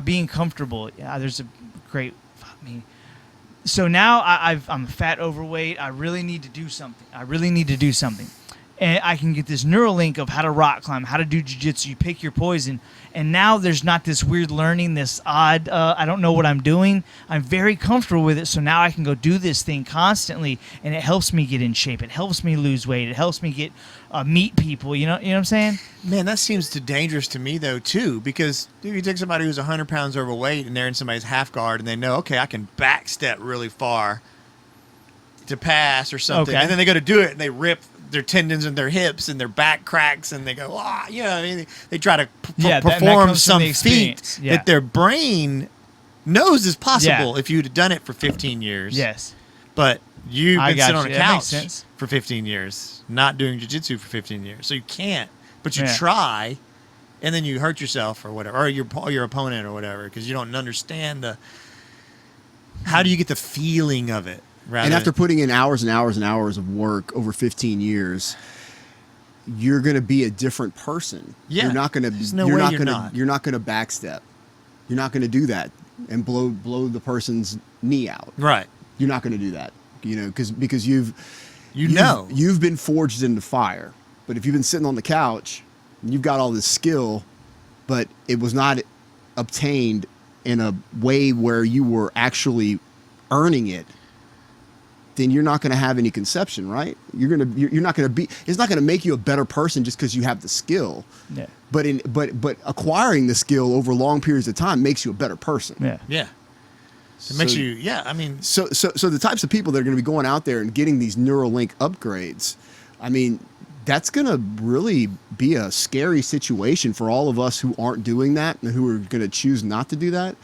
being comfortable. Yeah, there's a great. Fuck me. So now I'm fat, overweight. I really need to do something. And I can get this Neuralink of how to rock climb, how to do jiu-jitsu. You pick your poison. And now there's not this weird learning, this odd, I don't know what I'm doing. I'm very comfortable with it. So now I can go do this thing constantly. And it helps me get in shape. It helps me lose weight. It helps me meet people. You know what I'm saying? Man, that seems too dangerous to me, though, too. Because if you take somebody who's 100 pounds overweight and they're in somebody's half guard and they know, okay, I can backstep really far to pass or something. Okay. And then they go to do it and they rip their tendons in their hips and their back cracks, and they go, I mean, they try to perform some feat that their brain knows is possible if you'd have done it for 15 years. Yes. But you've been sitting on a couch for 15 years, not doing jiu-jitsu for 15 years. So you can't, but you try, and then you hurt yourself or whatever, or your opponent or whatever, because you don't understand how do you get the feeling of it? And after putting in hours and hours and hours of work over 15 years, you're going to be a different person. Yeah. You're not going to. You're not going to backstep. You're not going to do that and blow the person's knee out. Right. You're not going to do that. Because you've been forged into fire. But if you've been sitting on the couch, and you've got all this skill, but it was not obtained in a way where you were actually earning it, then you're not going to have any conception, right? You're not going to be. It's not going to make you a better person just because you have the skill. Yeah. But acquiring the skill over long periods of time makes you a better person. Yeah. Yeah. It makes you. Yeah. I mean. So the types of people that are going to be going out there and getting these Neuralink upgrades, I mean, that's going to really be a scary situation for all of us who aren't doing that and who are going to choose not to do that.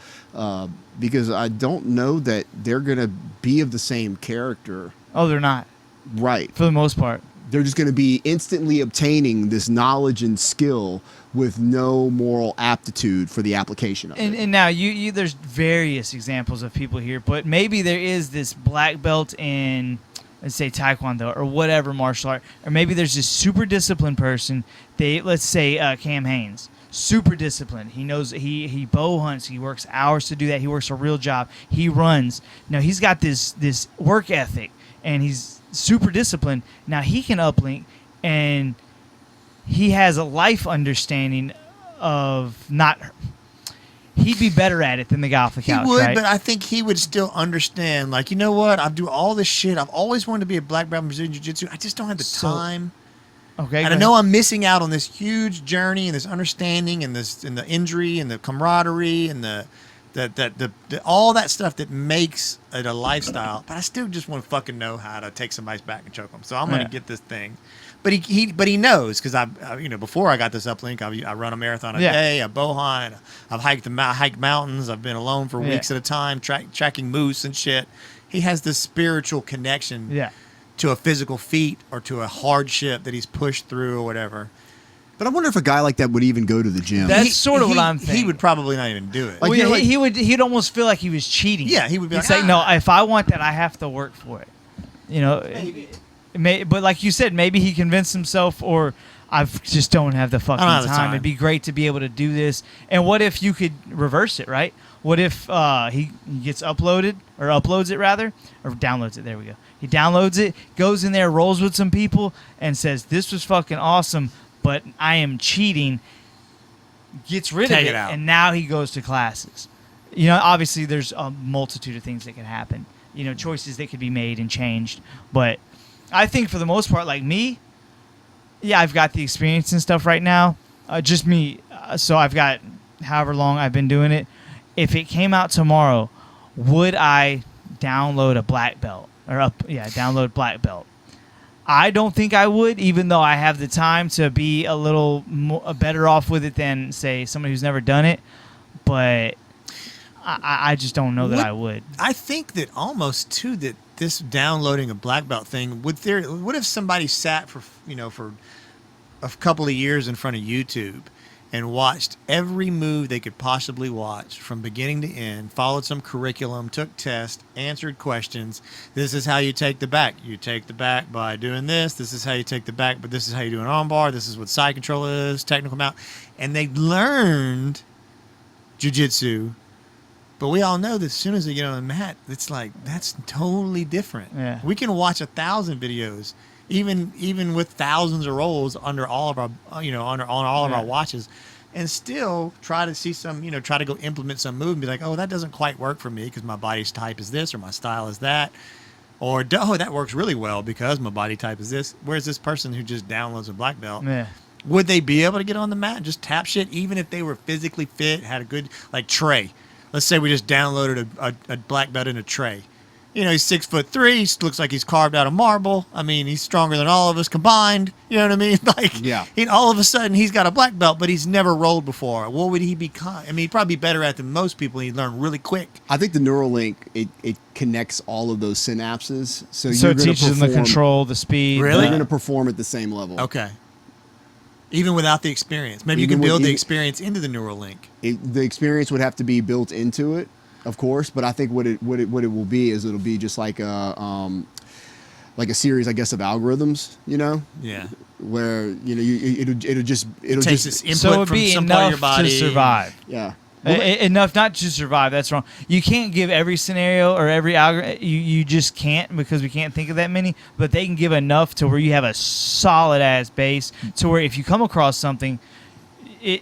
Because I don't know that they're going to be of the same character. Oh, they're not. Right. For the most part. They're just going to be instantly obtaining this knowledge and skill with no moral aptitude for the application of it. And now you there's various examples of people here, but maybe there is this black belt in, let's say, Taekwondo or whatever martial art, or maybe there's this super disciplined person. Let's say Cam Hanes. Super disciplined. He knows he bow hunts. He works hours to do that. He works a real job. He runs. Now he's got this work ethic, and he's super disciplined. Now he can uplink, and he has a life understanding of not. He'd be better at it than the guy off the couch. He would, right? But I think he would still understand. Like, you know what? I do all this shit. I've always wanted to be a black belt in Brazilian Jiu-Jitsu. I just don't have the time. Okay, and I know I'm missing out on this huge journey and this understanding and the injury and the camaraderie and the all that stuff that makes it a lifestyle. But I still just want to fucking know how to take somebody's back and choke them. So I'm going to get this thing. But he knows, because I before I got this uplink, I run a marathon a day. I bow hunt. I've hiked mountains. I've been alone for weeks at a time, tracking moose and shit. He has this spiritual connection. Yeah. To a physical feat or to a hardship that he's pushed through or whatever. But I wonder if a guy like that would even go to the gym. That's sort of what I'm thinking. He would probably not even do it. Like, he'd almost feel like he was cheating. Yeah, he would be like, no, if I want that, I have to work for it. But like you said, maybe he convinced himself, or I just don't have the fucking have the time. time. It'd be great to be able to do this. And what if you could reverse it, right? What if he gets uploaded, or uploads it rather, or downloads it? There we go. He downloads it, goes in there, rolls with some people, and says, "This was fucking awesome, but I am cheating." Gets rid of it, and now he goes to classes. You know, obviously there's a multitude of things that can happen. You know, choices that could be made and changed. But I think for the most part, like me, yeah, I've got the experience and stuff right now. Just me. So I've got however long I've been doing it. If it came out tomorrow, would I download a black belt? Download black belt. I don't think I would, even though I have the time to be a little better off with it than, say, somebody who's never done it. But I just don't know that I would. I think that almost, too, that this downloading a black belt thing, what if somebody sat for a couple of years in front of YouTube and watched every move they could possibly watch from beginning to end, followed some curriculum, took tests, answered questions. This is how you take the back. You take the back by doing this. This is how you take the back, but this is how you do an arm bar. This is what side control is, technical mount. And they learned jiu-jitsu. But we all know that as soon as they get on the mat, it's like, that's totally different. Yeah. We can watch 1,000 videos, even with thousands of rolls under all of our, on all of our watches, and still try to see try to go implement some move and be like, oh, that doesn't quite work for me because my body's type is this or my style is that. Or, oh, that works really well because my body type is this. Whereas this person who just downloads a black belt, would they be able to get on the mat and just tap shit even if they were physically fit, had a good, like Trey. Let's say we just downloaded a black belt in a tray. You know, he's 6'3", he looks like he's carved out of marble. I mean, he's stronger than all of us combined. You know what I mean? Like, all of a sudden he's got a black belt, but he's never rolled before. What would he become? I mean, he'd probably be better at than most people. He'd learn really quick. I think the Neuralink, it connects all of those synapses. So it teaches them the control, the speed. Really? They're going to perform at the same level. Okay. Even without the experience. Maybe you can build the experience into the Neuralink. The experience would have to be built into it, of course, but I think what it will be is it'll be just like a series, I guess, of algorithms, Yeah. Where it'll just takes this input so it'd from be some part of your enough body to survive. Yeah. Enough not to survive. That's wrong. You can't give every scenario or every algorithm. You just can't, because we can't think of that many. But they can give enough to where you have a solid ass base to where if you come across something,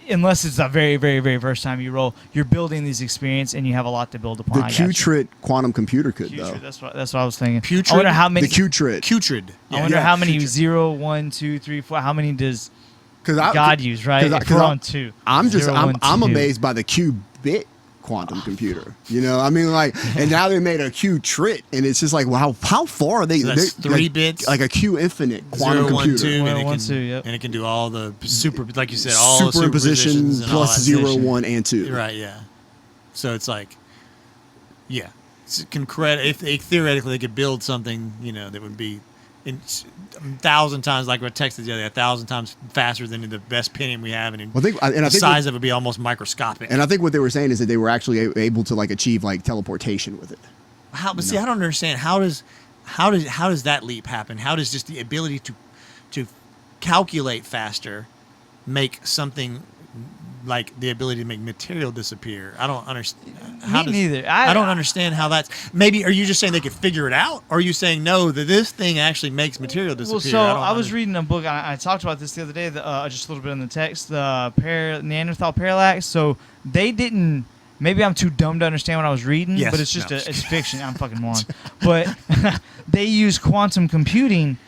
unless it's the very, very, very first time you roll, you're building these experience and you have a lot to build upon. The Qtrit quantum computer could, though. That's what I was thinking. Qtrit? I wonder how many. The Qtrit. Qtrit. I wonder how many 0, 1, 2, 3, 4. How many does God use, right? If we're on 2. I'm 0, 1, I'm 2. amazed by the qubit quantum computer. I mean, like, and now they made a Qtrit, and it's just like, wow, how far are they? So that's 3 bits, like a Q infinite quantum 0, 1, computer. 2, 0, 1, 2, yep. And it can do all the super, like you said, all superimposition the plus 0, 1, and 2. Right. Yeah. So it's like, yeah, if theoretically they could build something, that would be 1,000 times, like I texted the other day, 1,000 times faster than the best Pentium we have, and the size of it would be almost microscopic. And I think what they were saying is that they were actually able to achieve teleportation with it. See, I don't understand how does that leap happen? How does just the ability to calculate faster make something like the ability to make material disappear? I don't understand. Neither. I don't understand how that's. Maybe are you just saying they could figure it out, or are you saying no, that this thing actually makes material disappear? Well, so I was reading a book. I talked about this the other day. Just a little bit in the text. The Neanderthal parallax. So they didn't. Maybe I'm too dumb to understand what I was reading. Yes, but it's just it's fiction. I'm fucking moron. But they use quantum computing.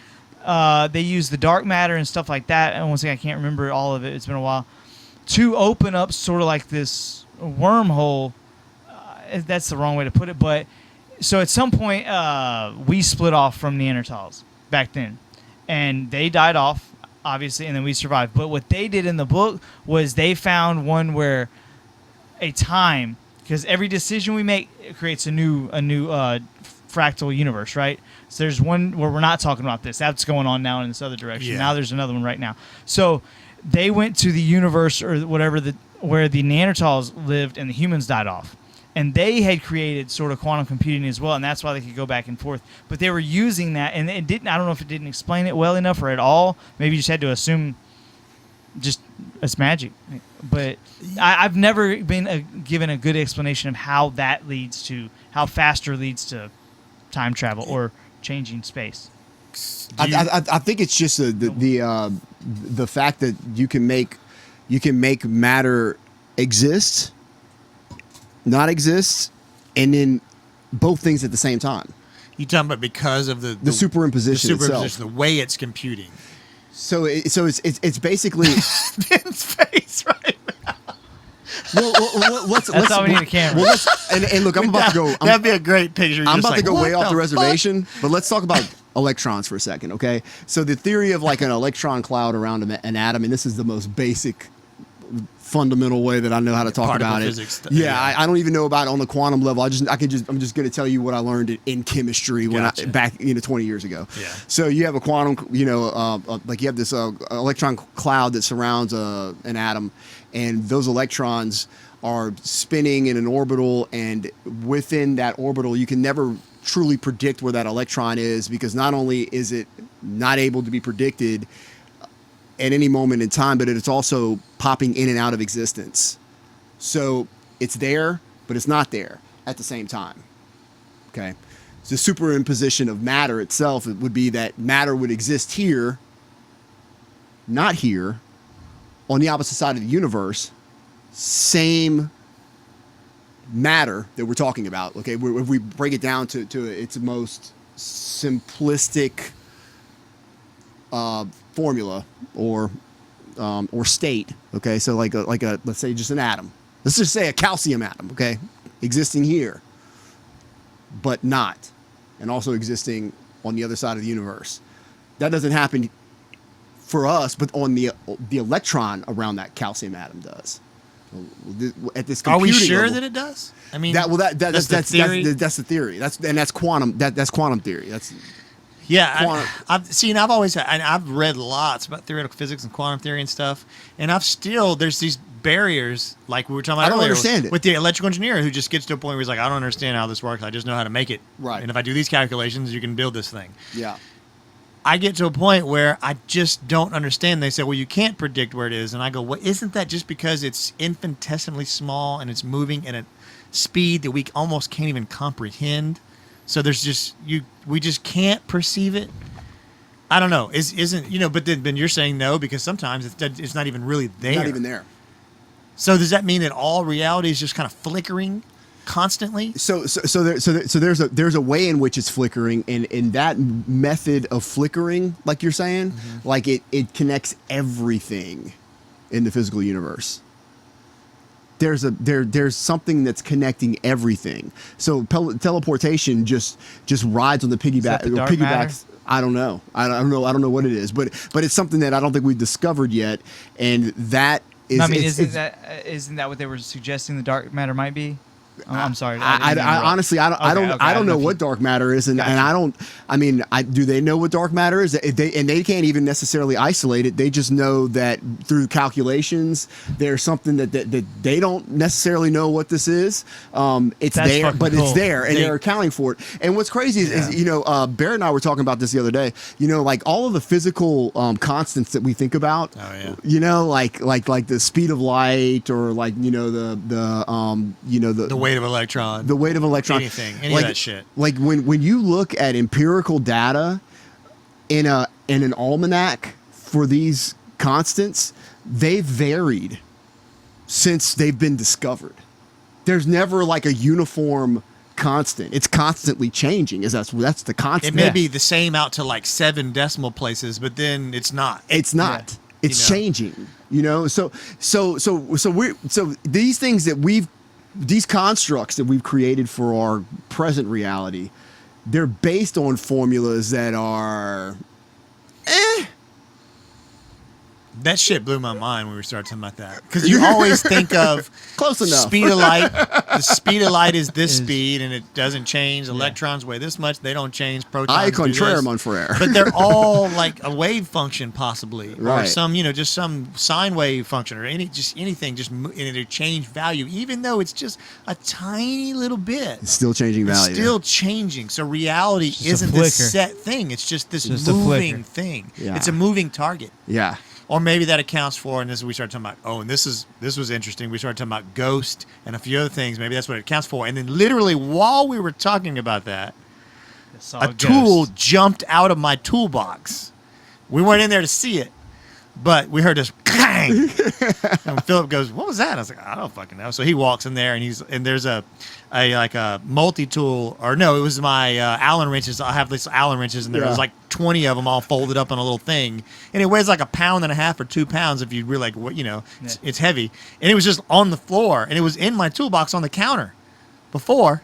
They use the dark matter and stuff like that. And once again, I can't remember all of it. It's been a while. To open up sort of like this wormhole, that's the wrong way to put it, but so at some point we split off from Neanderthals back then, and they died off, obviously, and then we survived. But what they did in the book was they found one where a time, because every decision we make creates a new fractal universe, right? So there's one where we're not talking about this. That's going on now in this other direction. Yeah. Now there's another one right now. So they went to the universe or whatever where the Neanderthals lived and the humans died off. And they had created sort of quantum computing as well, and that's why they could go back and forth. But they were using that, and it didn't. I don't know if it didn't explain it well enough or at all. Maybe you just had to assume just it's magic. But I've never been given a good explanation of how faster leads to time travel or changing space. I think it's just the fact that you can make matter exist, not exist, and then both things at the same time. You talking about because of the superimposition itself, the way it's computing. So it's basically Ben's face right now. Let's all we need a camera. Well, and look, I'm about to go. That'd be a great picture. I'm about to go way off the reservation, but let's talk about electrons for a second, okay? So the theory of like an electron cloud around an atom, and this is the most basic, fundamental way that I know how to talk about it. Yeah, I don't even know about it on the quantum level. I'm just going to tell you what I learned in chemistry back 20 years ago. Yeah. So you have a quantum, like you have this electron cloud that surrounds an atom, and those electrons are spinning in an orbital, and within that orbital, you can never truly predict where that electron is, because not only is it not able to be predicted at any moment in time, but it's also popping in and out of existence. So it's there, but it's not there at the same time. Okay. So the superimposition of matter itself, it would be that matter would exist here, not here, on the opposite side of the universe, same matter that we're talking about. Okay, if we break it down to its most simplistic formula or state. Okay, so like a let's say just an atom. Let's just say a calcium atom. Okay, existing here, but not, and also existing on the other side of the universe. That doesn't happen for us, but on the electron around that calcium atom does. At this Are we sure level, that it does? I mean, that's the theory. That's the theory. That's quantum. That's quantum theory. That's I've always I've read lots about theoretical physics and quantum theory and stuff, and there's these barriers like we were talking about earlier. I don't understand it. With the electrical engineer who just gets to a point where he's like, I don't understand how this works. I just know how to make it. Right. And if I do these calculations, you can build this thing. Yeah. I get to a point where I just don't understand. They say, well, you can't predict where it is. And I go, well, isn't that just because it's infinitesimally small and it's moving at a speed that we almost can't even comprehend? So there's we just can't perceive it. I don't know. But then you're saying no, because sometimes it's not even really there. Not even there. So does that mean that all reality is just kind of flickering constantly? So there's a way in which it's flickering, and in that method of flickering, like you're saying, like it connects everything in the physical universe. There's something that's connecting everything. So teleportation just rides on the piggyback Is that the dark piggybacks. matter? I don't know. I don't know what it is, but it's something that I don't think we've discovered yet, and that is. I mean, isn't that what they were suggesting the dark matter might be? I'm sorry. I honestly, I don't know what dark matter is, and I don't. I mean, do they know what dark matter is? They can't even necessarily isolate it. They just know that through calculations, there's something that they don't necessarily know what this is. It's That's there, but cool. it's there, and they're accounting for it. And what's crazy is Barrett and I were talking about this the other day. Like all of the physical constants that we think about. Oh yeah. Like the speed of light, or like the weight of electron. The weight of electron. Any of that shit. Like when you look at empirical data in an almanac for these constants, they've varied since they've been discovered. There's never like a uniform constant. It's constantly changing. That's the constant. It may be the same out to like 7 decimal places, but then it's not. It's not. Yeah. It's changing. So these things that these constructs that we've created for our present reality, they're based on formulas that are That shit blew my mind when we started talking about that. Because you always think of close enough. Speed of light. The speed of light is this speed, and it doesn't change. Electrons weigh this much. They don't change. Protons Ai do contraire, this. mon frere. But they're all like a wave function, possibly, right. or some, just some sine wave function, or anything, and it change value, even though it's just a tiny little bit. It's still changing value. It's still changing. So reality isn't this set thing. It's just this moving thing. Yeah. It's a moving target. Yeah. Or maybe that accounts for, and this we started talking about. Oh, and this was interesting. We started talking about ghost and a few other things. Maybe that's what it accounts for. And then literally while we were talking about that, a tool jumped out of my toolbox. We weren't in there to see it, but we heard this clang. And Phillip goes, "What was that?" I was like, "I don't fucking know." So he walks in there, and there's a multi-tool, or no, it was my Allen wrenches. I have these Allen wrenches, and there was like 20 of them all folded up in a little thing, and it weighs like 1.5 pounds or 2 pounds if you really it's heavy, and it was just on the floor, and it was in my toolbox on the counter before.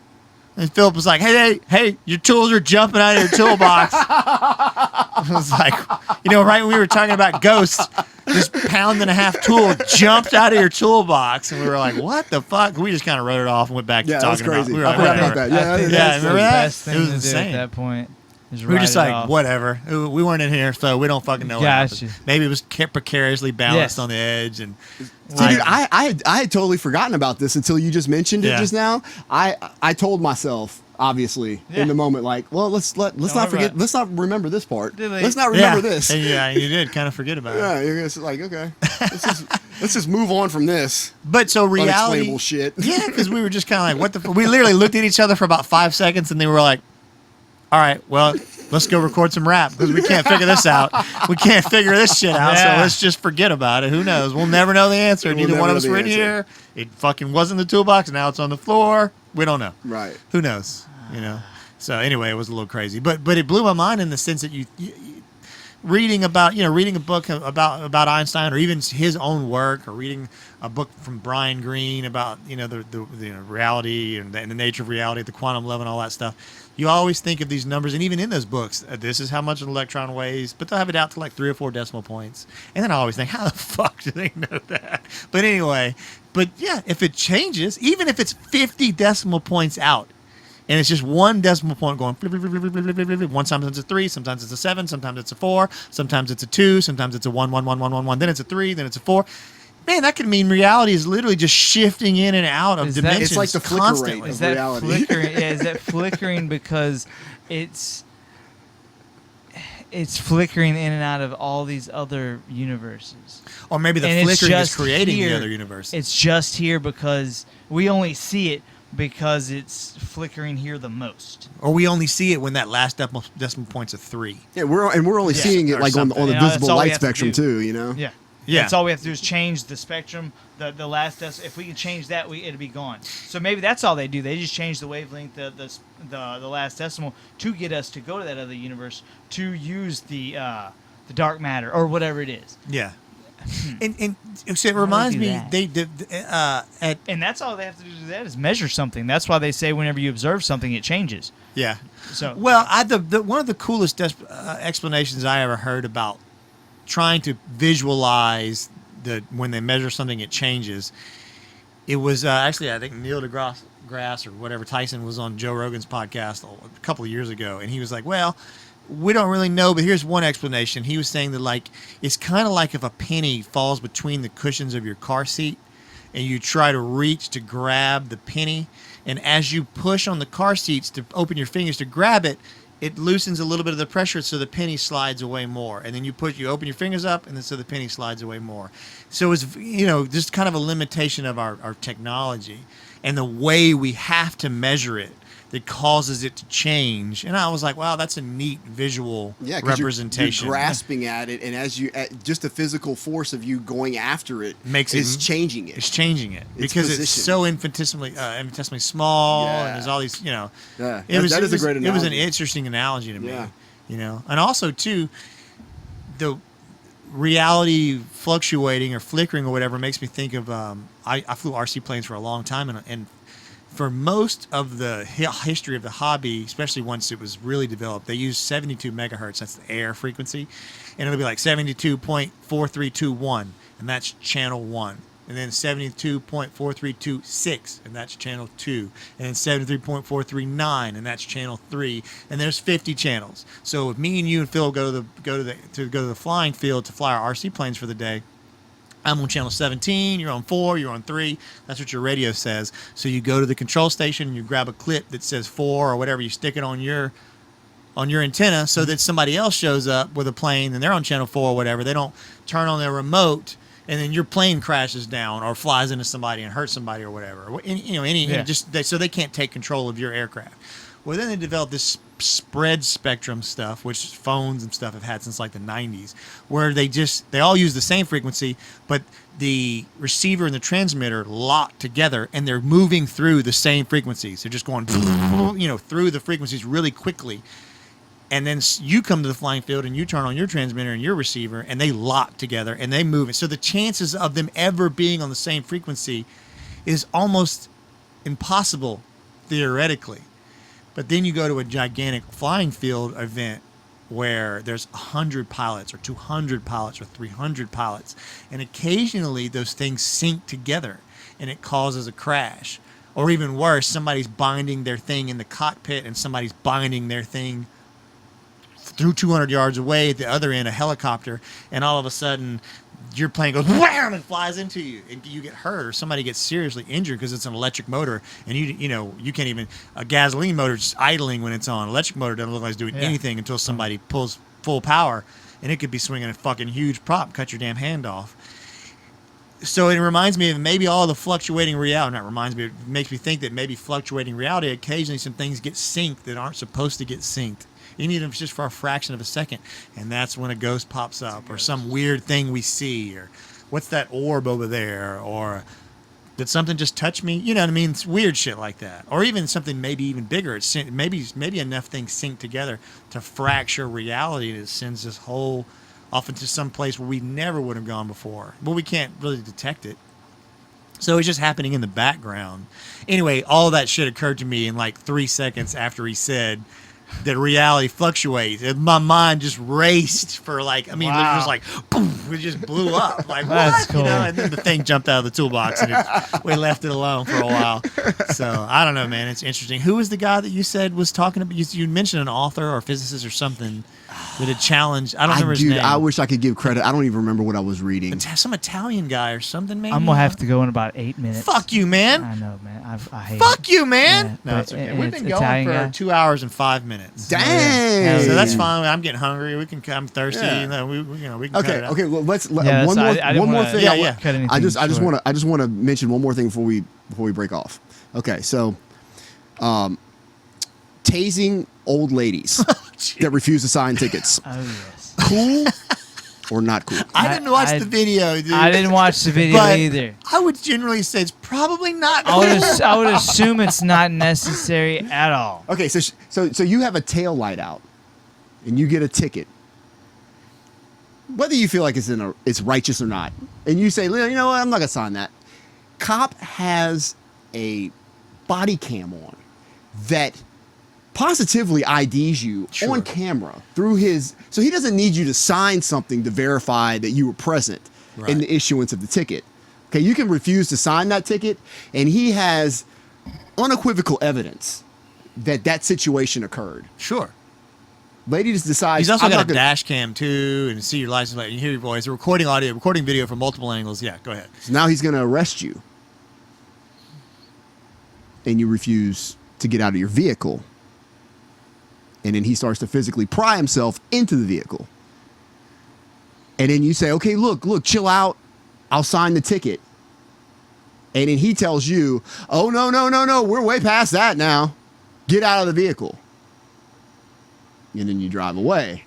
And Phillip was like, hey, your tools are jumping out of your toolbox. I was like, right when we were talking about ghosts, this 1.5 pound tool jumped out of your toolbox. And we were like, what the fuck? We just kind of wrote it off and went back to talking about it. We were like, about that. Yeah, remember that? It was insane. At that point. We were just like, whatever. We weren't in here, so we don't fucking know what happened. Maybe it was precariously balanced on the edge. And dude, I had totally forgotten about this until you just mentioned it just now. I told myself, obviously, in the moment, like, well, let's not forget, let's not remember this part. Let's not remember this. And you did kind of forget about it. Yeah, you're just like, okay, let's just move on from this. But so reality, unexplainable shit. Yeah, because we were just kind of like, what the? We literally looked at each other for about 5 seconds, and they were like, all right, well, let's go record some rap because we can't figure this out. We can't figure this shit out, so let's just forget about it. Who knows? We'll never know the answer. Neither one of us were in here. It fucking was in the toolbox. Now it's on the floor. We don't know. Right. Who knows? So anyway, it was a little crazy. But it blew my mind in the sense that you reading a book about Einstein or even his own work, or reading a book from Brian Greene about the reality and the nature of reality, the quantum level and all that stuff. You always think of these numbers, and even in those books, this is how much an electron weighs, but they'll have it out to like 3 or 4 decimal points. And then I always think, how the fuck do they know that? But anyway, if it changes, even if it's 50 decimal points out, and it's just one decimal point going flip, flip, flip, flip, flip, flip, flip. Sometimes it's a 3, sometimes it's a 7, sometimes it's a 4, sometimes it's a 2, sometimes it's a 1, 1, 1, 1, 1, 1, then it's a 3, then it's a 4. Man, that could mean reality is literally just shifting in and out of dimensions. It's like the flicker rate of reality. Is that flickering because it's flickering in and out of all these other universes? Or maybe the flickering is creating the other universe. It's just here because we only see it because it's flickering here the most. Or we only see it when that last decimal point's a 3. Yeah, we're only seeing it like on the visible light spectrum too, Yeah. Yeah. That's all we have to do is change the spectrum, the last if we can change that, it'll be gone. So maybe that's all they do. They just change the wavelength, the last decimal, to get us to go to that other universe, to use the dark matter or whatever it is. Yeah. And so it reminds me, they did and that's all they have to do that is measure something. That's why they say whenever you observe something, it changes. Yeah. So well, one of the coolest explanations I ever heard about trying to visualize when they measure something, it changes. It was actually, I think Neil deGrasse or whatever Tyson was on Joe Rogan's podcast a couple of years ago, and he was like, well, we don't really know, but here's one explanation. He was saying that like it's kind of like if a penny falls between the cushions of your car seat and you try to reach to grab the penny, and as you push on the car seats to open your fingers to grab it, it loosens a little bit of the pressure, so the penny slides away more. And then you open your fingers up, and then so the penny slides away more. So it's just kind of a limitation of our technology and the way we have to measure it that causes it to change. And I was like, wow, that's a neat visual representation. You're grasping at it, and as just the physical force of you going after it is changing it. It's changing it because it's so infinitesimally small, and there's all these, that is a great analogy. It was an interesting analogy to me, and also too, the reality fluctuating or flickering or whatever makes me think of I flew RC planes for a long time, and for most of the history of the hobby, especially once it was really developed, they used 72 megahertz. That's the air frequency. And it'll be like 72.4321, and that's channel 1. And then 72.4326, and that's channel 2. And then 73.439, and that's channel 3. And there's 50 channels. So if me and you and Phil go to the flying field to fly our RC planes for the day, I'm on channel 17, you're on 4, you're on 3. That's what your radio says. So you go to the control station and you grab a clip that says 4 or whatever, you stick it on your on your antenna so that somebody else shows up with a plane and they're on channel 4 or whatever. They don't turn on their remote and then your plane crashes down or flies into somebody and hurts somebody or whatever. So they can't take control of your aircraft. Well, then they developed this spread spectrum stuff, which phones and stuff have had since like the 90s, where they all use the same frequency, but the receiver and the transmitter lock together and they're moving through the same frequencies. They're just going, through the frequencies really quickly. And then you come to the flying field and you turn on your transmitter and your receiver and they lock together and they move it. So the chances of them ever being on the same frequency is almost impossible theoretically. But then you go to a gigantic flying field event where there's 100 pilots or 200 pilots or 300 pilots. And occasionally those things sync together and it causes a crash. Or even worse, somebody's binding their thing in the cockpit and somebody's binding their thing through 200 yards away at the other end, a helicopter, and all of a sudden your plane goes wham and flies into you and you get hurt or somebody gets seriously injured because it's an electric motor and you can't even, a gasoline motor is idling when it's on. Electric motor doesn't look like it's doing anything until somebody pulls full power and it could be swinging a fucking huge prop, cut your damn hand off. So it reminds me of maybe all the fluctuating reality. Not reminds me, it makes me think that maybe fluctuating reality, occasionally some things get synced that aren't supposed to get synced. You need them just for a fraction of a second, and that's when a ghost pops up, or some weird thing we see, or what's that orb over there, or did something just touch me? You know what I mean? It's weird shit like that, or even something maybe even bigger. It's maybe enough things sync together to fracture reality, and it sends this whole off into some place where we never would have gone before. Well, we can't really detect it. So it's just happening in the background. Anyway, all that shit occurred to me in like 3 seconds after he said that reality fluctuates. And my mind just raced for like, it was just like, boom, it just blew up. Like, That's what? cool. And then the thing jumped out of the toolbox and we left it alone for a while. So I don't know, man. It's interesting. Who was the guy that you said was talking about, you mentioned an author or physicist or something that had challenged, I don't remember his name. I wish I could give credit. I don't even remember what I was reading. Some Italian guy or something, maybe? I'm going to have to go in about 8 minutes. Fuck you, man. I know, man. I hate Fuck it. you, man. Yeah, No, it's okay. We've been Italian going for guy. 2 hours and 5 minutes. Dang. So that's fine. I'm getting hungry. I'm thirsty. Yeah. We can cut it out. Okay. Well, let's Yeah, one so more. I didn't One more wanna thing. cut anything I just short. want to mention one more thing before we break off. Okay, so, tasing old ladies that refuse to sign tickets. Oh, yes. Cool or not cool? I didn't watch the video, dude. I didn't watch the video But either. I would generally say it's probably not I cool. would assume it's not necessary at all. Okay, so you have a tail light out, and you get a ticket. Whether you feel like it's righteous or not, and you say, you know what, I'm not gonna sign that. Cop has a body cam on that positively IDs you on camera through his, so he doesn't need you to sign something to verify that you were present in the issuance of the ticket. Okay, you can refuse to sign that ticket, and he has unequivocal evidence that situation occurred. Sure. Lady just decides. He's also I'm got not a gonna- dash cam too, and see your license plate, and you hear your voice, recording audio, recording video from multiple angles. Yeah, go ahead. So now he's going to arrest you, and you refuse to get out of your vehicle. And then he starts to physically pry himself into the vehicle. And then you say, okay, look, chill out. I'll sign the ticket. And then he tells you, oh, no, we're way past that now. Get out of the vehicle. And then you drive away.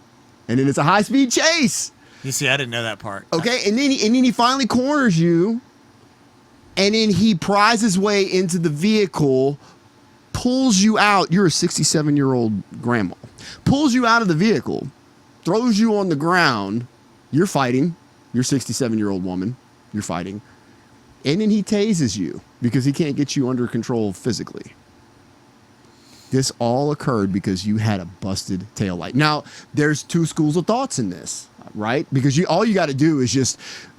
And then it's a high-speed chase. You see, I didn't know that part. Okay, and then he finally corners you. And then he pries his way into the vehicle, pulls you out. You're a 67-year-old grandma. Pulls you out of the vehicle, throws you on the ground. You're fighting. You're a 67-year-old woman. You're fighting. And then he tases you because he can't get you under control physically. This all occurred because you had a busted taillight. Now, there's two schools of thoughts in this, right? Because all you got to do is just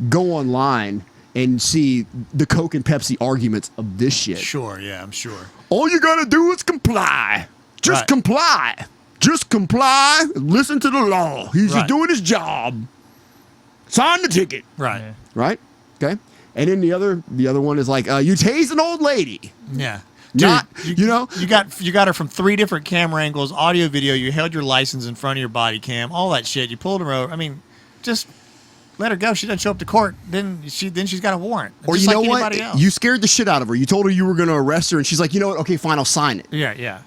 go online and see the Coke and Pepsi arguments of this shit. Sure, yeah, I'm sure. All you got to do is comply. Just comply. Just comply. Listen to the law. He's just doing his job. Sign the ticket. Right. Yeah. Right? Okay. And then the other one is like, you tased an old lady. Yeah. Dude, you got her from 3 different camera angles, audio, video. You held your license in front of your body cam, all that shit. You pulled her over. I mean, just let her go. She doesn't show up to court. Then she's got a warrant. Or just you know like what? anybody else. You scared the shit out of her. You told her you were going to arrest her, and she's like, you know what? Okay, fine, I'll sign it. Yeah.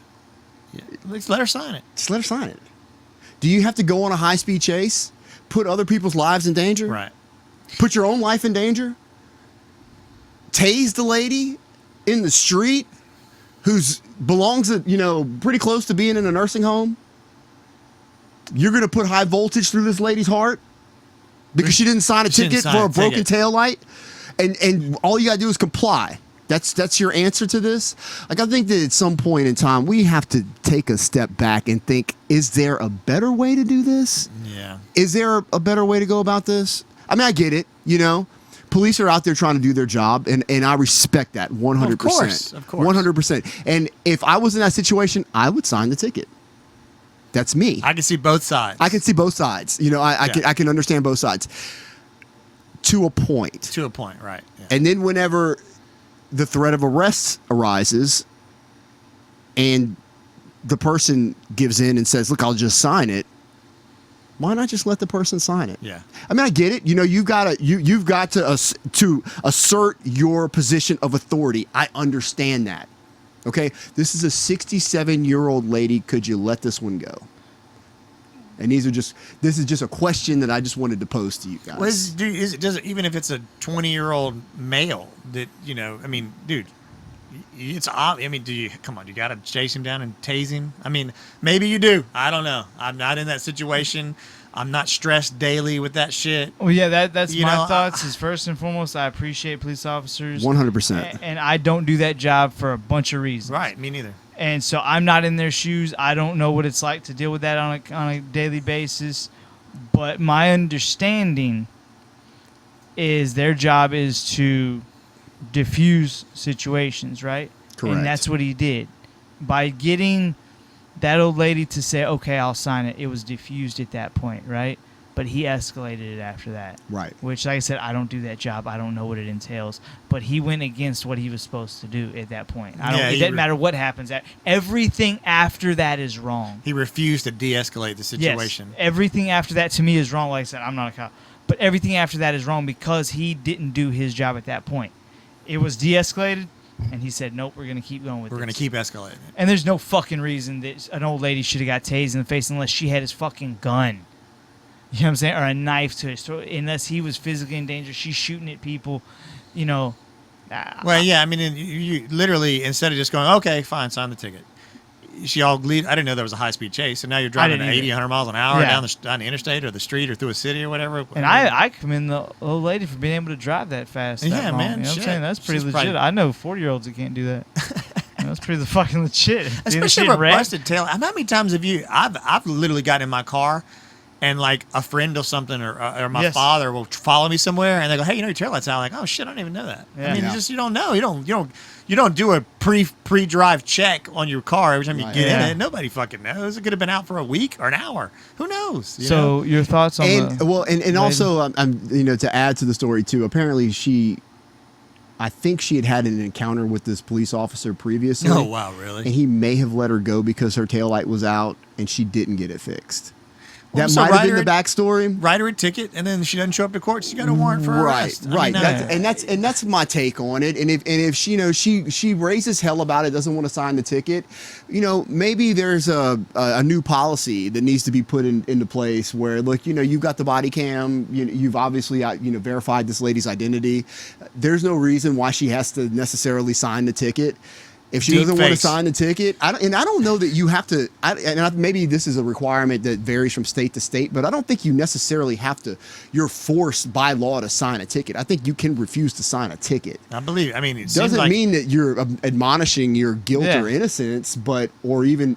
Let's let her sign it. Just let her sign it. Do you have to go on a high-speed chase? Put other people's lives in danger? Right. Put your own life in danger? Tase the lady in the street who's belongs at, pretty close to being in a nursing home? You're going to put high voltage through this lady's heart because she didn't sign a ticket for a broken taillight? And all you got to do is comply. That's your answer to this? Like, I think that at some point in time, we have to take a step back and think, is there a better way to do this? Yeah. Is there a better way to go about this? I mean, I get it, Police are out there trying to do their job, and I respect that 100%. Of course. 100%. And if I was in that situation, I would sign the ticket. That's me. I can see both sides. I can see both sides. I can understand both sides. To a point. To a point, right. Yeah. And then whenever the threat of arrest arises and the person gives in and says, look, I'll just sign it, why not just let the person sign it? Yeah. I mean, I get it. You've got to assert your position of authority. I understand that. Okay? This is a 67-year-old lady. Could you let this one go? And this is just a question that I just wanted to pose to you guys. Well, even if it's a 20-year-old male that, dude, it's obvious. I mean, do you got to chase him down and tase him? I mean, maybe you do. I don't know. I'm not in that situation. I'm not stressed daily with that shit. Well, yeah, that's my thoughts. Is first and foremost, I appreciate police officers 100%, and I don't do that job for a bunch of reasons. Right, me neither. And so I'm not in their shoes. I don't know what it's like to deal with that on a daily basis. But my understanding is their job is to diffuse situations, right? Correct. And that's what he did. By getting that old lady to say, okay, I'll sign it, it was diffused at that point, right? But he escalated it after that. Right. Which, like I said, I don't do that job. I don't know what it entails. But he went against what he was supposed to do at that point. It doesn't matter what happens. Everything after that is wrong. He refused to de-escalate the situation. Yes, everything after that to me is wrong. Like I said, I'm not a cop. But everything after that is wrong because he didn't do his job at that point. It was de-escalated, and he said, nope, we're going to keep going with this. We're going to keep escalating it. And there's no fucking reason that an old lady should have got tased in the face unless she had his fucking gun. You know what I'm saying? Or a knife to his throat. Unless he was physically in danger. She's shooting at people, Well, yeah, I mean, you literally, instead of just going, okay, fine, sign the ticket. I didn't know there was a high-speed chase, and now you're driving at 80, 100 miles an hour down the interstate or the street or through a city or whatever. And I commend the old lady for being able to drive that fast. Yeah, that long. man, You know what I'm shit. saying? That's pretty She's legit. probably- I know 40-year-olds that can't do that. That's pretty fucking legit. Especially for a busted tail. How many times have you? I've literally gotten in my car, and like a friend or something, or my father will follow me somewhere, and they go, "Hey, your taillight's out." I'm like, "Oh shit, I don't even know that." Yeah. I mean, you don't know. You don't do a pre-drive check on your car every time you get in it. Nobody fucking knows. It could have been out for a week or an hour. Who knows? So your thoughts on and also to add to the story too. Apparently I think she had an encounter with this police officer previously. Oh wow, really? And he may have let her go because her taillight was out and she didn't get it fixed. Well, That so might have been the backstory. Write her a ticket, and then she doesn't show up to court. She got a warrant for arrest. Right. I mean, That's my take on it. And if she raises hell about it, doesn't want to sign the ticket, maybe there's a new policy that needs to be put into place where, look, you've got the body cam, you've obviously verified this lady's identity. There's no reason why she has to necessarily sign the ticket. If she doesn't want to sign the ticket, I don't know that you have to. Maybe this is a requirement that varies from state to state, but I don't think you necessarily have to. You're forced by law to sign a ticket. I think you can refuse to sign a ticket. I believe. I mean, it doesn't mean that you're admonishing your guilt or innocence, or even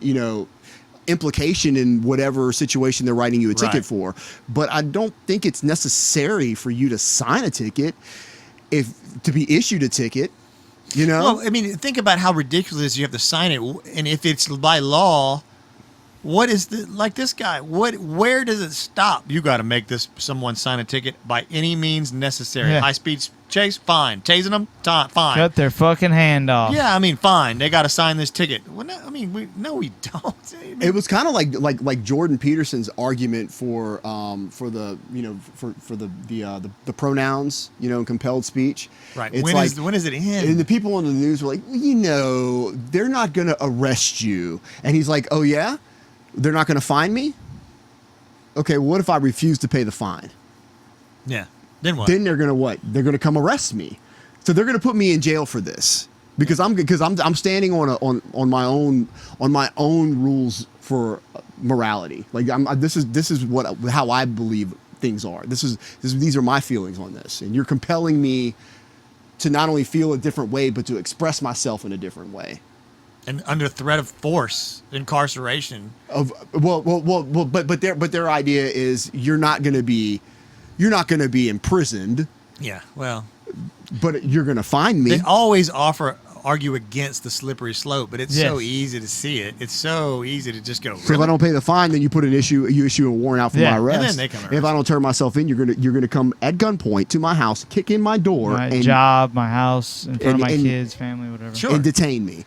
implication in whatever situation they're writing you a ticket for. But I don't think it's necessary for you to sign a ticket to be issued a ticket. Well, I mean, think about how ridiculous you have to sign it, and if it's by law, What is the like this guy? Where does it stop? You got to make someone sign a ticket by any means necessary. Yeah. High speed chase, fine. Tasing them, fine. Cut their fucking hand off. Yeah, I mean, fine. They got to sign this ticket. Well, no, I mean, we don't. It was kind of like Jordan Peterson's argument for the for the pronouns, in compelled speech. Right. It's When is it in? And the people on the news were like, they're not going to arrest you, and he's like, oh yeah, they're not going to fine me. Okay, what if I refuse to pay the fine? Yeah. Then what? Then they're going to what? They're going to come arrest me. So they're going to put me in jail for this because I'm standing on my own rules for morality. Like this is how I believe things are. These are my feelings on this, and you're compelling me to not only feel a different way but to express myself in a different way. And under threat of force, incarceration. But their idea is you're not going to be imprisoned. Yeah, well, but you're going to find me. They always argue against the slippery slope, but it's so easy to see it. It's so easy to just go. So if I don't pay the fine, then you issue a warrant out for my arrest. And then they come arrest. If I don't turn myself in, you're gonna come at gunpoint to my house, kick in my door, my job, my house, in front of my kids, family, whatever. Sure. And detain me.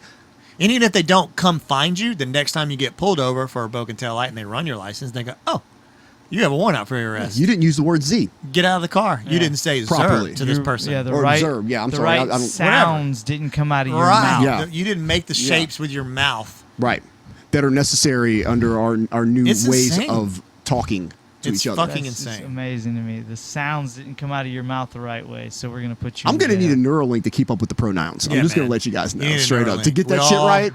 And even if they don't come find you, the next time you get pulled over for a broken tail light and they run your license, they go, "Oh, you have a warrant out for your arrest. You didn't use the word Z. Get out of the car. You didn't say Properly. to this person. Yeah, the Or right, observe. Yeah, I'm the sorry. right I don't, sounds didn't come out of your Right. mouth. Yeah. You didn't make the shapes with your mouth. right. That are necessary under our new It's ways insane. of talking to It's each other. fucking That's just insane. amazing to me. The sounds didn't come out of your mouth the right way, so we're gonna put you. I'm going to in need a jail. Neuralink to keep up with the pronouns. Yeah, I'm just going man. to let you guys know You need a straight up. Neuralink. To get that We shit all- right,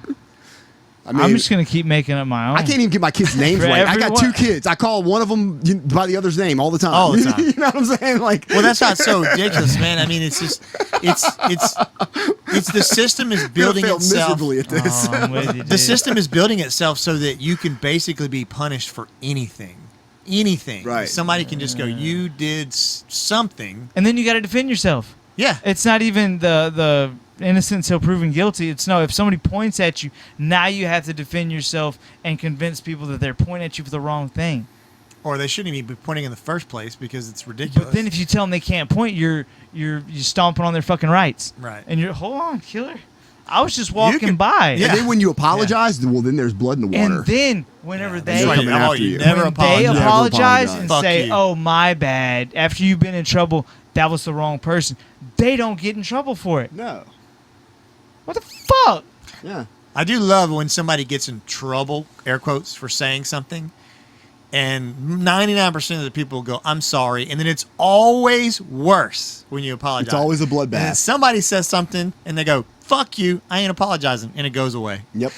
I mean, I'm just gonna keep making up my own. I can't even get my kids' names For right. I got everyone. 2 kids. I call one of them by the other's name all the time. All the time. You know what I'm saying? Like, Well, that's not so ridiculous, man. I mean, it's just, it's the system is building failed itself. miserably at this. Oh, I'm with you, The dude. system is building itself so that you can basically be punished for anything. Right. Somebody can just go, you did something. And then you got to defend yourself. Yeah. It's not even the innocent until proven guilty. It's no, if somebody points at you, now you have to defend yourself and convince people that they're pointing at you for the wrong thing. Or they shouldn't even be pointing in the first place because it's ridiculous. But then if you tell them they can't point, you're stomping on their fucking rights. Right. And you're, hold on, killer. I was just walking can- by. Yeah. And then when you apologize, well, then there's blood in the water. And then whenever Yeah, they that's why coming after you you. never when they apologize. apologize and Fuck say, you. "Oh, my bad," after you've been in trouble, that was the wrong person. They don't get in trouble for it. No. What the fuck? Yeah. I do love when somebody gets in trouble, air quotes, for saying something, and 99% of the people go, "I'm sorry," and then it's always worse when you apologize. It's always a And then bloodbath. somebody says something, and they go, "Fuck you, I ain't apologizing," and it goes away. Yep.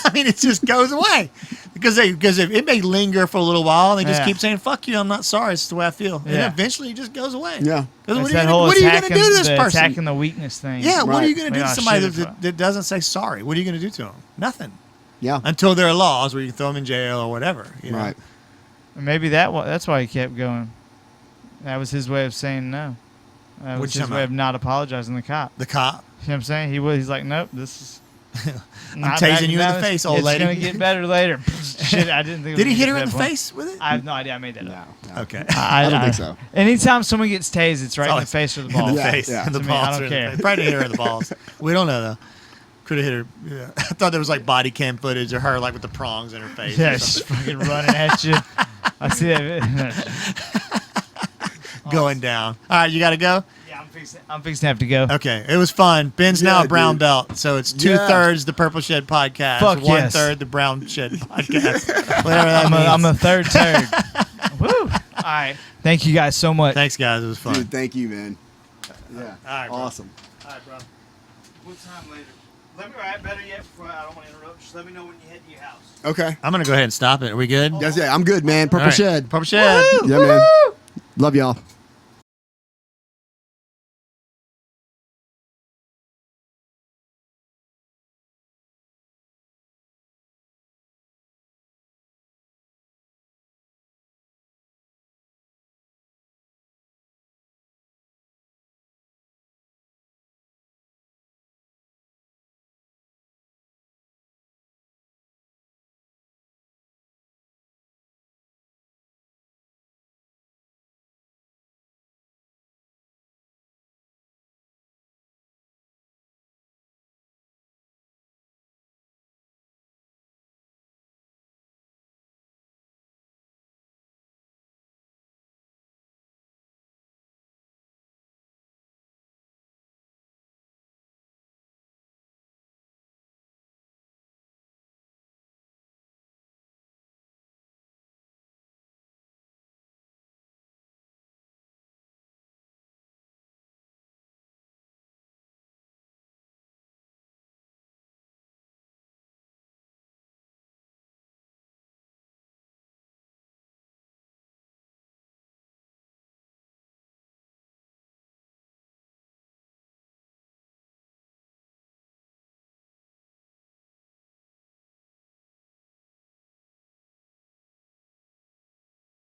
I mean, it just goes away because it may linger for a little while, and they just Yeah. keep saying, "Fuck you, I'm not sorry. It's the way I feel," and Yeah. eventually it just goes away. Yeah. 'Cause It's what that are whole you going to do to this the person? attacking the weakness thing. Yeah, what are you Right. going to do Like, to oh, somebody shit, that doesn't say sorry? What are you going to do to them? Nothing. Yeah. Until there are laws where you can throw them in jail or whatever. You know? Right. Maybe that's why he kept going. That was his way of saying no. That was What'd you his talking way about? of not apologizing to the cop. The cop. You know what I'm saying? He's like, nope, this is. I'm tasing you in the face, old lady. It's gonna get better later. Shit, I didn't think. it Did was he hit her gonna in get the to that point. face with it? I have no idea. I made that No. up. no. Okay. I don't think so. Anytime someone gets tased, it's right in the always face or the In balls. the Yeah, face. yeah. In the To me, I balls. don't or in the care. face. Probably didn't hit her in the balls. We don't know though. Could have hit her. Yeah. I thought there was like body cam footage of her like with the prongs in her face. Yeah, or she's something. fucking running at you. I see that. Going down. All right, you got to go. Yeah, I'm fixing to have to go. Okay, it was fun. Ben's now Yeah, a brown dude. belt, so it's Yeah. 2/3 the Purple Shed podcast, Fuck yes. 1/3 the Brown Shed podcast. Whatever that means. I'm a third turd. Woo! All right. Thank you guys so much. Thanks, guys. It was fun. Dude, thank you, man. Yeah. All right, bro. Awesome. All right, bro. What time later? Let me write better yet before I don't want to interrupt. Just let me know when you head to your house. Okay. I'm gonna go ahead and stop it. Are we good? That's it. I'm good, man. Purple All right. Shed. Purple Shed. Yeah, man. Love y'all.